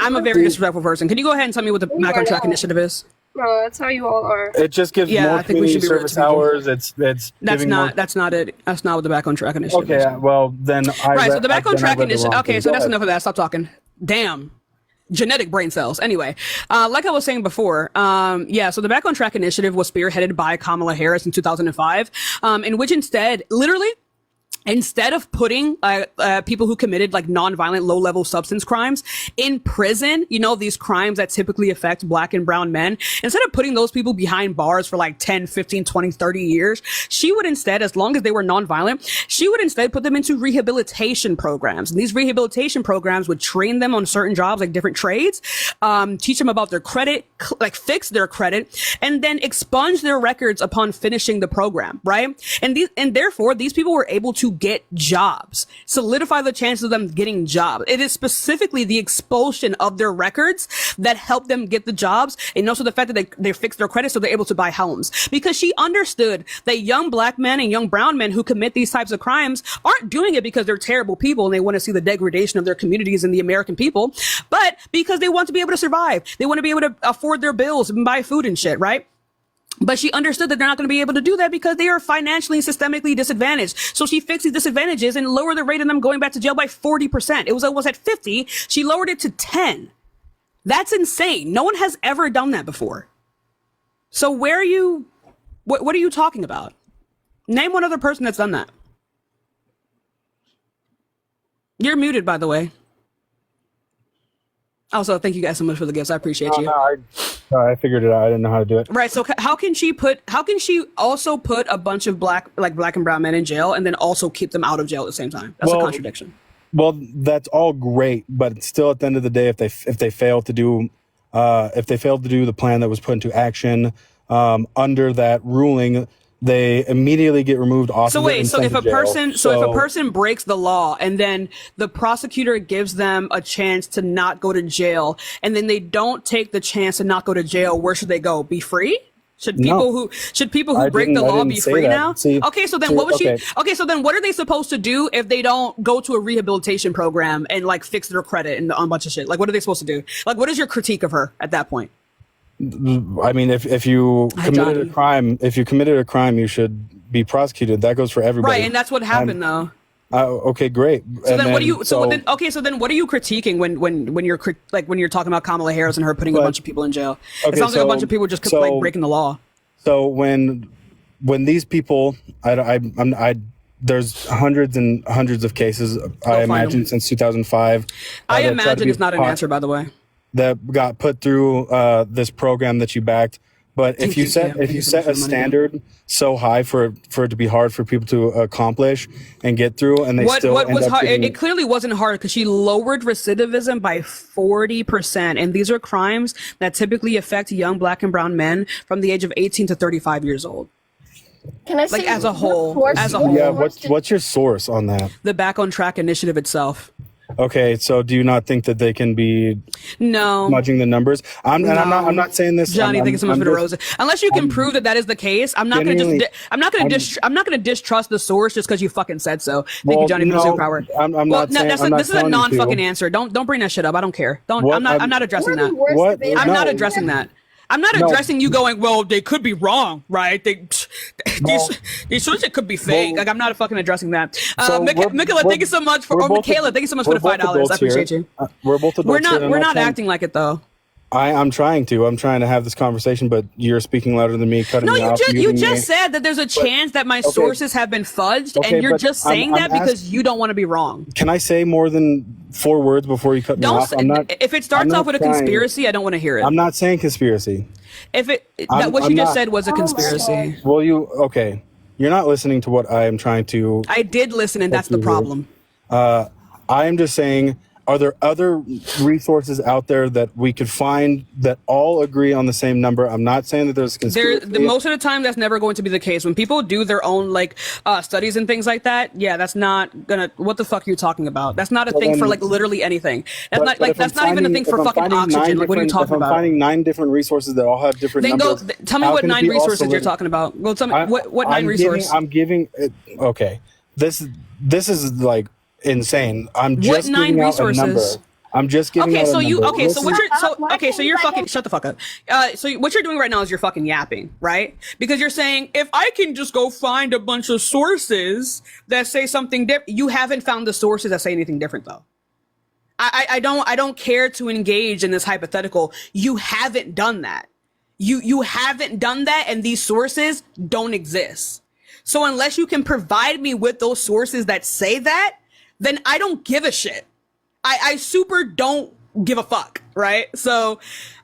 I'm a very disrespectful person. Can you go ahead and tell me what the Back on Track initiative is? No, that's how you all are. It just gives more community service hours. That's not it. That's not what the Back on Track initiative is. Okay, well then so the Back on Track initiative. Okay, so that's enough of that. Stop talking. Damn. Genetic brain cells. Anyway, like I was saying before, so the Back on Track initiative was spearheaded by Kamala Harris in 2005, in which instead of putting people who committed like nonviolent low-level substance crimes in prison, these crimes that typically affect Black and brown men, instead of putting those people behind bars for like 10, 15, 20, 30 years, she would instead, as long as they were nonviolent, she would instead put them into rehabilitation programs. And these rehabilitation programs would train them on certain jobs, like different trades, teach them about their credit, like fix their credit, and then expunge their records upon finishing the program, right? And therefore, these people were able to get jobs, solidify the chances of them getting jobs. It is specifically the expulsion of their records that helped them get the jobs, and also the fact that they fixed their credit so they're able to buy homes. Because she understood that young Black men and young brown men who commit these types of crimes aren't doing it because they're terrible people and they want to see the degradation of their communities and the American people, but because they want to be able to survive. They want to be able to afford their bills and buy food and shit, right? But she understood that they're not going to be able to do that because they are financially and systemically disadvantaged. So she fixed these disadvantages and lowered the rate of them going back to jail by 40%. It was at 50. She lowered it to 10. That's insane. No one has ever done that before. So what are you talking about? Name one other person that's done that. You're muted, by the way. Also, thank you guys so much for the gifts. I appreciate you. No, I figured it out. I didn't know how to do it. Right. So how can she also put a bunch of black and brown men in jail and then also keep them out of jail at the same time? That's a contradiction. Well, that's all great, but still, at the end of the day, if they fail to do the plan that was put into action under that ruling, they immediately get removed off. So wait, so if a person breaks the law and then the prosecutor gives them a chance to not go to jail, and then they don't take the chance to not go to jail, where should they go? Be free? Should people who break the law be free now? Okay, so then so then what are they supposed to do if they don't go to a rehabilitation program and like fix their credit and a bunch of shit? Like, what are they supposed to do? Like, what is your critique of her at that point? I mean, if you committed a crime, you should be prosecuted. That goes for everybody. Right, and that's what happened, though. Okay, great. So then, what are you? So then what are you critiquing when you're talking about Kamala Harris and her putting a bunch of people in jail? It sounds like a bunch of people just breaking the law. So when these people, there's hundreds and hundreds of cases. I imagine since 2005. I imagine it's not an answer, by the way. That got put through this program that you backed, but if you set a standard so high for it to be hard for people to accomplish and get through, and they still what was hard? It clearly wasn't hard because she lowered recidivism by 40%, and these are crimes that typically affect young Black and brown men from the age of 18 to 35 years old. Can I say as a whole? Yeah, what's your source on that? The Back on Track initiative itself. Okay, so do you not think that they can be smudging the numbers? I'm not saying this. Johnny, thank you so much for the roses. Unless you can prove that is the case, I'm not going to distrust the source just because you fucking said so. Thank you, Johnny, for the superpower. This is a non-fucking answer. Don't bring that shit up. I don't care. I'm not addressing that. I'm not addressing that. I'm not addressing you going, well, they could be wrong, right? These shit could be fake. Like, I'm not fucking addressing that. Michaela, thank you so much for Michaela, thank you so much for the $5. I appreciate you. We're both adults. We're not acting like it though. I'm trying to have this conversation, but you're speaking louder than me, cutting me off. You just said that there's a chance that my sources have been fudged, and you're just saying that because you don't want to be wrong. Can I say more than 4 words before you cut me off? If it starts off with a conspiracy, I don't want to hear it. I'm not saying conspiracy. What you just said was a conspiracy. Well, you're not listening to what I am trying to. I did listen, and that's the problem. I am just saying, are there other resources out there that we could find that all agree on the same number? I'm not saying that there's a conspiracy. Most of the time, that's never going to be the case. When people do their own studies and things like that, that's not gonna. What the fuck are you talking about? That's not a thing for literally anything. That's not even a thing for fucking oxygen. What are you talking about? I'm finding 9 different resources that all have different numbers. Tell me what 9 resources you're talking about. Well, tell me what 9 resources. Okay, this is like insane. I'm just giving out a number. I'm just giving. Okay, so you number. okay, so what Listen. you're so you're fucking shut the fuck up. So what you're doing right now is you're fucking yapping, right? Because you're saying if I can just go find a bunch of sources that say something different, you haven't found the sources that say anything different though. I don't care to engage in this hypothetical. You haven't done that. You haven't done that, and these sources don't exist. So unless you can provide me with those sources that say that, then I don't give a shit. I super don't give a fuck, right? So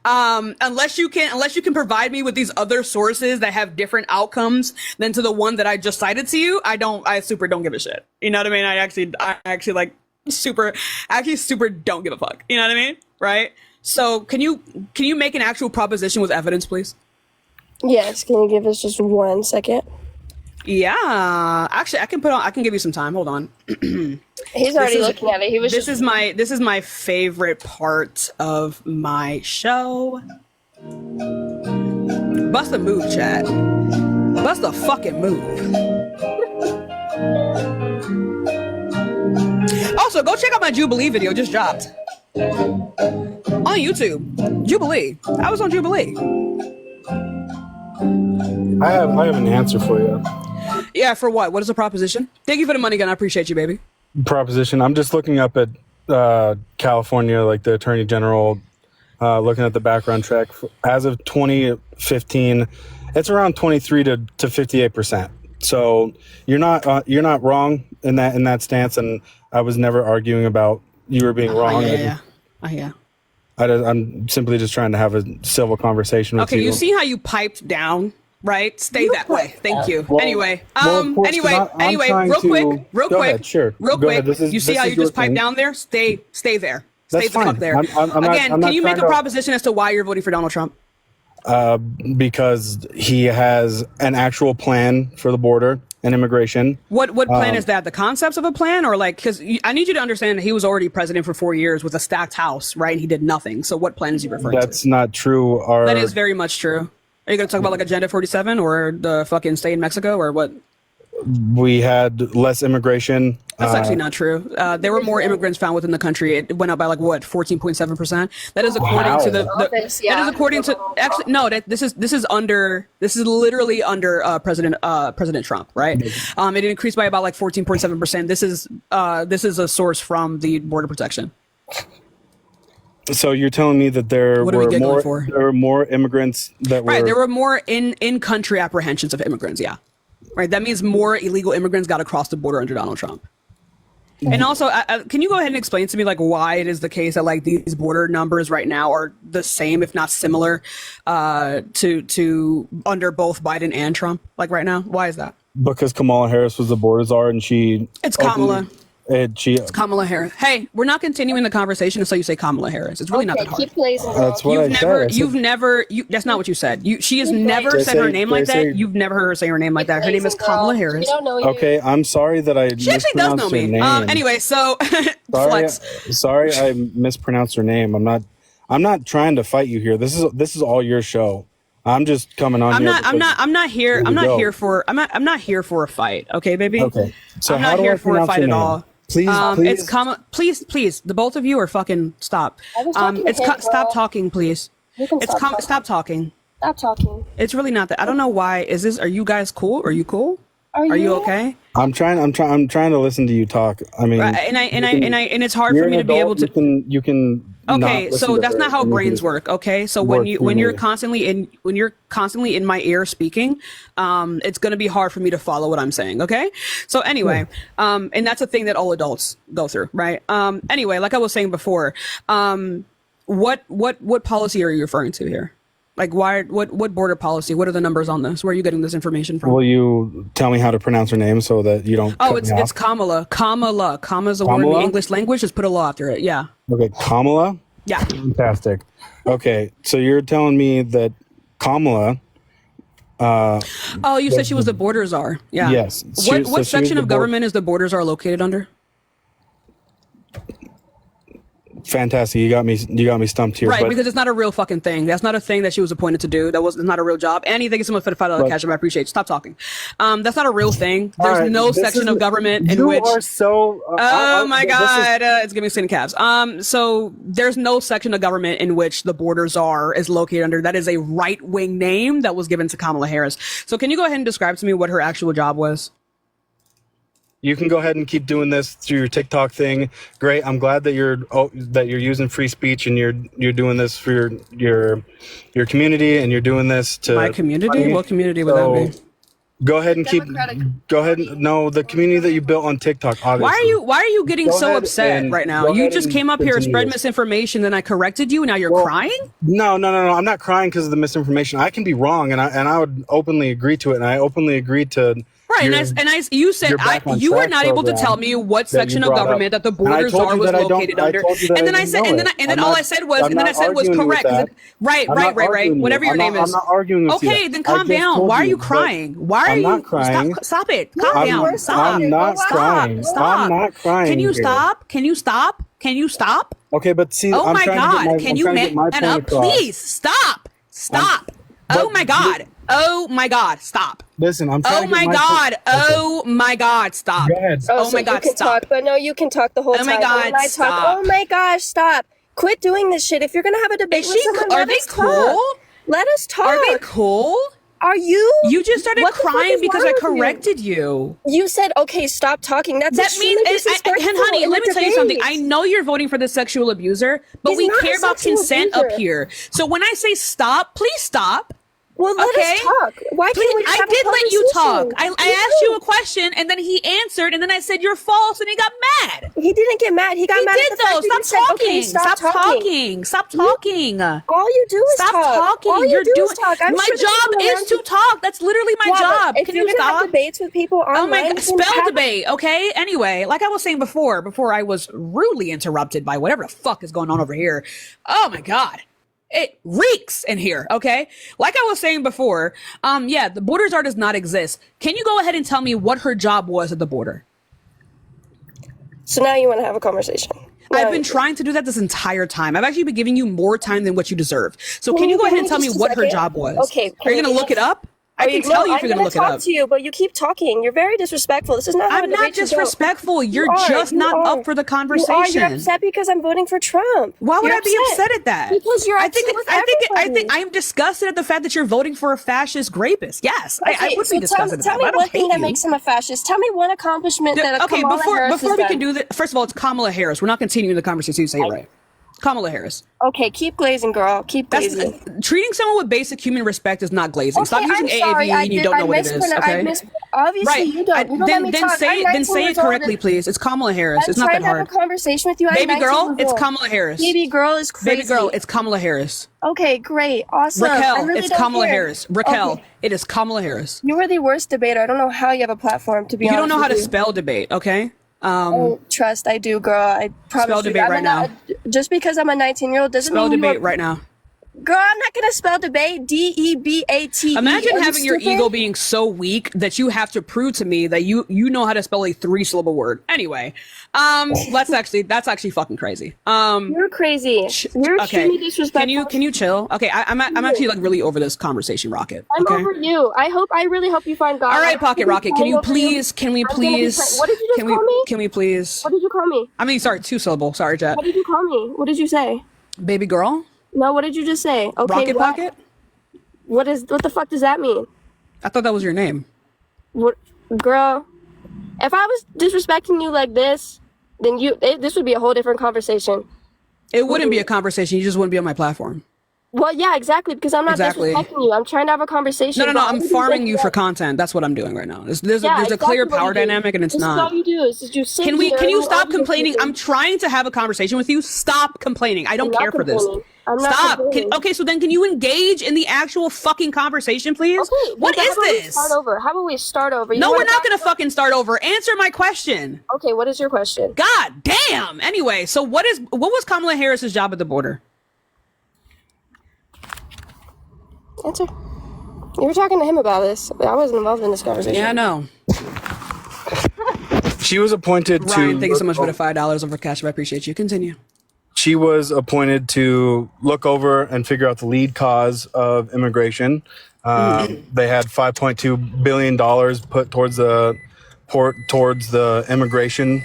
unless you can provide me with these other sources that have different outcomes than to the one that I just cited to you, I super don't give a shit. You know what I mean? I actually like super don't give a fuck. You know what I mean? Right? So can you make an actual proposition with evidence, please? Yes, can you give us just 1 second? Yeah, actually, I can give you some time. Hold on. He's already looking at it. This is my favorite part of my show. Bust a move, chat. Bust a fucking move. Also, go check out my Jubilee video. Just dropped on YouTube. Jubilee. I was on Jubilee. I have an answer for you. Yeah, for what? What is the proposition? Thank you for the money gun. I appreciate you, baby. Proposition. I'm just looking up at California, like the Attorney General, looking at the background check. As of 2015, it's around 23 to 58%. So you're not wrong in that stance, and I was never arguing about you were being wrong. Yeah. I'm simply just trying to have a civil conversation with you. Okay, you see how you piped down? Right, stay that way. Thank you. Well, anyway, of course, real quick. Go ahead. You see how you just piped down there? Stay there. Stay the fuck there. Again, can you make a proposition as to why you're voting for Donald Trump? Because he has an actual plan for the border and immigration. What plan is that? The concepts of a plan, or like, because I need you to understand that he was already president for 4 years with a stacked house, right? And he did nothing. So what plan is he referring to? That's not true. That is very much true. Are you going to talk about like Agenda 47 or the fucking stay in Mexico or what? We had less immigration. That's actually not true. There were more immigrants found within the country. It went up by like what, 14.7%. That is according to that is according to actually no. This is literally under President Trump, right? It increased by about like 14.7%. This is a source from the Border Protection. So you're telling me that there were more immigrants that were... Right, there were more in-country apprehensions of immigrants, yeah. Right, that means more illegal immigrants got across the border under Donald Trump. And also, can you go ahead and explain to me like why it is the case that like these border numbers right now are the same, if not similar, to under both Biden and Trump, like right now? Why is that? Because Kamala Harris was the border czar and she... It's Kamala. It's Kamala Harris. Hey, we're not continuing the conversation until you say Kamala Harris. It's really not that hard. That's what I said. That's not what you said. She has never said her name like that. You've never heard her say her name like that. Her name is Kamala Harris. Okay, I'm sorry that I She actually does know me. Anyway, so flex. Sorry, I mispronounced her name. I'm not trying to fight you here. This is all your show. I'm just coming on. I'm not here for a fight. Okay, baby. Okay. So I'm not here for a fight at all. Please. Please. The both of you are fucking stop. Stop talking, please. Stop talking. Stop talking. It's really not that. I don't know why. Are you guys cool? Are you cool? Are you okay? I'm trying to listen to you talk. I mean, and it's hard for me to be able to. You can. Okay, so that's not how brains work. Okay, so when you're constantly in my ear speaking, it's gonna be hard for me to follow what I'm saying. Okay, so anyway, and that's a thing that all adults go through, right? Anyway, like I was saying before, what policy are you referring to here? Like, what border policy? What are the numbers on this? Where are you getting this information from? Will you tell me how to pronounce her name so that you don't? Oh, it's Kamala. Kamala. Kama's a word in the English language. Just put a law after it. Yeah. Okay, Kamala. Yeah. Fantastic. Okay, so you're telling me that Kamala. Oh, you said she was the border czar. Yeah. Yes. What section of government is the border czar located under? fantastic. You got me stumped here. Right, but, because it's not a real fucking thing. That's not a thing that she was appointed to do. That was not a real job. Annie, thank you so much for the $5 cash. I appreciate it. Stop talking. That's not a real thing. There's right, no section of government in which. You are so. Oh my God, it's giving me sitting calves. So there's no section of government in which the border czar is located under. That is a right-wing name that was given to Kamala Harris. So can you go ahead and describe to me what her actual job was? You can go ahead and keep doing this through your TikTok thing. Great. I'm glad that you're using free speech and you're doing this for your community, and you're doing this to my community. What community would that be? Go ahead and no, the community that you built on TikTok. Obviously. Why are you getting so upset right now? You just came up here, spread misinformation, then I corrected you, and now you're crying? No. I'm not crying because of the misinformation. I can be wrong, and I would openly agree to it, and I openly agreed to. Right, you said you were not able to tell me what section of government that the border czar was located under, and then I said, and then all I said was correct. Right. Whatever your name is. I'm not arguing with you. Okay, then calm down. Why are you crying? Why are you? I'm not crying. Stop it. Calm down. Stop. I'm not crying. Stop. I'm not crying. Can you stop? Can you stop? Can you stop? Okay, but see, oh my God! Can you man up, please? Stop! Oh my God! Oh my God! Stop! Listen, I'm trying oh my God! Oh my God! Stop! Go ahead. Oh my God! You can talk, but no, you can talk the whole time. Oh my God! I Stop! talk, oh my gosh! Stop! Quit doing this shit. If you're gonna have a debate with someone, are they cool? Let us talk. Are they cool? Are you? You just started crying because I corrected you. You said, "Okay, stop talking." That means, honey, let me tell you something. I know you're voting for the sexual abuser, but we care about consent up here. So when I say stop, please stop. Well, let us talk. Why can't we? I did let you talk. I asked you a question, and then he answered, and then I said you're false, and he got mad. He didn't get mad. He got mad. He did though. Stop talking. Stop talking. Stop talking. All you do is stop talking. All you do is talk. My job is to talk. That's literally my job. If you're gonna have debates with people online, oh my God, spell debate. Okay. Anyway, like I was saying before I was rudely interrupted by whatever the fuck is going on over here. Oh my God. It reeks in here, okay? Like I was saying before, the border czar does not exist. Can you go ahead and tell me what her job was at the border? So now you want to have a conversation. I've been trying to do that this entire time. I've actually been giving you more time than what you deserve. So can you go ahead and tell me what her job was? Okay. Are you going to look it up? I can tell you if you're going to look it up. I'm going to talk to you, but you keep talking. You're very disrespectful. This is not how I'm not disrespectful. You're just not up for the conversation. You're upset because I'm voting for Trump. Why would I be upset at that? Because you're upset with everybody. I think I'm disgusted at the fact that you're voting for a fascist rapist. Yes, I would be disgusted at that. Tell me one thing that makes him a fascist. Tell me one accomplishment that Kamala Harris before we can do that, first of all, it's Kamala Harris. We're not continuing the conversation. You say it right. Kamala Harris. Okay, keep glazing, girl. Keep glazing. Treating someone with basic human respect is not glazing. Stop using AAV and you don't know what it is. Okay. Obviously, you don't. Then say it correctly, please. It's Kamala Harris. It's not that hard. I'm trying to have a conversation with you. Baby girl, it's Kamala Harris. Baby girl is crazy. Baby girl, it's Kamala Harris. Okay, great, awesome. Raquel, it's Kamala Harris. Raquel, it is Kamala Harris. You are the worst debater. I don't know how you have a platform to be honest. You don't know how to spell debate, okay? Trust, I do, girl. I promise. Spell debate right now. Just because I'm a 19-year-old doesn't mean spell debate right now. Girl, I'm not gonna spell debate. DEBATE. Imagine having your ego being so weak that you have to prove to me that you know how to spell a 3-syllable word. Anyway, that's actually fucking crazy. You're crazy. You're extremely disrespectful. Can you chill? Okay, I'm actually like really over this conversation, Rocket. I'm over you. I really hope you find God. All right, Pocket Rocket. Can we please? What did you just call me? Can we please? What did you call me? I mean, sorry, 2-syllable. Sorry, Jet. What did you call me? What did you say? Baby girl. No, what did you just say? Okay, Rocket Pocket? What the fuck does that mean? I thought that was your name. What, girl? If I was disrespecting you like this, then this would be a whole different conversation. It wouldn't be a conversation. You just wouldn't be on my platform. Well, yeah, exactly, because I'm not disrespecting you. I'm trying to have a conversation. No, I'm farming you for content. That's what I'm doing right now. There's a clear power dynamic, and it's not. This is all you do. Is you sit here. Can you stop complaining? I'm trying to have a conversation with you. Stop complaining. I don't care for this. Stop. Okay, so then can you engage in the actual fucking conversation, please? Okay, what is this? How about we start over? No, we're not going to fucking start over. Answer my question. Okay, what is your question? God damn. Anyway, so what was Kamala Harris's job at the border? Answer. You were talking to him about this. I wasn't involved in this conversation. Yeah, I know. She was appointed to. Ryan, thank you so much for the $5 over cash. I appreciate you. Continue. she was appointed to look over and figure out the lead cause of immigration. They had $5.2 billion put towards the immigration,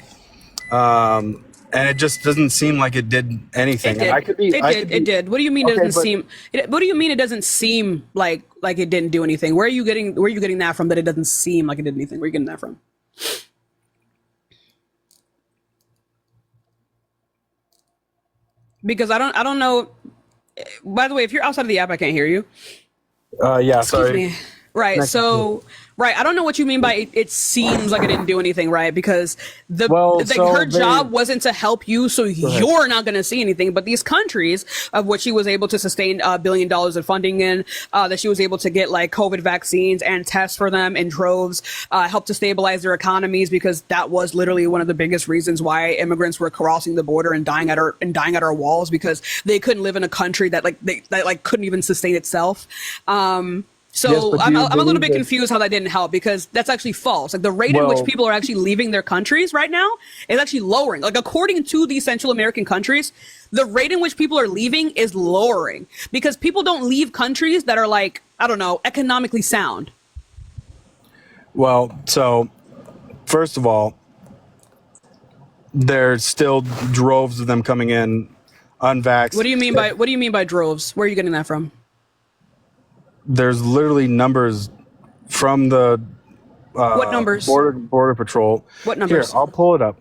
and it just doesn't seem like it did anything. It did. What do you mean it doesn't seem? What do you mean it doesn't seem like it didn't do anything? Where are you getting that from? That it doesn't seem like it did anything? Where are you getting that from? Because I don't know. By the way, if you're outside of the app, I can't hear you. Yeah, Excuse sorry. me. Right. So, right. I don't know what you mean by it seems like it didn't do anything, right? Because her job wasn't to help you, so you're not going to see anything. But these countries of which she was able to sustain $1 billion of funding in, that she was able to get like COVID vaccines and tests for them in droves, helped to stabilize their economies, because that was literally one of the biggest reasons why immigrants were crossing the border and dying at our walls, because they couldn't live in a country that couldn't even sustain itself. So yes, I'm a little bit confused how that didn't help, because that's actually false. Like the rate in which people are actually leaving their countries right now is actually lowering. Like according to these Central American countries, the rate in which people are leaving is lowering, because people don't leave countries that are like, I don't know, economically sound. Well, so first of all, there's still droves of them coming in unvaxxed. What do you mean by droves? Where are you getting that from? There's literally numbers from the what numbers? Border Patrol. What numbers? Here, I'll pull it up.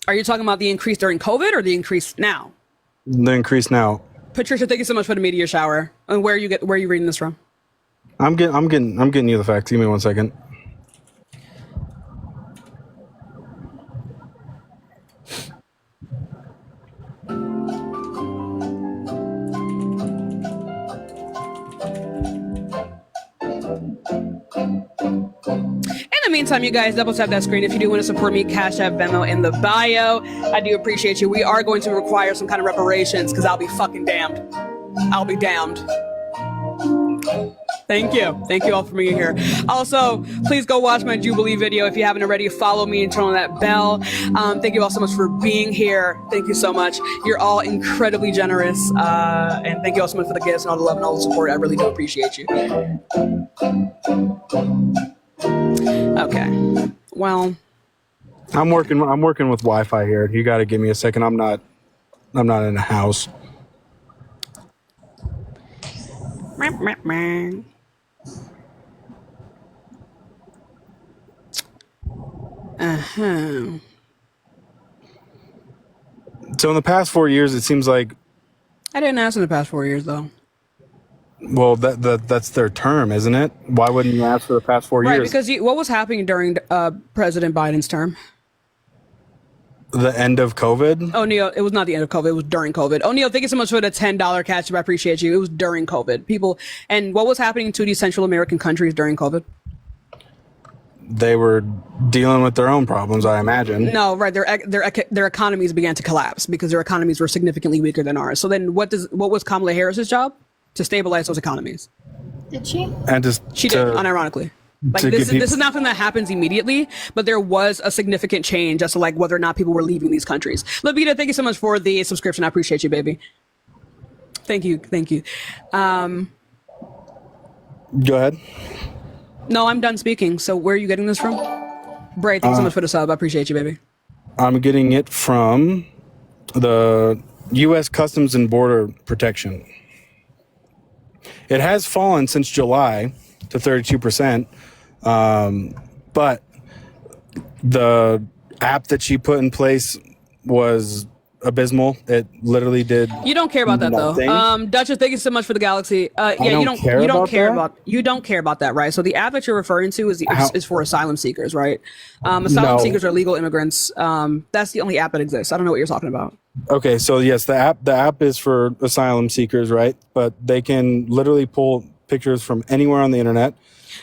Are you talking about the increase during COVID or the increase now? The increase now. Patricia, thank you so much for the media shower. And where are you reading this from? I'm getting you the facts. Give me 1 second. In the meantime, you guys, double tap that screen if you do want to support me. Cash App, Venmo in the bio. I do appreciate you. We are going to require some kind of reparations, because I'll be fucking damned. I'll be damned. Thank you. Thank you all for being here. Also, please go watch my Jubilee video if you haven't already. Follow me and turn on that bell. Thank you all so much for being here. Thank you so much. You're all incredibly generous. And thank you all so much for the gifts and all the love and all the support. I really do appreciate you. Okay. Well, I'm working with Wi-Fi here. You got to give me a second. I'm not in a house. So in the past 4 years, it seems like I didn't ask in the past 4 years, though. Well, that's their term, isn't it? Why wouldn't you ask for the past 4 years? Right, because what was happening during President Biden's term? The end of COVID? Oh, Neil, it was not the end of COVID. It was during COVID. Oh, Neil, thank you so much for the $10 catch up. I appreciate you. It was during COVID. And what was happening to these Central American countries during COVID? They were dealing with their own problems, I imagine. No, right. Their economies began to collapse because their economies were significantly weaker than ours. So then what was Kamala Harris's job? To stabilize those economies. Did she? She did, unironically. Like this is nothing that happens immediately, but there was a significant change as to like whether or not people were leaving these countries. Labita, thank you so much for the subscription. I appreciate you, baby. Thank you. Go ahead. No, I'm done speaking. So where are you getting this from? Bray, thanks so much for the sub. I appreciate you, baby. I'm getting it from the U.S. Customs and Border Protection. It has fallen since July to 32%, but the app that she put in place was abysmal. It literally did. You don't care about that nothing. though. Duchess, thank you so much for the galaxy. You don't care about that, right? So the app that you're referring to is for asylum seekers, right? Asylum seekers are legal immigrants. That's the only app that exists. I don't know what you're talking about. Okay, so yes, the app is for asylum seekers, right? But they can literally pull pictures from anywhere on the internet.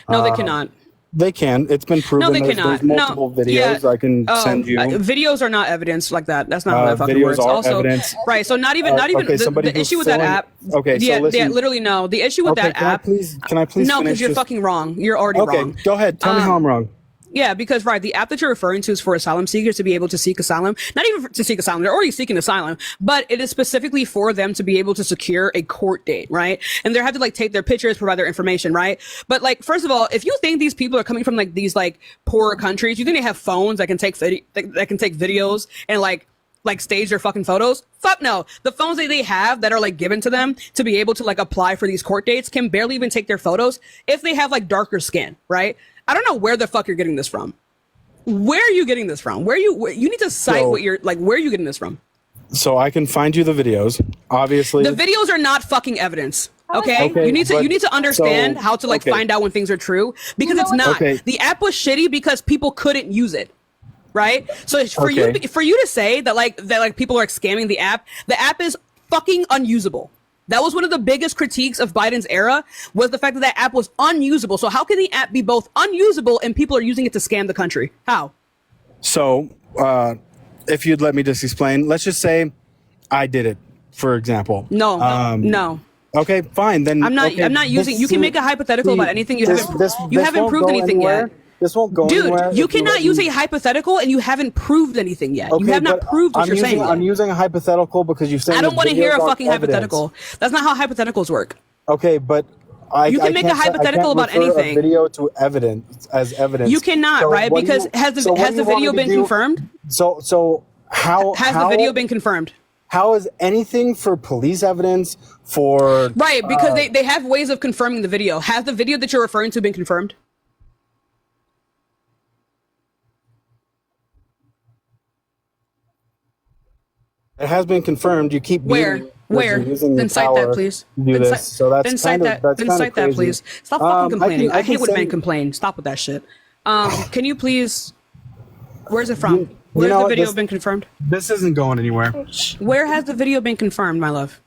No, they cannot. They can. It's been proven. No, they cannot. There's multiple videos I can send you. Videos are not evidence like that. That's not how that fucking works. Also, evidence. Right. So not even okay, the issue with that app. Okay. So listen. Literally no. The issue with that app. Can I please? No, because you're fucking wrong. You're already wrong. Okay. Go ahead. Tell me how I'm wrong. Yeah, because right, the app that you're referring to is for asylum seekers to be able to seek asylum. Not even to seek asylum, they're already seeking asylum, but it is specifically for them to be able to secure a court date, right? And they have to like take their pictures, provide their information, right? But like, first of all, if you think these people are coming from like these like poorer countries, you think they have phones that can take that can take videos and like stage their fucking photos? Fuck no. The phones that they have that are like given to them to be able to like apply for these court dates can barely even take their photos if they have like darker skin, right? I don't know where the fuck you're getting this from. Where are you getting this from? You need to cite what you're like, where are you getting this from? So I can find you the videos. Obviously. The videos are not fucking evidence. Okay? You need to understand how to like find out when things are true because it's not. The app was shitty because people couldn't use it. Right? So for you to say that like people are like scamming the app is fucking unusable. That was one of the biggest critiques of Biden's era was the fact that that app was unusable. So how can the app be both unusable and people are using it to scam the country? How? So if you'd let me just explain, let's just say I did it, for example. No. Okay, fine. Then I'm not using. You can make a hypothetical about anything. You haven't proved anything yet. This won't go anywhere. Dude, you cannot use a hypothetical and you haven't proved anything yet. You have not proved what you're saying yet. I'm using a hythetical because you're saying I don't want to hear a fucking hypothetical. That's not how hypotheticals work. Okay, but you can make a hypothetical about anything. A video to evidence as evidence. You cannot, right? Because has the video been confirmed? So how has the video been confirmed? How is anything for police evidence for right? Because they have ways of confirming the video. Has the video that you're referring to been confirmed? It has been confirmed. You keep where? Then cite that, please. Then cite that, please. Stop fucking complaining. I hate when men complain. Stop with that shit. Can you please? Where's it from? Where's the video been confirmed? This isn't going anywhere. Where has the video been confirmed, my love?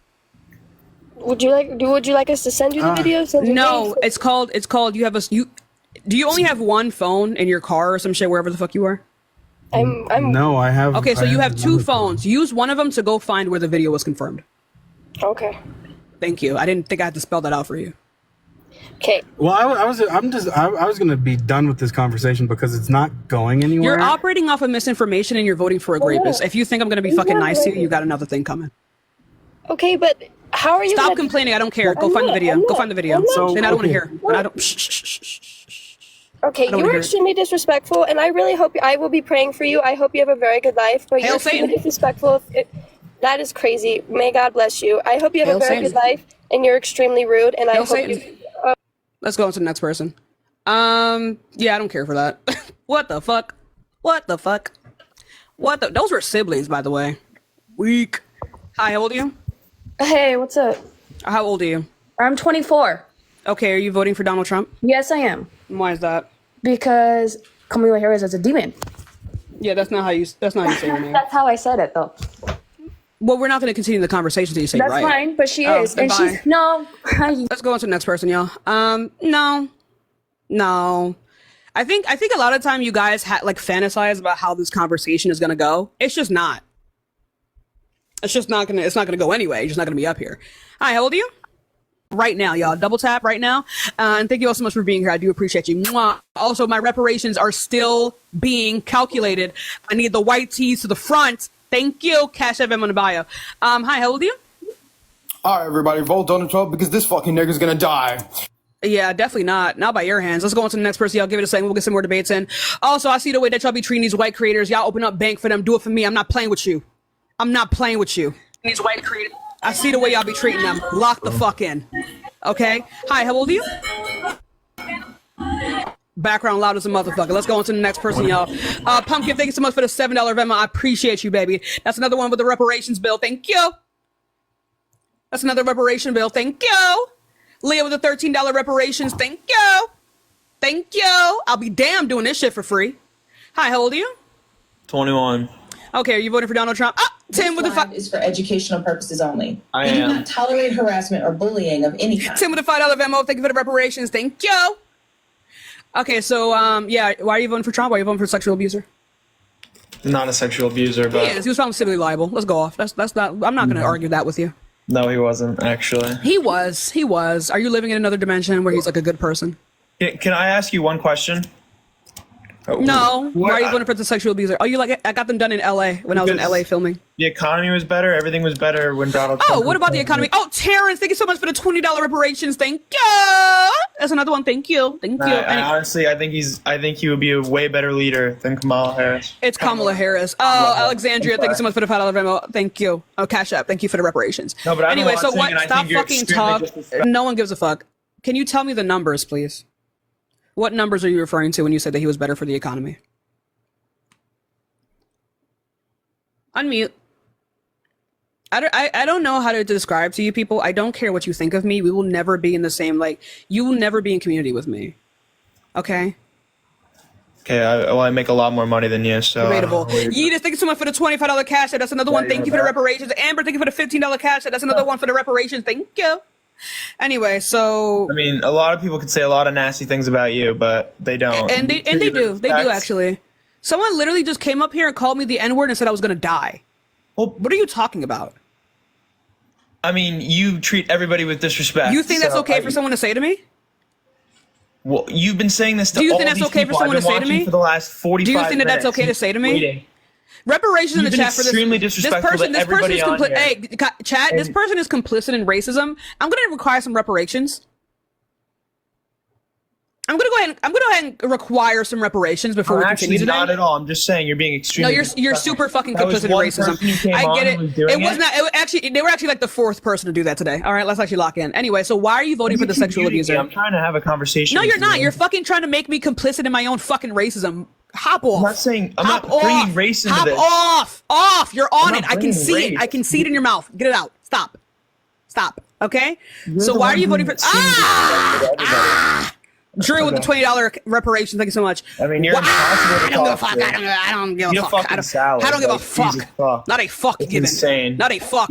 Would you like us to send you the video? No, it's called. Do you only have one phone in your car or some shit wherever the fuck you are? No, I have. Okay, so you have two phones. Use one of them to go find where the video was confirmed. Okay. Thank you. I didn't think I had to spell that out for you. Okay. Well, I was gonna be done with this conversation because it's not going anywhere. You're operating off of misinformation and you're voting for a rapist. If you think I'm gonna be fucking nice to you, you got another thing coming. Okay, but how are you? Stop complaining. I don't care. Go find the video. Go find the video. Then I don't want to hear. I don't. Okay, you were extremely disrespectful, and I really hope I will be praying for you. I hope you have a very good life. But you're extremely disrespectful. That is crazy. May God bless you. I hope you have a very good life, and you're extremely rude. And I hope you. Let's go on to the next person. Yeah, I don't care for that. What the fuck? Those were siblings, by the way. Weak. Hi, how old are you? Hey, what's up? How old are you? I'm 24. Okay, are you voting for Donald Trump? Yes, I am. Why is that? Because Kamala Harris is a demon. Yeah, that's not how you say your name. That's how I said it, though. Well, we're not going to continue the conversation until you say it right. That's fine, but she is. And she's... No. Let's go on to the next person, y'all. No. I think a lot of time you guys fantasize about how this conversation is going to go. It's just not. It's not going to go anyway. You're just not going to be up here. Hi, how old are you? Right now, y'all. Double tap right now. And thank you all so much for being here. I do appreciate you. Mwah. Also, my reparations are still being calculated. I need the white tees to the front. Thank you. Cash FM on the bio. Hi, how old are you? All right, everybody, vote Donald Trump because this fucking nigga's gonna die. Yeah, definitely not. Not by your hands. Let's go on to the next person. Y'all give it a second. We'll get some more debates in. Also, I see the way that y'all be treating these white creators. Y'all open up bank for them. Do it for me. I'm not playing with you. These white creators. I see the way y'all be treating them. Lock the fuck in. Okay? Hi, how old are you? Background loud as a motherfucker. Let's go on to the next person, y'all. Pumpkin, thank you so much for the $7 Venmo. I appreciate you, baby. That's another one with the reparations bill. Thank you. That's another reparation bill. Thank you. Leah with the $13 reparations. Thank you. Thank you. I'll be damn doing this shit for free. Hi, how old are you? 21. Okay, are you voting for Donald Trump? Tim with the $5 is for educational purposes only. I am. am. Do not tolerate harassment or bullying of any kind. Tim with the $5 Venmo. Thank you for the reparations. Thank you. Okay, so yeah, why are you voting for Trump? Why are you voting for a sexual abuser? Not a sexual abuser, but he was found civilly liable. Let's go off. That's not. I'm not going to argue that with you. No, he wasn't actually. He was. Are you living in another dimension where he's like a good person? Can I ask you one question? No. Why are you voting for the sexual abuser? Oh, you like it? I got them done in LA when I was in LA filming. The economy was better. Everything was better when Donald Trump. Oh, what about the economy? Oh, Terrence, thank you so much for the $20 reparations. Thank you. That's another one. Thank you. Thank you. Honestly, I think he would be a way better leader than Kamala Harris. It's Kamala Harris. Oh, Alexandria, thank you so much for the $5 memo. Thank you. Oh, Cash App, thank you for the reparations. No, but anyway, so what? Stop fucking talk. No one gives a fuck. Can you tell me the numbers, please? What numbers are you referring to when you said that he was better for the economy? Unmute. I don't know how to describe to you people. I don't care what you think of me. We will never be in the same, like, you will never be in community with me. Okay? Okay, I make a lot more money than you, so... Debatable. Yeetus, thank you so much for the $25 cash. That's another one. Thank you for the reparations. Amber, thank you for the $15 cash. That's another one for the reparations. Thank you. Anyway, so... I mean, a lot of people could say a lot of nasty things about you, but they don't. And they do. They do, actually. Someone literally just came up here and called me the N-word and said I was going to die. Well, what are you talking about? I mean, you treat everybody with disrespect. You think that's okay for someone to say to me? Well, you've been saying this to all Do you these think that's okay for someone to say to me? For the last 45 Do you think that minutes. that's okay to say to me? Waiting. Reparations in the chat for this. Extremely disrespectful to everybody on here. Hey, chat, this person is complicit in racism. I'm going to require some reparations. I'm gonna go ahead and require some reparations before we continue today. Not at all. I'm just saying you're being extremely. No, you're super fucking complicit in racism. I get it. It was not. They were actually like the fourth person to do that today. All right, let's actually lock in. Anyway, so why are you voting for the sexual abuser? I'm trying to have a conversation. No, you're not. You're fucking trying to make me complicit in my own fucking racism. Hop off. I'm not saying. I'm not bringing race into this. Hop off. You're on it. I can see it. I can see it in your mouth. Get it out. Stop. Okay. So why are you voting for? Drew with the $20 reparations. Thank you so much. I mean, you're impossible to I don't give a fuck. I don't give a fuck. I don't give a fuck. Not a fuck given. Insane. Not a fuck.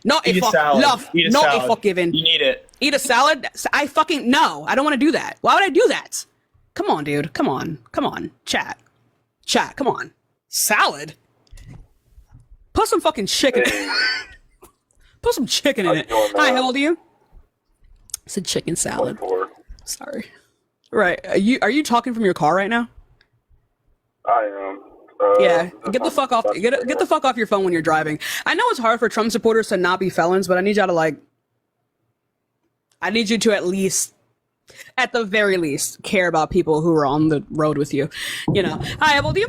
Not a fuck. Love. Not a fuck given. You need it. Eat a salad? I fucking no. I don't want to do that. Why would I do that? Come on, dude. Come on. Chat. Come on. Salad? Put some fucking chicken. Put some chicken in it. Hi, how old are you? It's a chicken salad. Sorry. Right. Are you talking from your car right now? I am. Yeah. Get the fuck off. Get the fuck off your phone when you're driving. I know it's hard for Trump supporters to not be felons, but I need y'all to I need you to at the very least, care about people who are on the road with you. You know. Hi, how old are you?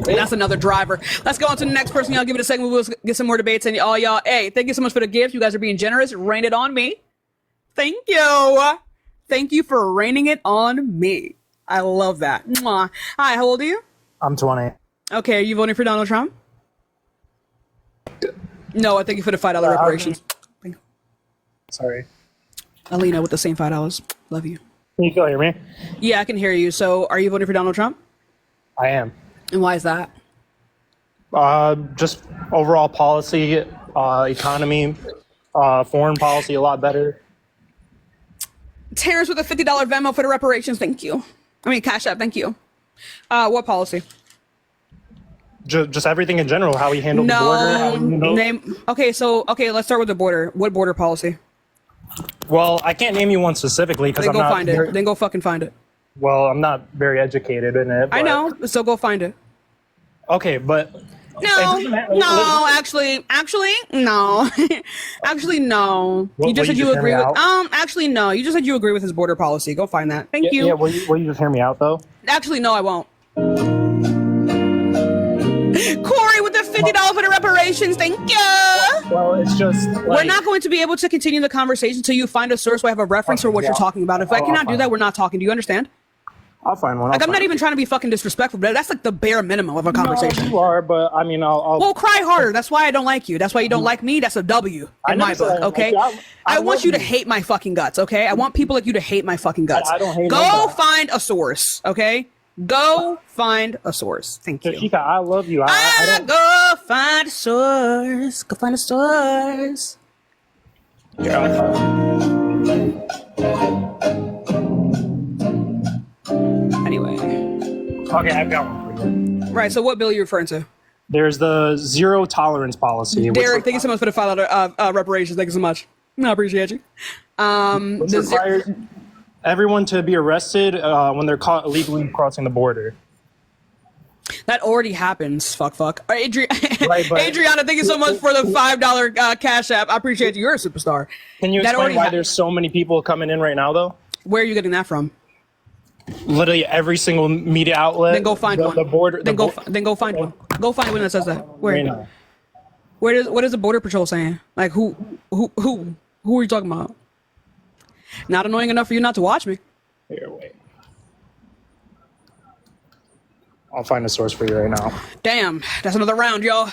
That's another driver. Let's go on to the next person. Y'all give it a second. We'll get some more debates. And all y'all, hey, thank you so much for the gift. You guys are being generous. Rain it on me. Thank you. Thank you for raining it on me. I love that. Mwah. Hi, how old are you? I'm 20. Okay, are you voting for Donald Trump? No, I thank you for the $5 reparations. Sorry. Alina with the same $5. Love you. Can you still hear me? Yeah, I can hear you. So are you voting for Donald Trump? I am. And why is that? Just overall policy, economy, foreign policy a lot better. Terrence with a $50 Venmo for the reparations. Thank you. I mean, Cash App. Thank you. What policy? Just everything in general. How we handle the border. Okay, let's start with the border. What border policy? Well, I can't name you one specifically because I'm not. Find it. Then go fucking find it. Well, I'm not very educated in it. I know. So go find it. Okay, but. No, actually, no. Actually, no. You just said you agree with. Actually, no. You just said you agree with his border policy. Go find that. Thank you. Yeah, will you just hear me out though? Actually, no, I won't. Corey with the $50 for the reparations. Thank you. Well, it's just. We're not going to be able to continue the conversation until you find a source where I have a reference for what you're talking about. If I cannot do that, we're not talking. Do you understand? I'll find one. I'm not even trying to be fucking disrespectful, but that's like the bare minimum of a conversation. No, you are, but I mean, I'll. Well, cry harder. That's why I don't like you. That's why you don't like me. That's a W in my book, okay? I want you to hate my fucking guts, okay? I want people like you to hate my fucking guts. I don't hate Go find a source, okay? Go find a source. Thank you. Tashika, I love you. I don't... Go find a source. Go find a source. Anyway. Okay, I've got one for you. Right, so what bill are you referring to? There's the zero tolerance policy. Derek, thank you so much for the $5 reparations. Thank you so much. I appreciate you. everyone to be arrested when they're caught illegally crossing the border. That already happens. Fuck. Adriana, thank you so much for the $5 Cash App. I appreciate you. You're a superstar. Can you explain why there's so many people coming in right now, though? Where are you getting that from? Literally every single media outlet. Then go find one. The border. Then go find one. Go find one that says that. Where? What is the border patrol saying? Like who are you talking about? Not annoying enough for you not to watch me. Here, wait. I'll find a source for you right now. Damn, that's another round, y'all.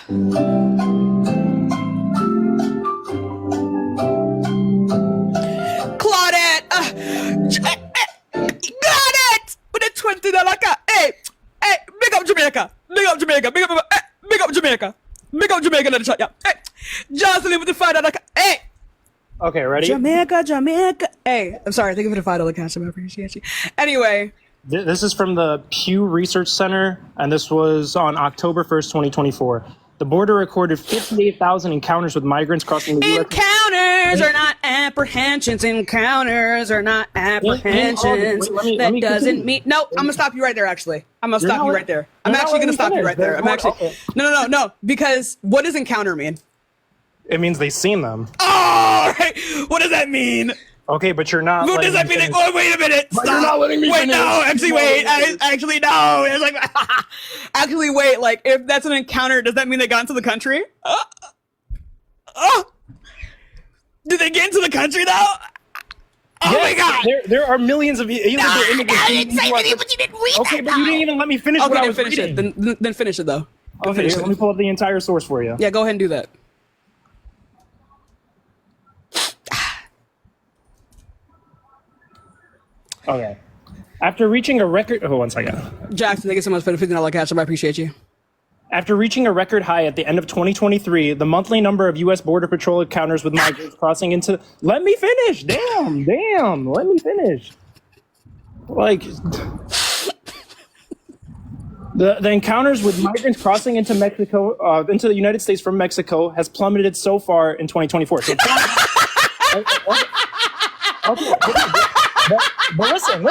Claudette! Got it! With a $20 car. Hey, big up Jamaica. Big up Jamaica. Big up Jamaica. Big up Jamaica, let it shot, yeah. Hey, Jocelyn with the $5 car. Hey! Okay, ready? Jamaica. Hey, I'm sorry, thank you for the $5 cash. I appreciate you. Anyway. This is from the Pew Research Center, and this was on October 1st, 2024. The border recorded 58,000 encounters with migrants crossing the U.S. Encounters are not apprehensions. Encounters are not apprehensions. That doesn't mean... No, I'm going to stop you right there, actually. I'm going to stop you right there. I'm actually going to stop you right there. I'm actually... No. Because what does encounter mean? It means they've seen them. Oh, right. What does that mean? Okay, but you're not. What does that mean? Oh, wait a minute. Stop. You're not letting me wait, finish. No, actually, wait. Actually, no. It's like, actually, wait. Like, if that's an encounter, does that mean they got into the country? Did they get into the country, though? Oh, my God. There are millions of illegal immigrants. I didn't say anything, but you didn't read Okay, but you didn't even let me finish what I was reading. Then finish it, though. Okay, let me pull up the entire source for you. Yeah, go ahead and do that. Okay. After reaching a record... Oh, one second. Jackson, thank you so much for the $15 cash. I appreciate you. After reaching a record high at the end of 2023, the monthly number of U.S. Border Patrol encounters with migrants crossing into... Let me finish! Damn! Let me finish. Like... The encounters with migrants crossing into Mexico, into the United States from Mexico has plummeted so far in 2024. So, but listen.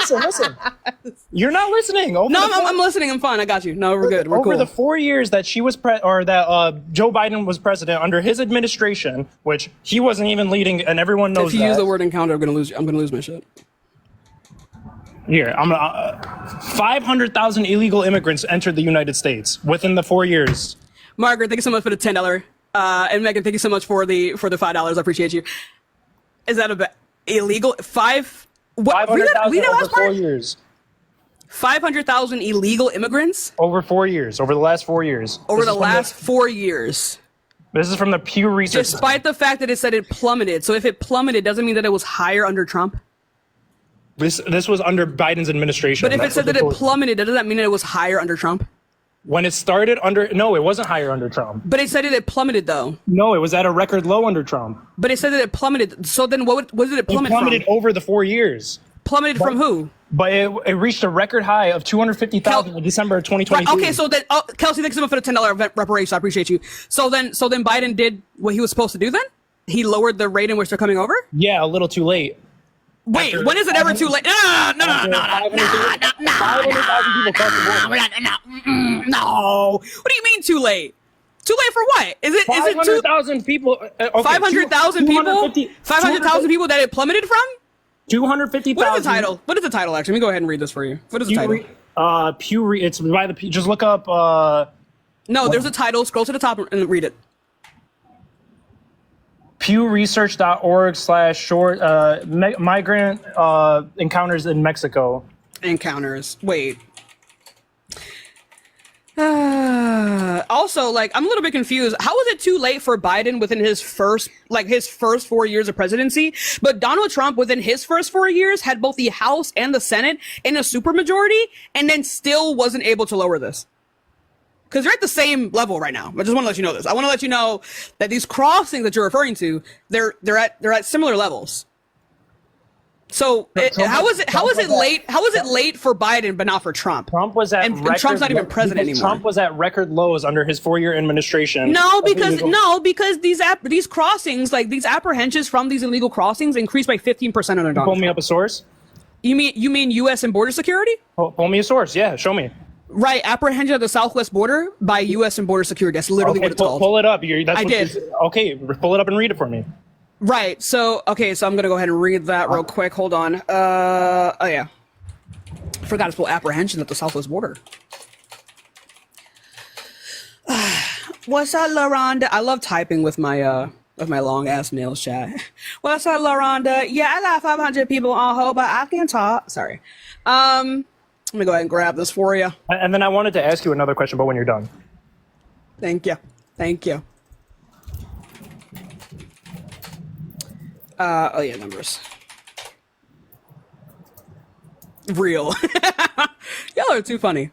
You're not listening. I'm listening. I'm fine. I got you. No, we're good. We're cool. Over the 4 years that Joe Biden was president under his administration, which he wasn't even leading, and everyone knows that. If you use the word encounter, I'm gonna lose my shit. Here, 500,000 illegal immigrants entered the United States within the 4 years. Margaret, thank you so much for the $10. And Megan, thank you so much for the $5. I appreciate you. Is that illegal? 500,000 over 4 years. 500,000 illegal immigrants? Over 4 years. Over the last 4 years. Over the last 4 years. This is from the Pew Research. Despite the fact that it said it plummeted. So if it plummeted, doesn't mean that it was higher under Trump? This was under Biden's administration. But if it said that it plummeted, doesn't that mean that it was higher under Trump? When it started no, it wasn't higher under Trump. But it said that it plummeted, though. No, it was at a record low under Trump. But it said that it plummeted. So then what did it plummet from? It plummeted over the 4 years. Plummeted from who? But it reached a record high of 250,000 in December of 2023. Right, okay, so then, Kelsey, thanks so much for the $10 reparation. I appreciate you. So then Biden did what he was supposed to do then? He lowered the rate in which they're coming over? Yeah, a little too late. Wait, when is it ever too late? No. What do you mean too late? Too late for what? Is it 500,000 people? 500,000 people? 500,000 people that it plummeted from? 250,000. What is the title? What is the title? Actually, let me go ahead and read this for you. What is the title? It's by the. Just look up. No, there's a title. Scroll to the top and read it. PewResearch.org/short migrant encounters in Mexico. Encounters. Wait. Also, like, I'm a little bit confused. How was it too late for Biden within his first 4 years of presidency? But Donald Trump within his first 4 years had both the House and the Senate in a supermajority and then still wasn't able to lower this. Because they're at the same level right now. I just want to let you know this. I want to let you know that these crossings that you're referring to, they're at similar levels. So how is it late for Biden but not for Trump? Trump was at and Trump's not even president anymore. Trump was at record lows under his 4-year administration. No, because these crossings, like these apprehensions from these illegal crossings, increased by 15% under Donald Trump. Pull me up a source. You mean U.S. and border security? Pull me a source. Yeah, show me. Right, apprehension at the southwest border by U.S. and border security. That's literally what it's called. Pull it up. I did. Okay, pull it up and read it for me. Right. So I'm gonna go ahead and read that real quick. Hold on. Oh yeah. Forgot to pull apprehension at the southwest border. What's up, LaRonda? I love typing with my long ass nails, chat. What's up, LaRonda? Yeah, I got 500 people on hold, but I can talk. Sorry. Let me go ahead and grab this for you. And then I wanted to ask you another question, but when you're done. Thank you. Thank you. Oh yeah, numbers. Real. Y'all are too funny.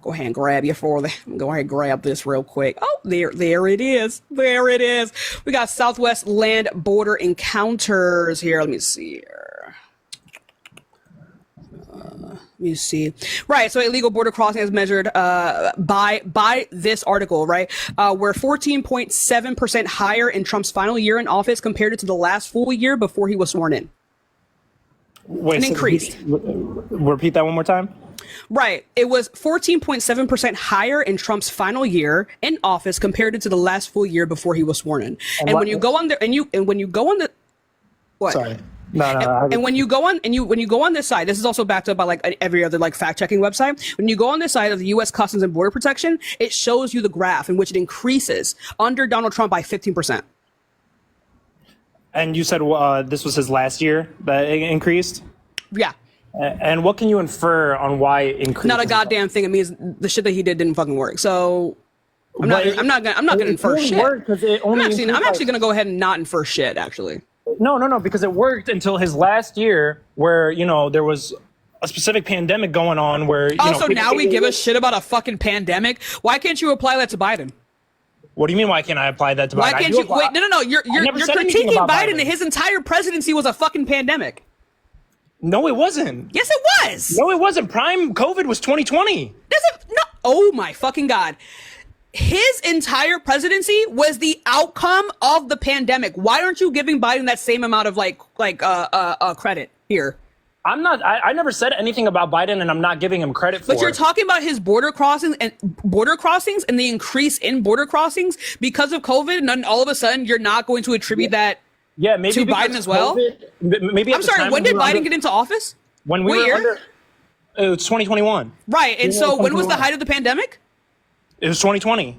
Go ahead and grab you for the. Go ahead and grab this real quick. Oh, there it is. There it is. We got Southwest land border encounters here. Let me see here. Let me see. Right, so illegal border crossing is measured by this article, right? We're 14.7% higher in Trump's final year in office compared to the last full year before he was sworn in. Wait, an increase. Repeat that one more time. Right, it was 14.7% higher in Trump's final year in office compared to the last full year before he was sworn in. And when you go on there, when you go on the, what? Sorry. And when you go on this site, this is also backed up by like every other like fact checking website. When you go on this site of the U.S. Customs and Border Protection, it shows you the graph in which it increases under Donald Trump by 15%. And you said this was his last year that it increased? Yeah. And what can you infer on why it increased? Not a goddamn thing. It means the shit that he did didn't fucking work. So I'm not gonna infer shit. I'm actually gonna go ahead and not infer shit. Actually. No, because it worked until his last year, where there was a specific pandemic going on. Where also now we give a shit about a fucking pandemic. Why can't you apply that to Biden? What do you mean? Why can't I apply that to Biden? Why can't you? Wait, no. You're critiquing Biden, and his entire presidency was a fucking pandemic. No, it wasn't. Yes, it was. No, it wasn't. Prime COVID was 2020. No. Oh my fucking God. His entire presidency was the outcome of the pandemic. Why aren't you giving Biden that same amount of credit here? I never said anything about Biden, and I'm not giving him credit for it. But you're talking about his border crossings and the increase in border crossings because of COVID, and then all of a sudden you're not going to attribute that to Biden as well? Maybe. I'm sorry, when did Biden get into office? When we were under... It was 2021. Right, and so when was the height of the pandemic? It was 2020.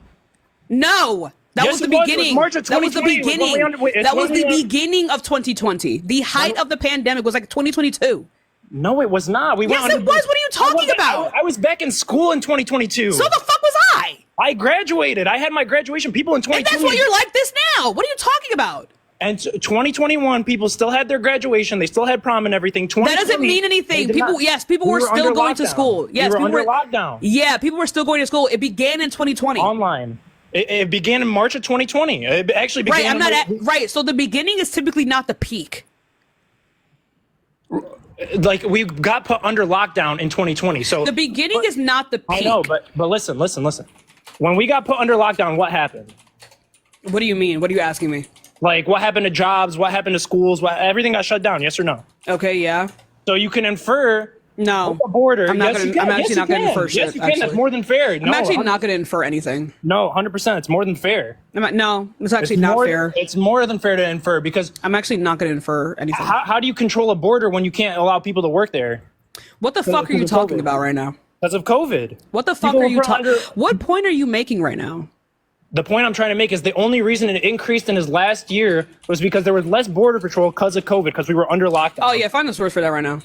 No, that was the beginning. March of 2020. That was the beginning. That was the beginning of 2020. The height of the pandemic was like 2022. No, it was not. Yes, it was. What are you talking about? I was back in school in 2022. So the fuck was I? I graduated. I had my graduation. People in 2020. And that's why you're like this now. What are you talking about? And 2021, people still had their graduation. They still had prom and everything. That doesn't mean anything. People were still going to school. Yes, we were under lockdown. Yeah, people were still going to school. It began in 2020. Online. It began in March of 2020. It actually began. Right. So the beginning is typically not the peak. Like we got put under lockdown in 2020. So the beginning is not the peak. I know, but listen. When we got put under lockdown, what happened? What do you mean? What are you asking me? Like, what happened to jobs? What happened to schools? Everything got shut down, yes or no? Okay, yeah. So you can infer... No. The border. I'm actually not going to infer shit. Yes, you can. That's more than fair. I'm actually not going to infer anything. No, 100%. It's more than fair. No, it's actually not fair. It's more than fair to infer because... I'm actually not going to infer anything. How do you control a border when you can't allow people to work there? What the fuck are you talking about right now? Because of COVID. What the fuck are you talking... What point are you making right now? The point I'm trying to make is the only reason it increased in his last year was because there was less border patrol because of COVID, because we were under lockdown. Oh yeah, find the source for that right now.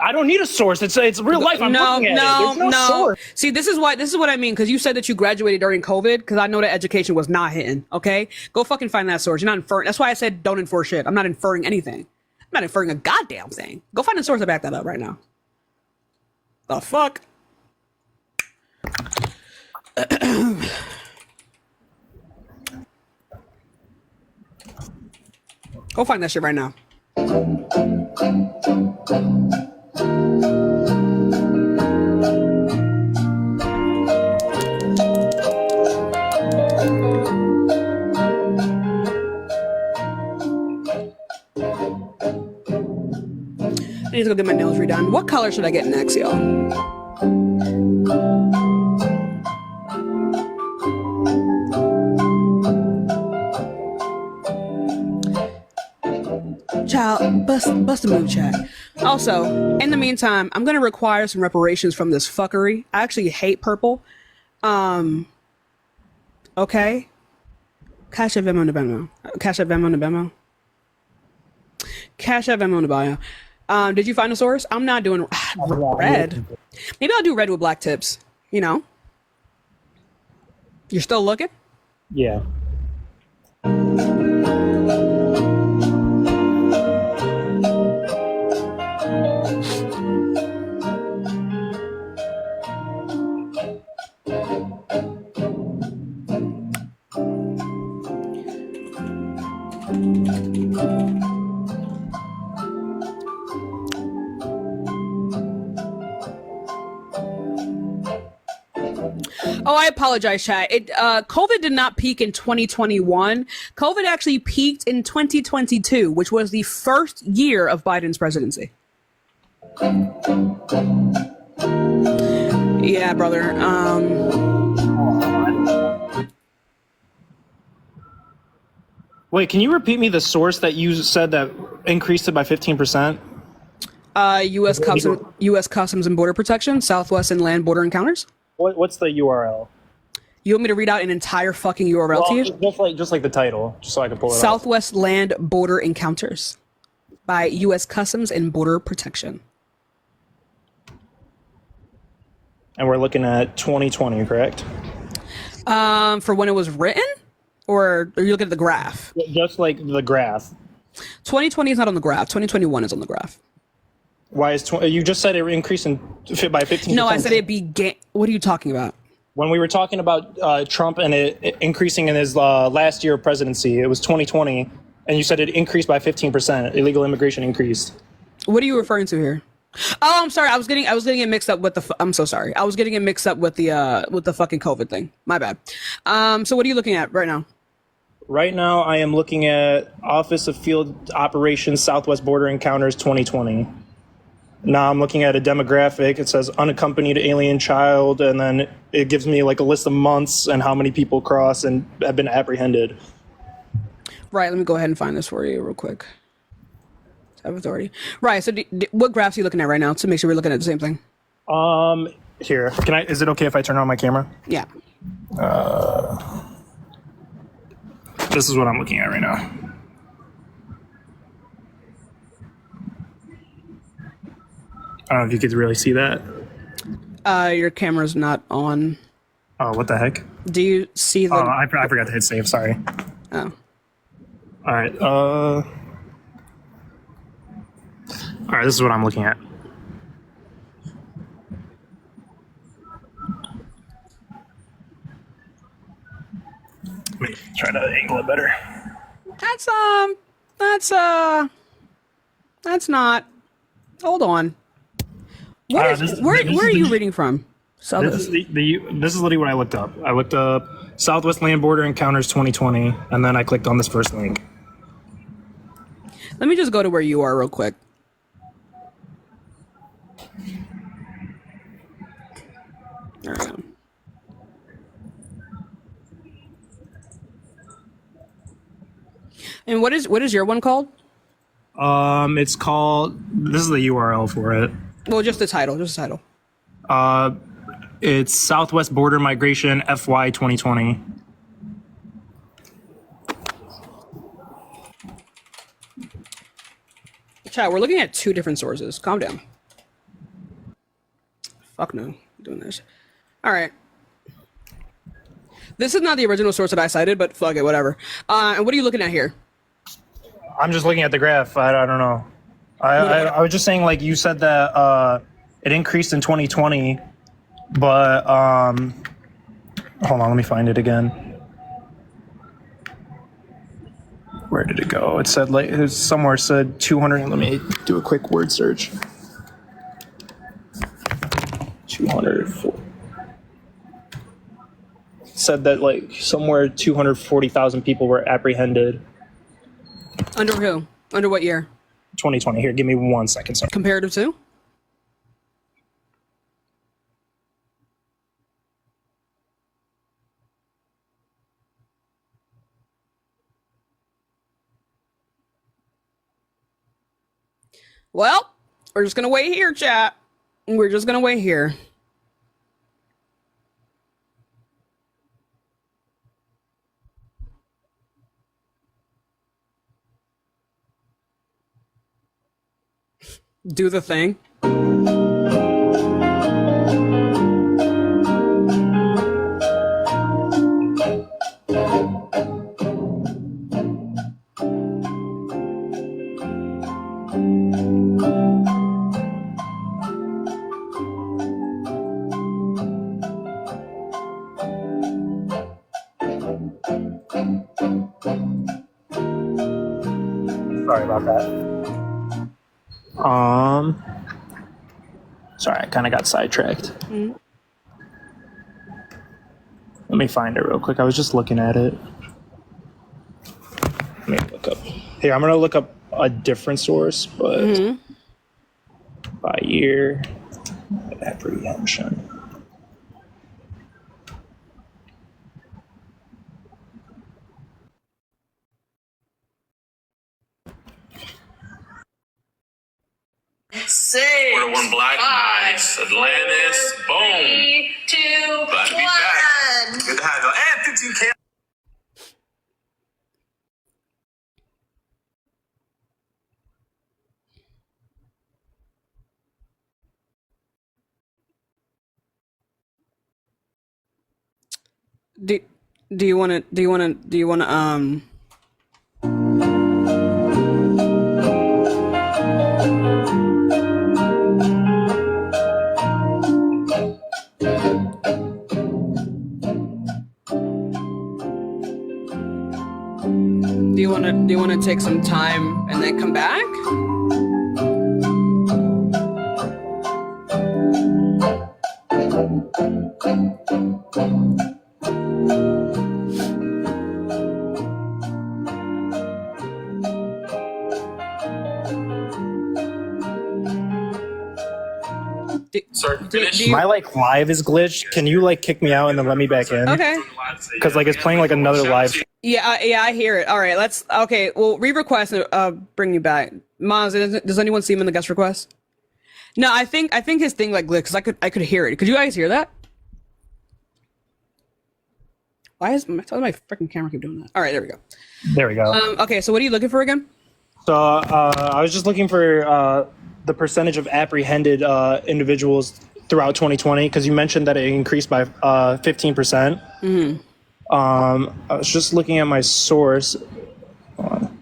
I don't need a source. It's real life. I'm looking at it. There's no source. See, this is what I mean, because you said that you graduated during COVID, because I know that education was not hitting. Okay, go fucking find that source. You're not inferring. That's why I said don't infer shit. I'm not inferring anything. I'm not inferring a goddamn thing. Go find the source to back that up right now. The fuck. Go find that shit right now. to go get my nails redone. What color should I get next, y'all? Child, bust a move, chat. Also, in the meantime, I'm gonna require some reparations from this fuckery. I actually hate purple. Okay. Cash App Venmo on the Venmo. Cash App Venmo on the Venmo. Cash App Venmo on the bio. Did you find a source? I'm not doing red. Maybe I'll do red with black tips. You know. You're still looking? Yeah. Oh, I apologize, chat. COVID did not peak in 2021. COVID actually peaked in 2022, which was the first year of Biden's presidency. Yeah, brother. Wait, can you repeat me the source that you said that increased it by 15%? U.S. Customs and Border Protection, Southwest and Land Border Encounters. What's the URL? You want me to read out an entire fucking URL to you? Just like the title, just so I can pull it up. Southwest Land Border Encounters by U.S. Customs and Border Protection. And we're looking at 2020, correct? For when it was written? Or are you looking at the graph? Just like the graph. 2020 is not on the graph. 2021 is on the graph. Why is you just said it increased by 15%? No, I said it began. What are you talking about? When we were talking about Trump and it increasing in his last year of presidency, it was 2020, and you said it increased by 15%. Illegal immigration increased. What are you referring to here? Oh, I'm sorry. I was getting it mixed up with the. I'm so sorry. I was getting it mixed up with the fucking COVID thing. My bad. So what are you looking at right now? Right now, I am looking at Office of Field Operations Southwest Border Encounters 2020. Now I'm looking at a demographic. It says unaccompanied alien child, and then it gives me like a list of months and how many people cross and have been apprehended. Right. Let me go ahead and find this for you real quick. Have authority. Right. So what graphs are you looking at right now to make sure we're looking at the same thing? Here. Is it okay if I turn on my camera? Yeah. This is what I'm looking at right now. I don't know if you could really see that. Your camera's not on. Oh, what the heck? Do you see the... Oh, I forgot to hit save, sorry. Oh. All right, this is what I'm looking at. Let me try to angle it better. That's not... Hold on. Where are you reading from? This is literally what I looked up. I looked up Southwest Land Border Encounters 2020, and then I clicked on this first link. Let me just go to where you are real quick. There we go. And what is your one called? It's called. This is the URL for it. Well, just the title. It's Southwest Border Migration FY 2020. Chat, we're looking at two different sources. Calm down. Fuck no. I'm doing this. All right. This is not the original source that I cited, but fuck it, whatever. And what are you looking at here? I'm just looking at the graph. I don't know. I was just saying, like, you said that it increased in 2020, but hold on, let me find it again. Where did it go? It said, like, it somewhere said 200. Let me do a quick word search. 204. Said that, like, somewhere 240,000 people were apprehended. Under who? Under what year? 2020. Here, give me 1 second. Sorry. Comparative to? Well, we're just gonna wait here, chat. We're just gonna wait here. Do the thing. Sorry about that. Sorry, I kind of got sidetracked. Mm-hmm. Let me find it real quick. I was just looking at it. Let me look up. Here, I'm gonna look up a different source, but by year apprehension. We're one black nice. Atlantis. Boom. 3, 2, Glad to be back. Good to have you. And 15K. Do you want to do you want to take some time and then come back? My live is glitched. Can you kick me out and then let me back in? Okay. Because it's playing another live. Yeah, I hear it. All right, okay. Well, re-request and bring you back. Maz, does anyone see him in the guest request? No, I think his thing glitched because I could hear it. Could you guys hear that? Why is my freaking camera keep doing that? All right, there we go. There we go. Okay, so what are you looking for again? So I was just looking for the percentage of apprehended individuals throughout 2020 because you mentioned that it increased by 15%. Mm-hmm. I was just looking at my source. Hold on.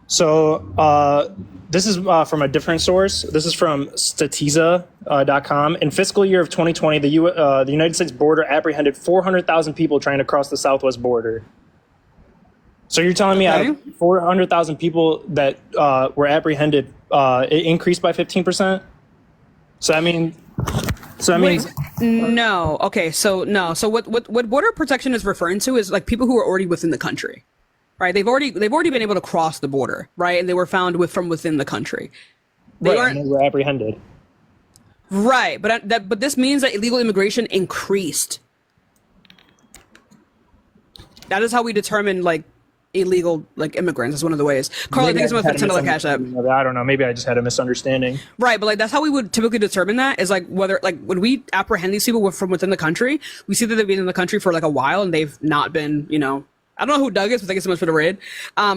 So this is from a different source. This is from statiza.com. In fiscal year of 2020, the United States border apprehended 400,000 people trying to cross the southwest border. So you're telling me out of 400,000 people that were apprehended, it increased by 15%? So I mean, no. Okay, so no. So what border protection is referring to is people who are already within the country. Right, they've already been able to cross the border, right, and they were found from within the country. They were apprehended. Right, but this means that illegal immigration increased. That is how we determine illegal immigrants. Is one of the ways. Carl, I think it's with $10 cash app. I don't know. Maybe I just had a misunderstanding. Right, but that's how we would typically determine that is whether when we apprehend these people from within the country, we see that they've been in the country for a while and they've not been I don't know who Doug is, but thank you so much for the raid.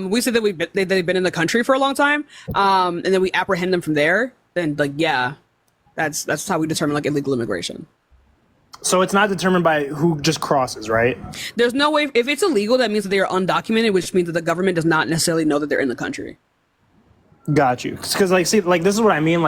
We said that they've been in the country for a long time, and then we apprehend them from there. Then, that's how we determine illegal immigration. So it's not determined by who just crosses, right? There's no way. If it's illegal, that means that they are undocumented, which means that the government does not necessarily know that they're in the country. Got you. Because this is what I mean.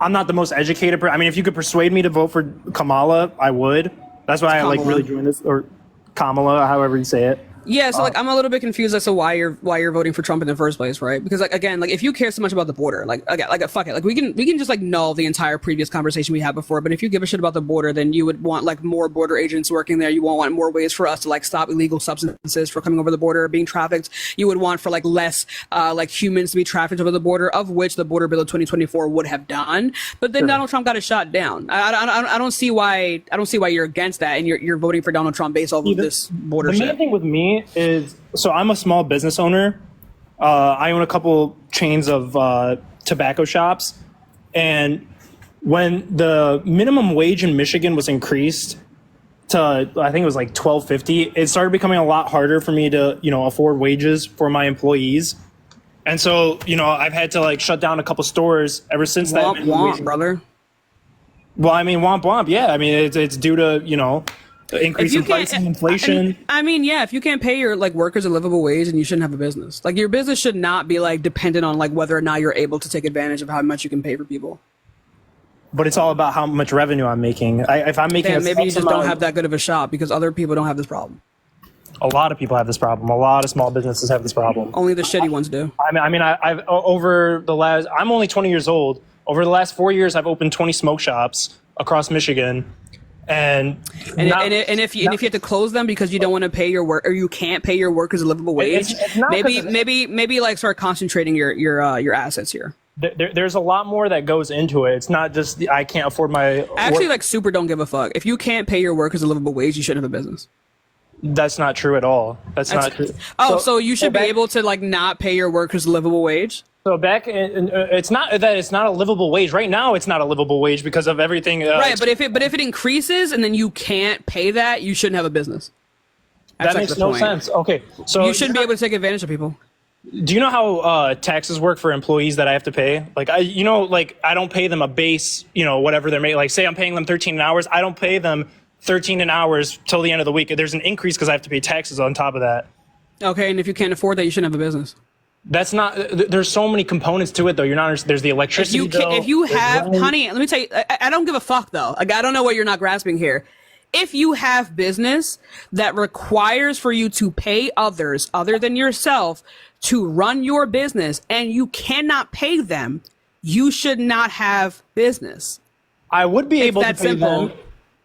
I'm not the most educated. I mean, if you could persuade me to vote for Kamala, I would. That's why I really joined this, or Kamala, however you say it. Yeah, so like I'm a little bit confused as to why you're voting for Trump in the first place, right? Because like again, like if you care so much about the border, like again, like fuck it, like we can just like null the entire previous conversation we had before. But if you give a shit about the border, then you would want like more border agents working there. You won't want more ways for us to like stop illegal substances from coming over the border or being trafficked. You would want for like less like humans to be trafficked over the border, of which the border bill of 2024 would have done. But then Donald Trump got it shot down. I don't see why you're against that and you're voting for Donald Trump based off of this border shit. The main thing with me is, so I'm a small business owner. I own a couple chains of tobacco shops. And when the minimum wage in Michigan was increased to, I think it was like $12.50, it started becoming a lot harder for me to, afford wages for my employees. And so, I've had to like shut down a couple stores ever since that. Womp, brother. Well, I mean, womp. Yeah, I mean, it's due to, increase in pricing, inflation. I mean, yeah, if you can't pay your like workers a livable wage, then you shouldn't have a business. Like your business should not be like dependent on like whether or not you're able to take advantage of how much you can pay for people. But it's all about how much revenue I'm making. If I'm making, then maybe you just don't have that good of a shop because other people don't have this problem. A lot of people have this problem. A lot of small businesses have this problem. Only the shitty ones do. I've over the last, I'm only 20 years old. Over the last 4 years, I've opened 20 smoke shops across Michigan. And if you have to close them because you don't want to pay your work or you can't pay your workers a livable wage, maybe like start concentrating your assets here. There's a lot more that goes into it. It's not just I can't afford my like super don't give a fuck. If you can't pay your workers a livable wage, you shouldn't have a business. That's not true at all. That's not true. Oh, so you should be able to like not pay your workers a livable wage? So back, it's not that it's not a livable wage. Right now, it's not a livable wage because of everything. Right, but if it increases and then you can't pay that, you shouldn't have a business. That makes no sense. Okay, so you shouldn't be able to take advantage of people. Do you know how taxes work for employees that I have to pay? Like I don't pay them a base, whatever they're making. Like say I'm paying them 13 an hour. I don't pay them 13 an hour till the end of the week. There's an increase because I have to pay taxes on top of that. Okay, and if you can't afford that, you shouldn't have a business. That's not. There's so many components to it, though. You're not. There's the electricity bill. If you have, honey, let me tell you. I don't give a fuck though. Like I don't know what you're not grasping here. If you have business that requires for you to pay others other than yourself to run your business, and you cannot pay them, you should not have business. I would be able to pay them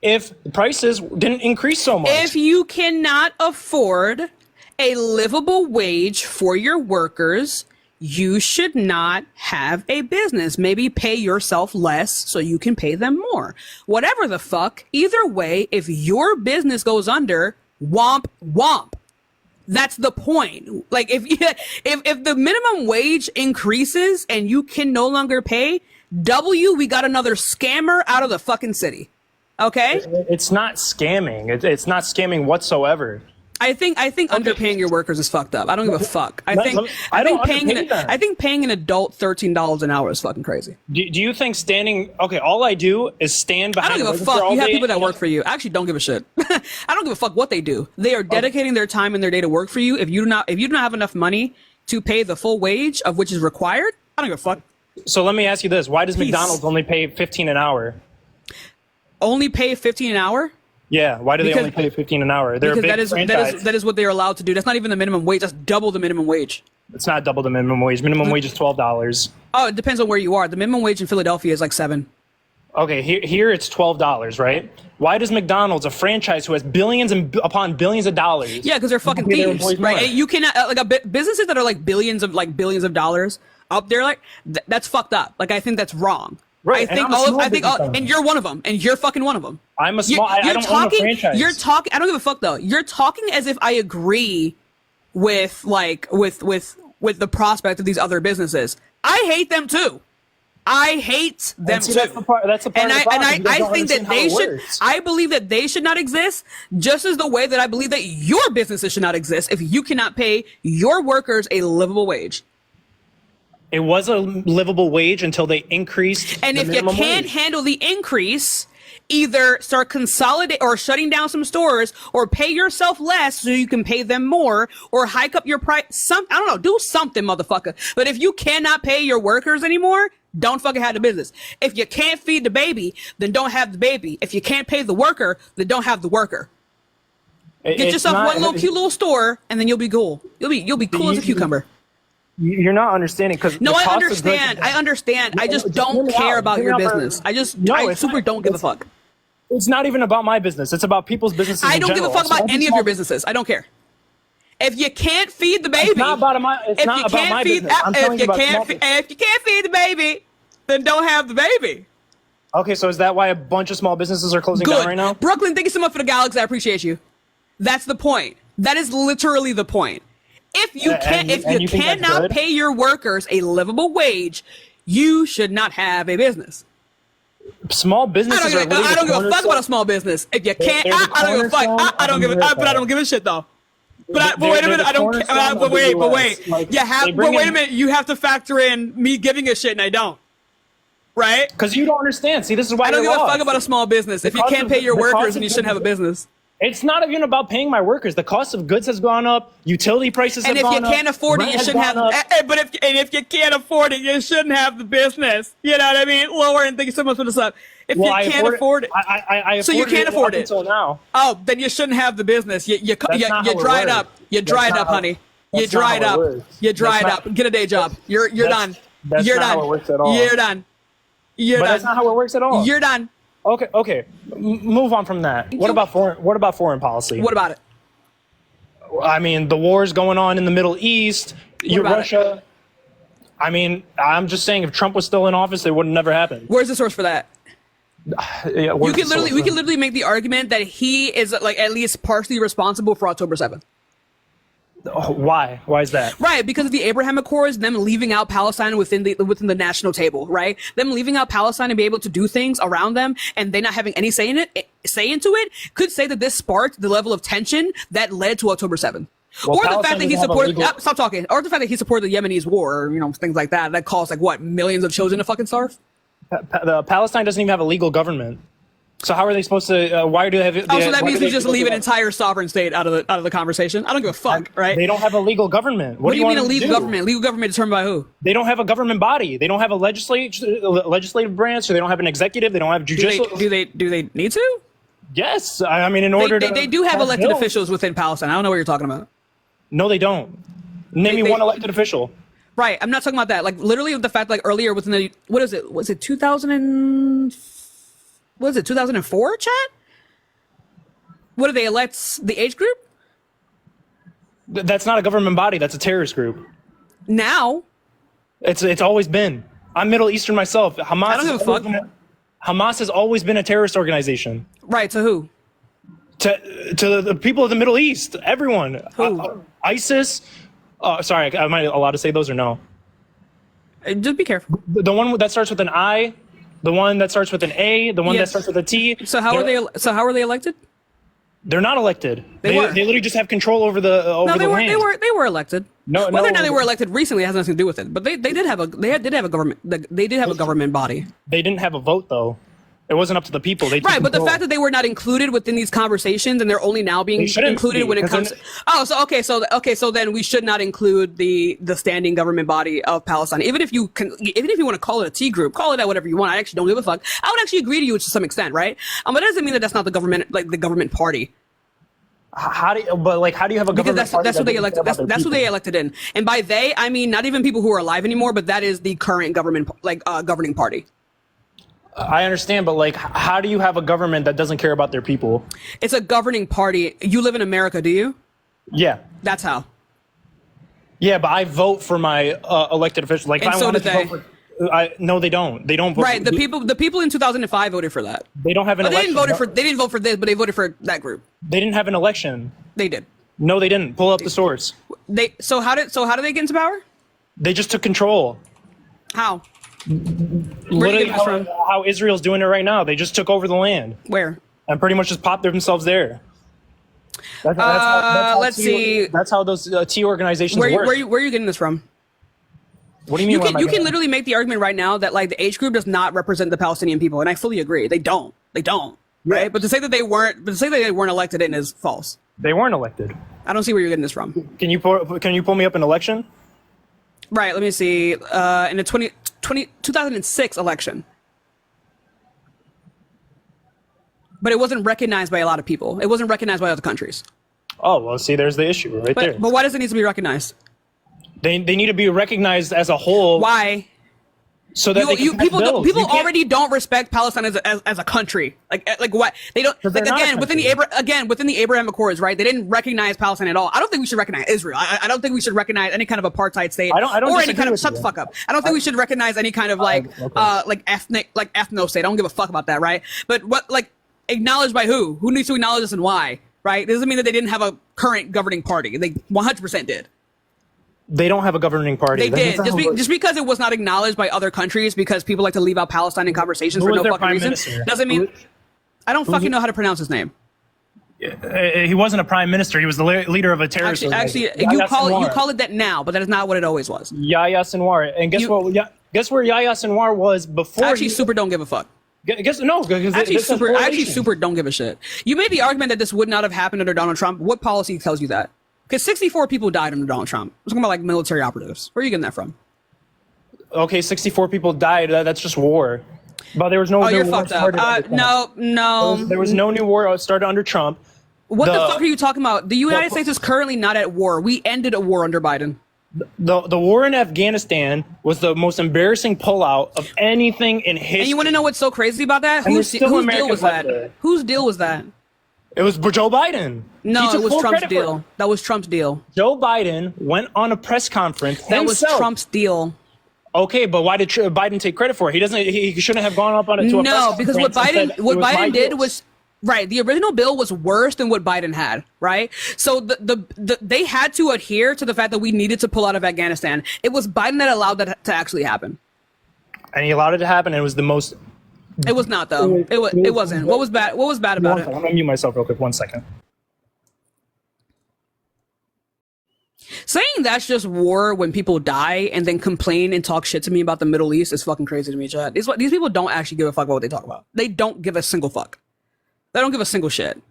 if prices didn't increase so much. If you cannot afford a livable wage for your workers, you should not have a business. Maybe pay yourself less so you can pay them more. Whatever the fuck. Either way, if your business goes under, womp womp. That's the point. Like if the minimum wage increases and you can no longer pay, we got another scammer out of the fucking city. Okay? It's not scamming. It's not scamming whatsoever. I think underpaying your workers is fucked up. I don't give a fuck. I think paying an adult $13 an hour is fucking crazy. Do you think standing? Okay, all I do is stand behind. I don't give a fuck. You have people that work for you. I actually don't give a shit. I don't give a fuck what they do. They are dedicating their time and their day to work for you. If you do not have enough money to pay the full wage of which is required, I don't give a fuck. So let me ask you this: why does McDonald's only pay $15 an hour? Only pay $15 an hour? Yeah, why do they only pay $15 an hour? They're because that is what they're allowed to do. That's not even the minimum wage. That's double the minimum wage. It's not double the minimum wage. Minimum wage is $12. Oh, it depends on where you are. The minimum wage in Philadelphia is like $7. Okay, here it's $12, right? Why does McDonald's, a franchise who has billions upon billions of dollars? Yeah, because they're fucking thieves, right? You cannot businesses that are like billions of dollars up there, like that's fucked up. Like I think that's wrong. Right. And you're one of them, and you're fucking one of them. I'm a small. I don't own a franchise. You're talking. I don't give a fuck though. You're talking as if I agree with the prospect of these other businesses. I hate them too. I hate them too. That's the part of the problem. I think that they should. I believe that they should not exist, just as the way that I believe that your businesses should not exist if you cannot pay your workers a livable wage. It was a livable wage until they increased. And if you can't handle the increase, either start consolidate or shutting down some stores, or pay yourself less so you can pay them more, or hike up your price. I don't know, do something, motherfucker. But if you cannot pay your workers anymore, don't fucking have the business. If you can't feed the baby, then don't have the baby. If you can't pay the worker, then don't have the worker. Get yourself one little cute little store, and then you'll be cool. You'll be cool as a cucumber. You're not understanding because no, I understand. I understand. I just don't care about your business. I super don't give a fuck. It's not even about my business. It's about people's businesses. I don't give a fuck about any of your businesses. I don't care. If you can't feed the baby, it's not about my business. If you can't feed the baby, then don't have the baby. Okay, so is that why a bunch of small businesses are closing down right now? Brooklyn, thank you so much for the galaxy. I appreciate you. That's the point. That is literally the point. If you cannot pay your workers a livable wage, you should not have a business. Small businesses I don't give a fuck about a small business. If you can't, I don't give a fuck. I don't give a shit though. But wait a minute, I don't care. But wait. Wait a minute, you have to factor in me giving a shit and I don't. Right? Because you don't understand. See, this is why I don't give a fuck about a small business. If you can't pay your workers, then you shouldn't have a business. It's not even about paying my workers. The cost of goods has gone up. Utility prices have gone up. And if you can't afford it, you shouldn't have. But if you can't afford it, you shouldn't have the business. You know what I mean? Lauren, thank you so much for this up. If you can't afford it, so you can't afford it. Until now. Oh, then you shouldn't have the business. You dried up. You dried up, honey. You dried up. You dried up. Get a day job. You're done. You're done. You're done. You're done. That's not how it works at all. You're done. Okay. Move on from that. What about foreign policy? What about it? I mean, the wars going on in the Middle East. Russia. I mean, I'm just saying, if Trump was still in office, it would never happen. Where's the source for that? Yeah, we can literally make the argument that he is like at least partially responsible for October 7th. Why? Why is that? Right, because of the Abraham Accords, them leaving out Palestine within the national table, right? Them leaving out Palestine and be able to do things around them, and they not having any say into it, could say that this sparked the level of tension that led to October 7th. Well, or the Palestine fact that he supported stop talking, or the fact that he supported the Yemenis war, or things like that caused millions of children to fucking starve. Palestine doesn't even have a legal government. So how are they supposed to? Why do they have? So that means we just leave an entire sovereign state out of the conversation. I don't give a fuck, right? They don't have a legal government. What do you mean a legal government? Legal government determined by who? They don't have a government body. They don't have a legislative branch. So they don't have an executive. They don't have judicial. Do they need to? Yes, I mean they do have elected officials within Palestine. I don't know what you're talking about. No, they don't. Name me one elected official. Right, I'm not talking about that. Like literally the fact, earlier within the was it 2004 chat? What do they elect the age group? That's not a government body. That's a terrorist group. Now, it's always been. I'm Middle Eastern myself. I don't give a fuck. Hamas has always been a terrorist organization. Right. To who? To the people of the Middle East. Everyone. Who? ISIS. Sorry, am I allowed to say those or no? Just be careful. The one that starts with an I, the one that starts with an A, the one that starts with a T. So how are they elected? They're not elected. They literally just have control over the land. They were elected. No, whether or not they were elected recently has nothing to do with it. But they did have a government. They did have a government body. They didn't have a vote though. It wasn't up to the people. Right, but the fact that they were not included within these conversations and they're only now being included when it comes to, so then we should not include the standing government body of Palestine. Even if you want to call it a T group, call it that whatever you want. I actually don't give a fuck. I would actually agree to you to some extent, right? But it doesn't mean that that's not the government, like the government party. How do you have a government because that's what they elected. That's who they elected in. And by they, I mean not even people who are alive anymore, but that is the current government, governing party. I understand, but how do you have a government that doesn't care about their people? It's a governing party. You live in America, do you? Yeah. That's how. Yeah, but I vote for my elected officials. No, they don't. They don't vote. Right. The people in 2005 voted for that. They don't have an election. They didn't vote for this, but they voted for that group. They didn't have an election. They did. No, they didn't. Pull up the source. So how did they get into power? They just took control. How? Literally how Israel's doing it right now. They just took over the land. Where? And pretty much just popped themselves there. Let's see. That's how those T organizations work. Where are you getting this from? What do you mean? You can literally make the argument right now that the age group does not represent the Palestinian people, and I fully agree. They don't. Yeah. Right? But to say that they weren't elected in is false. They weren't elected. I don't see where you're getting this from. Can you pull me up an election? Right. Let me see. In the 2006 election. But it wasn't recognized by a lot of people. It wasn't recognized by other countries. Oh, well, see, there's the issue right there. But why does it need to be recognized? They need to be recognized as a whole. Why? So that people already don't respect Palestine as a country. Like what they don't like again within the Abraham Accords, right? They didn't recognize Palestine at all. I don't think we should recognize Israel. I don't think we should recognize any kind of apartheid state I don't or any kind of shut the fuck up. I don't think we should recognize any kind of like ethno state. I don't give a fuck about that, right? But what like acknowledged by who? Who needs to acknowledge this and why? Right? It doesn't mean that they didn't have a current governing party. They 100% did. They don't have a governing party. They did. Just because it was not acknowledged by other countries because people like to leave out Palestine in conversations for no fucking reason doesn't mean... I don't fucking know how to pronounce his name. He wasn't a prime minister. He was the leader of a terrorist organization. You call it that now, but that is not what it always was. Yahya Sinwar. And guess what? Guess where Yahya Sinwar was before? I actually super don't give a fuck. I super don't give a shit. You made the argument that this would not have happened under Donald Trump. What policy tells you that? Because 64 people died under Donald Trump. I'm talking about like military operatives. Where are you getting that from? Okay, 64 people died. That's just war. But there was no. Oh, you're fucked up. No. There was no new war started under Trump. What the fuck are you talking about? The United States is currently not at war. We ended a war under Biden. The war in Afghanistan was the most embarrassing pullout of anything in history. And you want to know what's so crazy about that? Whose deal was that? Whose deal was that? It was Joe Biden. No, it was Trump's deal. That was Trump's deal. Joe Biden went on a press conference. That was Trump's deal. Okay, but why did Biden take credit for it? He shouldn't have gone up on it to a press conference. No, because what Biden did was right. The original bill was worse than what Biden had. Right. So they had to adhere to the fact that we needed to pull out of Afghanistan. It was Biden that allowed that to actually happen. And he allowed it to happen. And it was the most. It was not though. It wasn't. What was bad? What was bad about it? I'm gonna mute myself real quick. 1 second. Saying that's just war when people die and then complain and talk shit to me about the Middle East is fucking crazy to me, Chad. These people don't actually give a fuck about what they talk about. They don't give a single fuck. They don't give a single shit.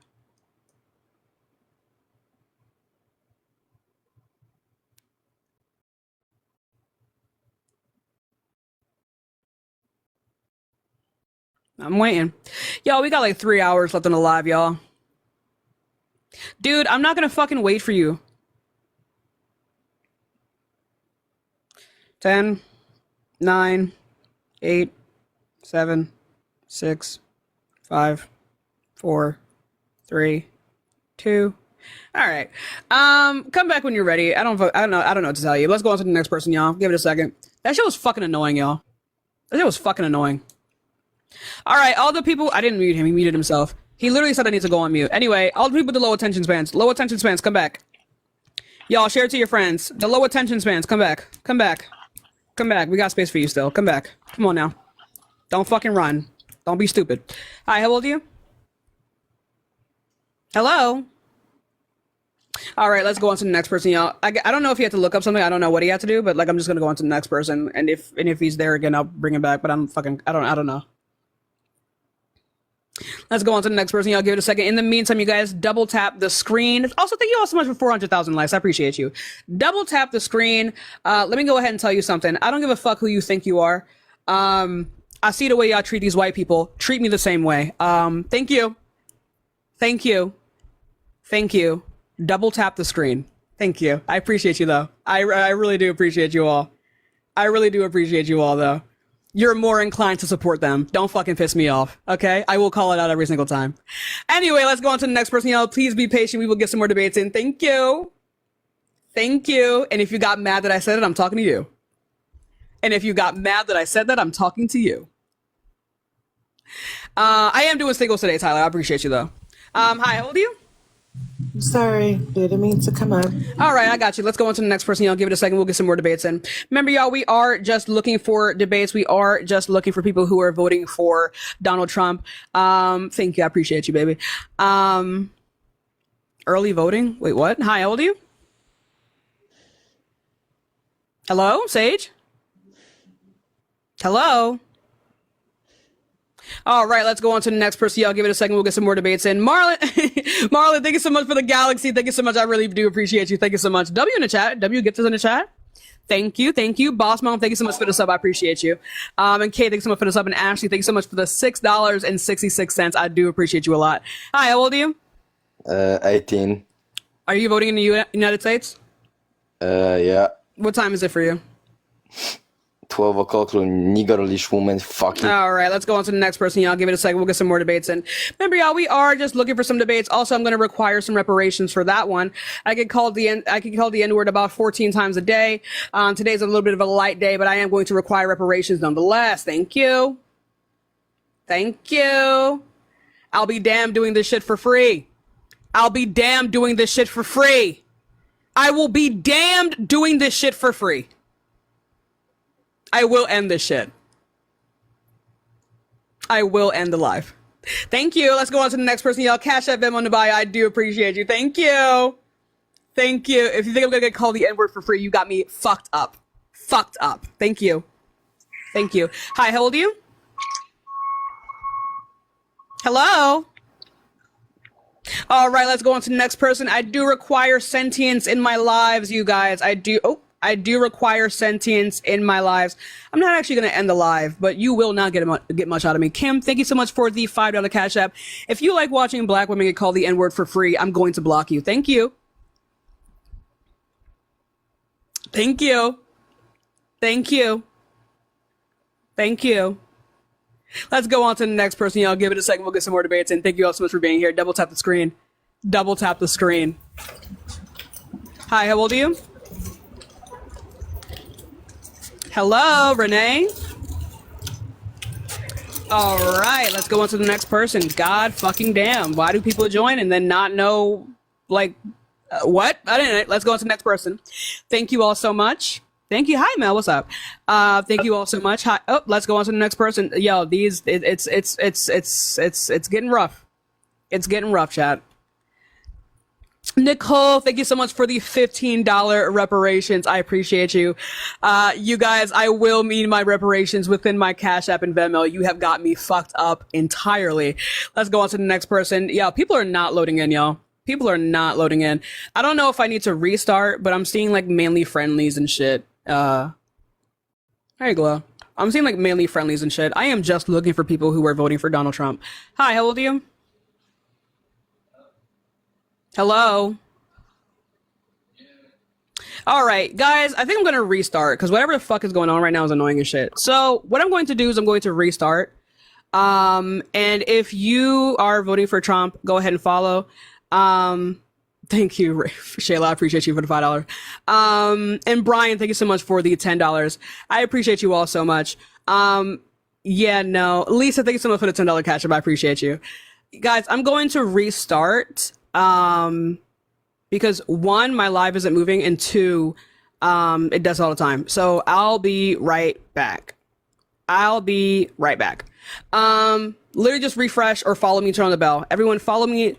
I'm waiting. Y'all, we got like 3 hours left on the live, y'all. Dude, I'm not gonna fucking wait for you. 10, 9, 8, 7, 6, 5, 4, 3, 2. All right. Come back when you're ready. I don't know what to tell you. Let's go on to the next person, y'all. Give it a second. That shit was fucking annoying, y'all. That shit was fucking annoying. All right, all the people. I didn't mute him. He muted himself. He literally said I need to go on mute. Anyway, all the people with the low attention spans. Low attention spans, come back. Y'all, share it to your friends. The low attention spans, come back. Come back. Come back. We got space for you still. Come back. Come on now. Don't fucking run. Don't be stupid. Hi, how old are you? Hello? All right, let's go on to the next person, y'all. I don't know if he had to look up something. I don't know what he had to do, but like I'm just gonna go on to the next person, and if he's there again, I'll bring him back. But I don't know. Let's go on to the next person. Y'all give it a second. In the meantime, you guys double tap the screen. Also, thank you all so much for 400,000 likes. I appreciate you. Double tap the screen. Let me go ahead and tell you something. I don't give a fuck who you think you are. I see the way y'all treat these white people. Treat me the same way. Thank you. Thank you. Thank you. Double tap the screen. Thank you. I appreciate you though. I really do appreciate you all. I really do appreciate you all though. You're more inclined to support them. Don't fucking piss me off, okay? I will call it out every single time. Anyway, let's go on to the next person, y'all. Please be patient. We will get some more debates in. Thank you. Thank you. And if you got mad that I said it, I'm talking to you. And if you got mad that I said that, I'm talking to you. I am doing singles today, Tyler. I appreciate you, though. Hi, how old are you? Sorry, didn't mean to come up. All right, I got you. Let's go on to the next person. Y'all give it a second. We'll get some more debates in. Remember, y'all, we are just looking for debates. We are just looking for people who are voting for Donald Trump. Thank you. I appreciate you, baby. Early voting? Wait, what? Hi, how old are you? Hello, Sage? Hello? All right, let's go on to the next person. Y'all give it a second. We'll get some more debates in. Marlon, Marlon, thank you so much for the galaxy. Thank you so much. I really do appreciate you. Thank you so much. W in the chat. W, get this in the chat. Thank you. Thank you. Boss Mom, thank you so much for the sub. I appreciate you. And Kay, thank you so much for the sub. And Ashley, thank you so much for the $6.66. I do appreciate you a lot. Hi, how old are you? 18. Are you voting in the United States? Yeah. What time is it for you? 12 o'clock, niggerish woman. Fuck it. All right, let's go on to the next person. Y'all give it a second. We'll get some more debates in. Remember, y'all, we are just looking for some debates. Also, I'm going to require some reparations for that one. I could call the N-word about 14 times a day. Today's a little bit of a light day, but I am going to require reparations nonetheless. Thank you. Thank you. I'll be damned doing this shit for free. I'll be damned doing this shit for free. I will be damned doing this shit for free. I will end this shit. I will end the live. Thank you. Let's go on to the next person. Y'all, Cash App Venmo on the bio. I do appreciate you. Thank you. Thank you. If you think I'm going to get called the N-word for free, you got me fucked up. Fucked up. Thank you. Thank you. Hi, how old are you? Hello? All right, let's go on to the next person. I do require sentience in my lives, you guys. I do require sentience in my lives. I'm not actually going to end the live, but you will not get much out of me. Kim, thank you so much for the $5 Cash App. If you like watching black women get called the N-word for free, I'm going to block you. Thank you. Thank you. Thank you. Thank you. Let's go on to the next person. Y'all give it a second. We'll get some more debates in. Thank you all so much for being here. Double tap the screen. Double tap the screen. Hi, how old are you? Hello, Renee. All right, let's go on to the next person. God fucking damn. Why do people join and then not know, like, what? I didn't. Let's go on to the next person. Thank you all so much. Thank you. Hi, Mel. What's up? Thank you all so much. Hi. Oh, let's go on to the next person. Yo, it's getting rough. It's getting rough, chat. Nicole, thank you so much for the $15 reparations. I appreciate you. You guys, I will mean my reparations within my Cash App and Venmo. You have got me fucked up entirely. Let's go on to the next person. Yeah, people are not loading in, y'all. People are not loading in. I don't know if I need to restart, but I'm seeing like mainly friendlies and shit. There you go. I'm seeing like mainly friendlies and shit. I am just looking for people who are voting for Donald Trump. Hi, how old are you? Hello? All right, guys, I think I'm going to restart because whatever the fuck is going on right now is annoying as shit. So what I'm going to do is I'm going to restart. And if you are voting for Trump, go ahead and follow. Thank you, Shayla. I appreciate you for the $5. And Brian, thank you so much for the $10. I appreciate you all so much. Yeah, no. Lisa, thank you so much for the $10 catch up. I appreciate you. Guys, I'm going to restart. Because one, my live isn't moving, and two, it does all the time. So I'll be right back. Literally just refresh or follow me, turn on the bell. Everyone follow me.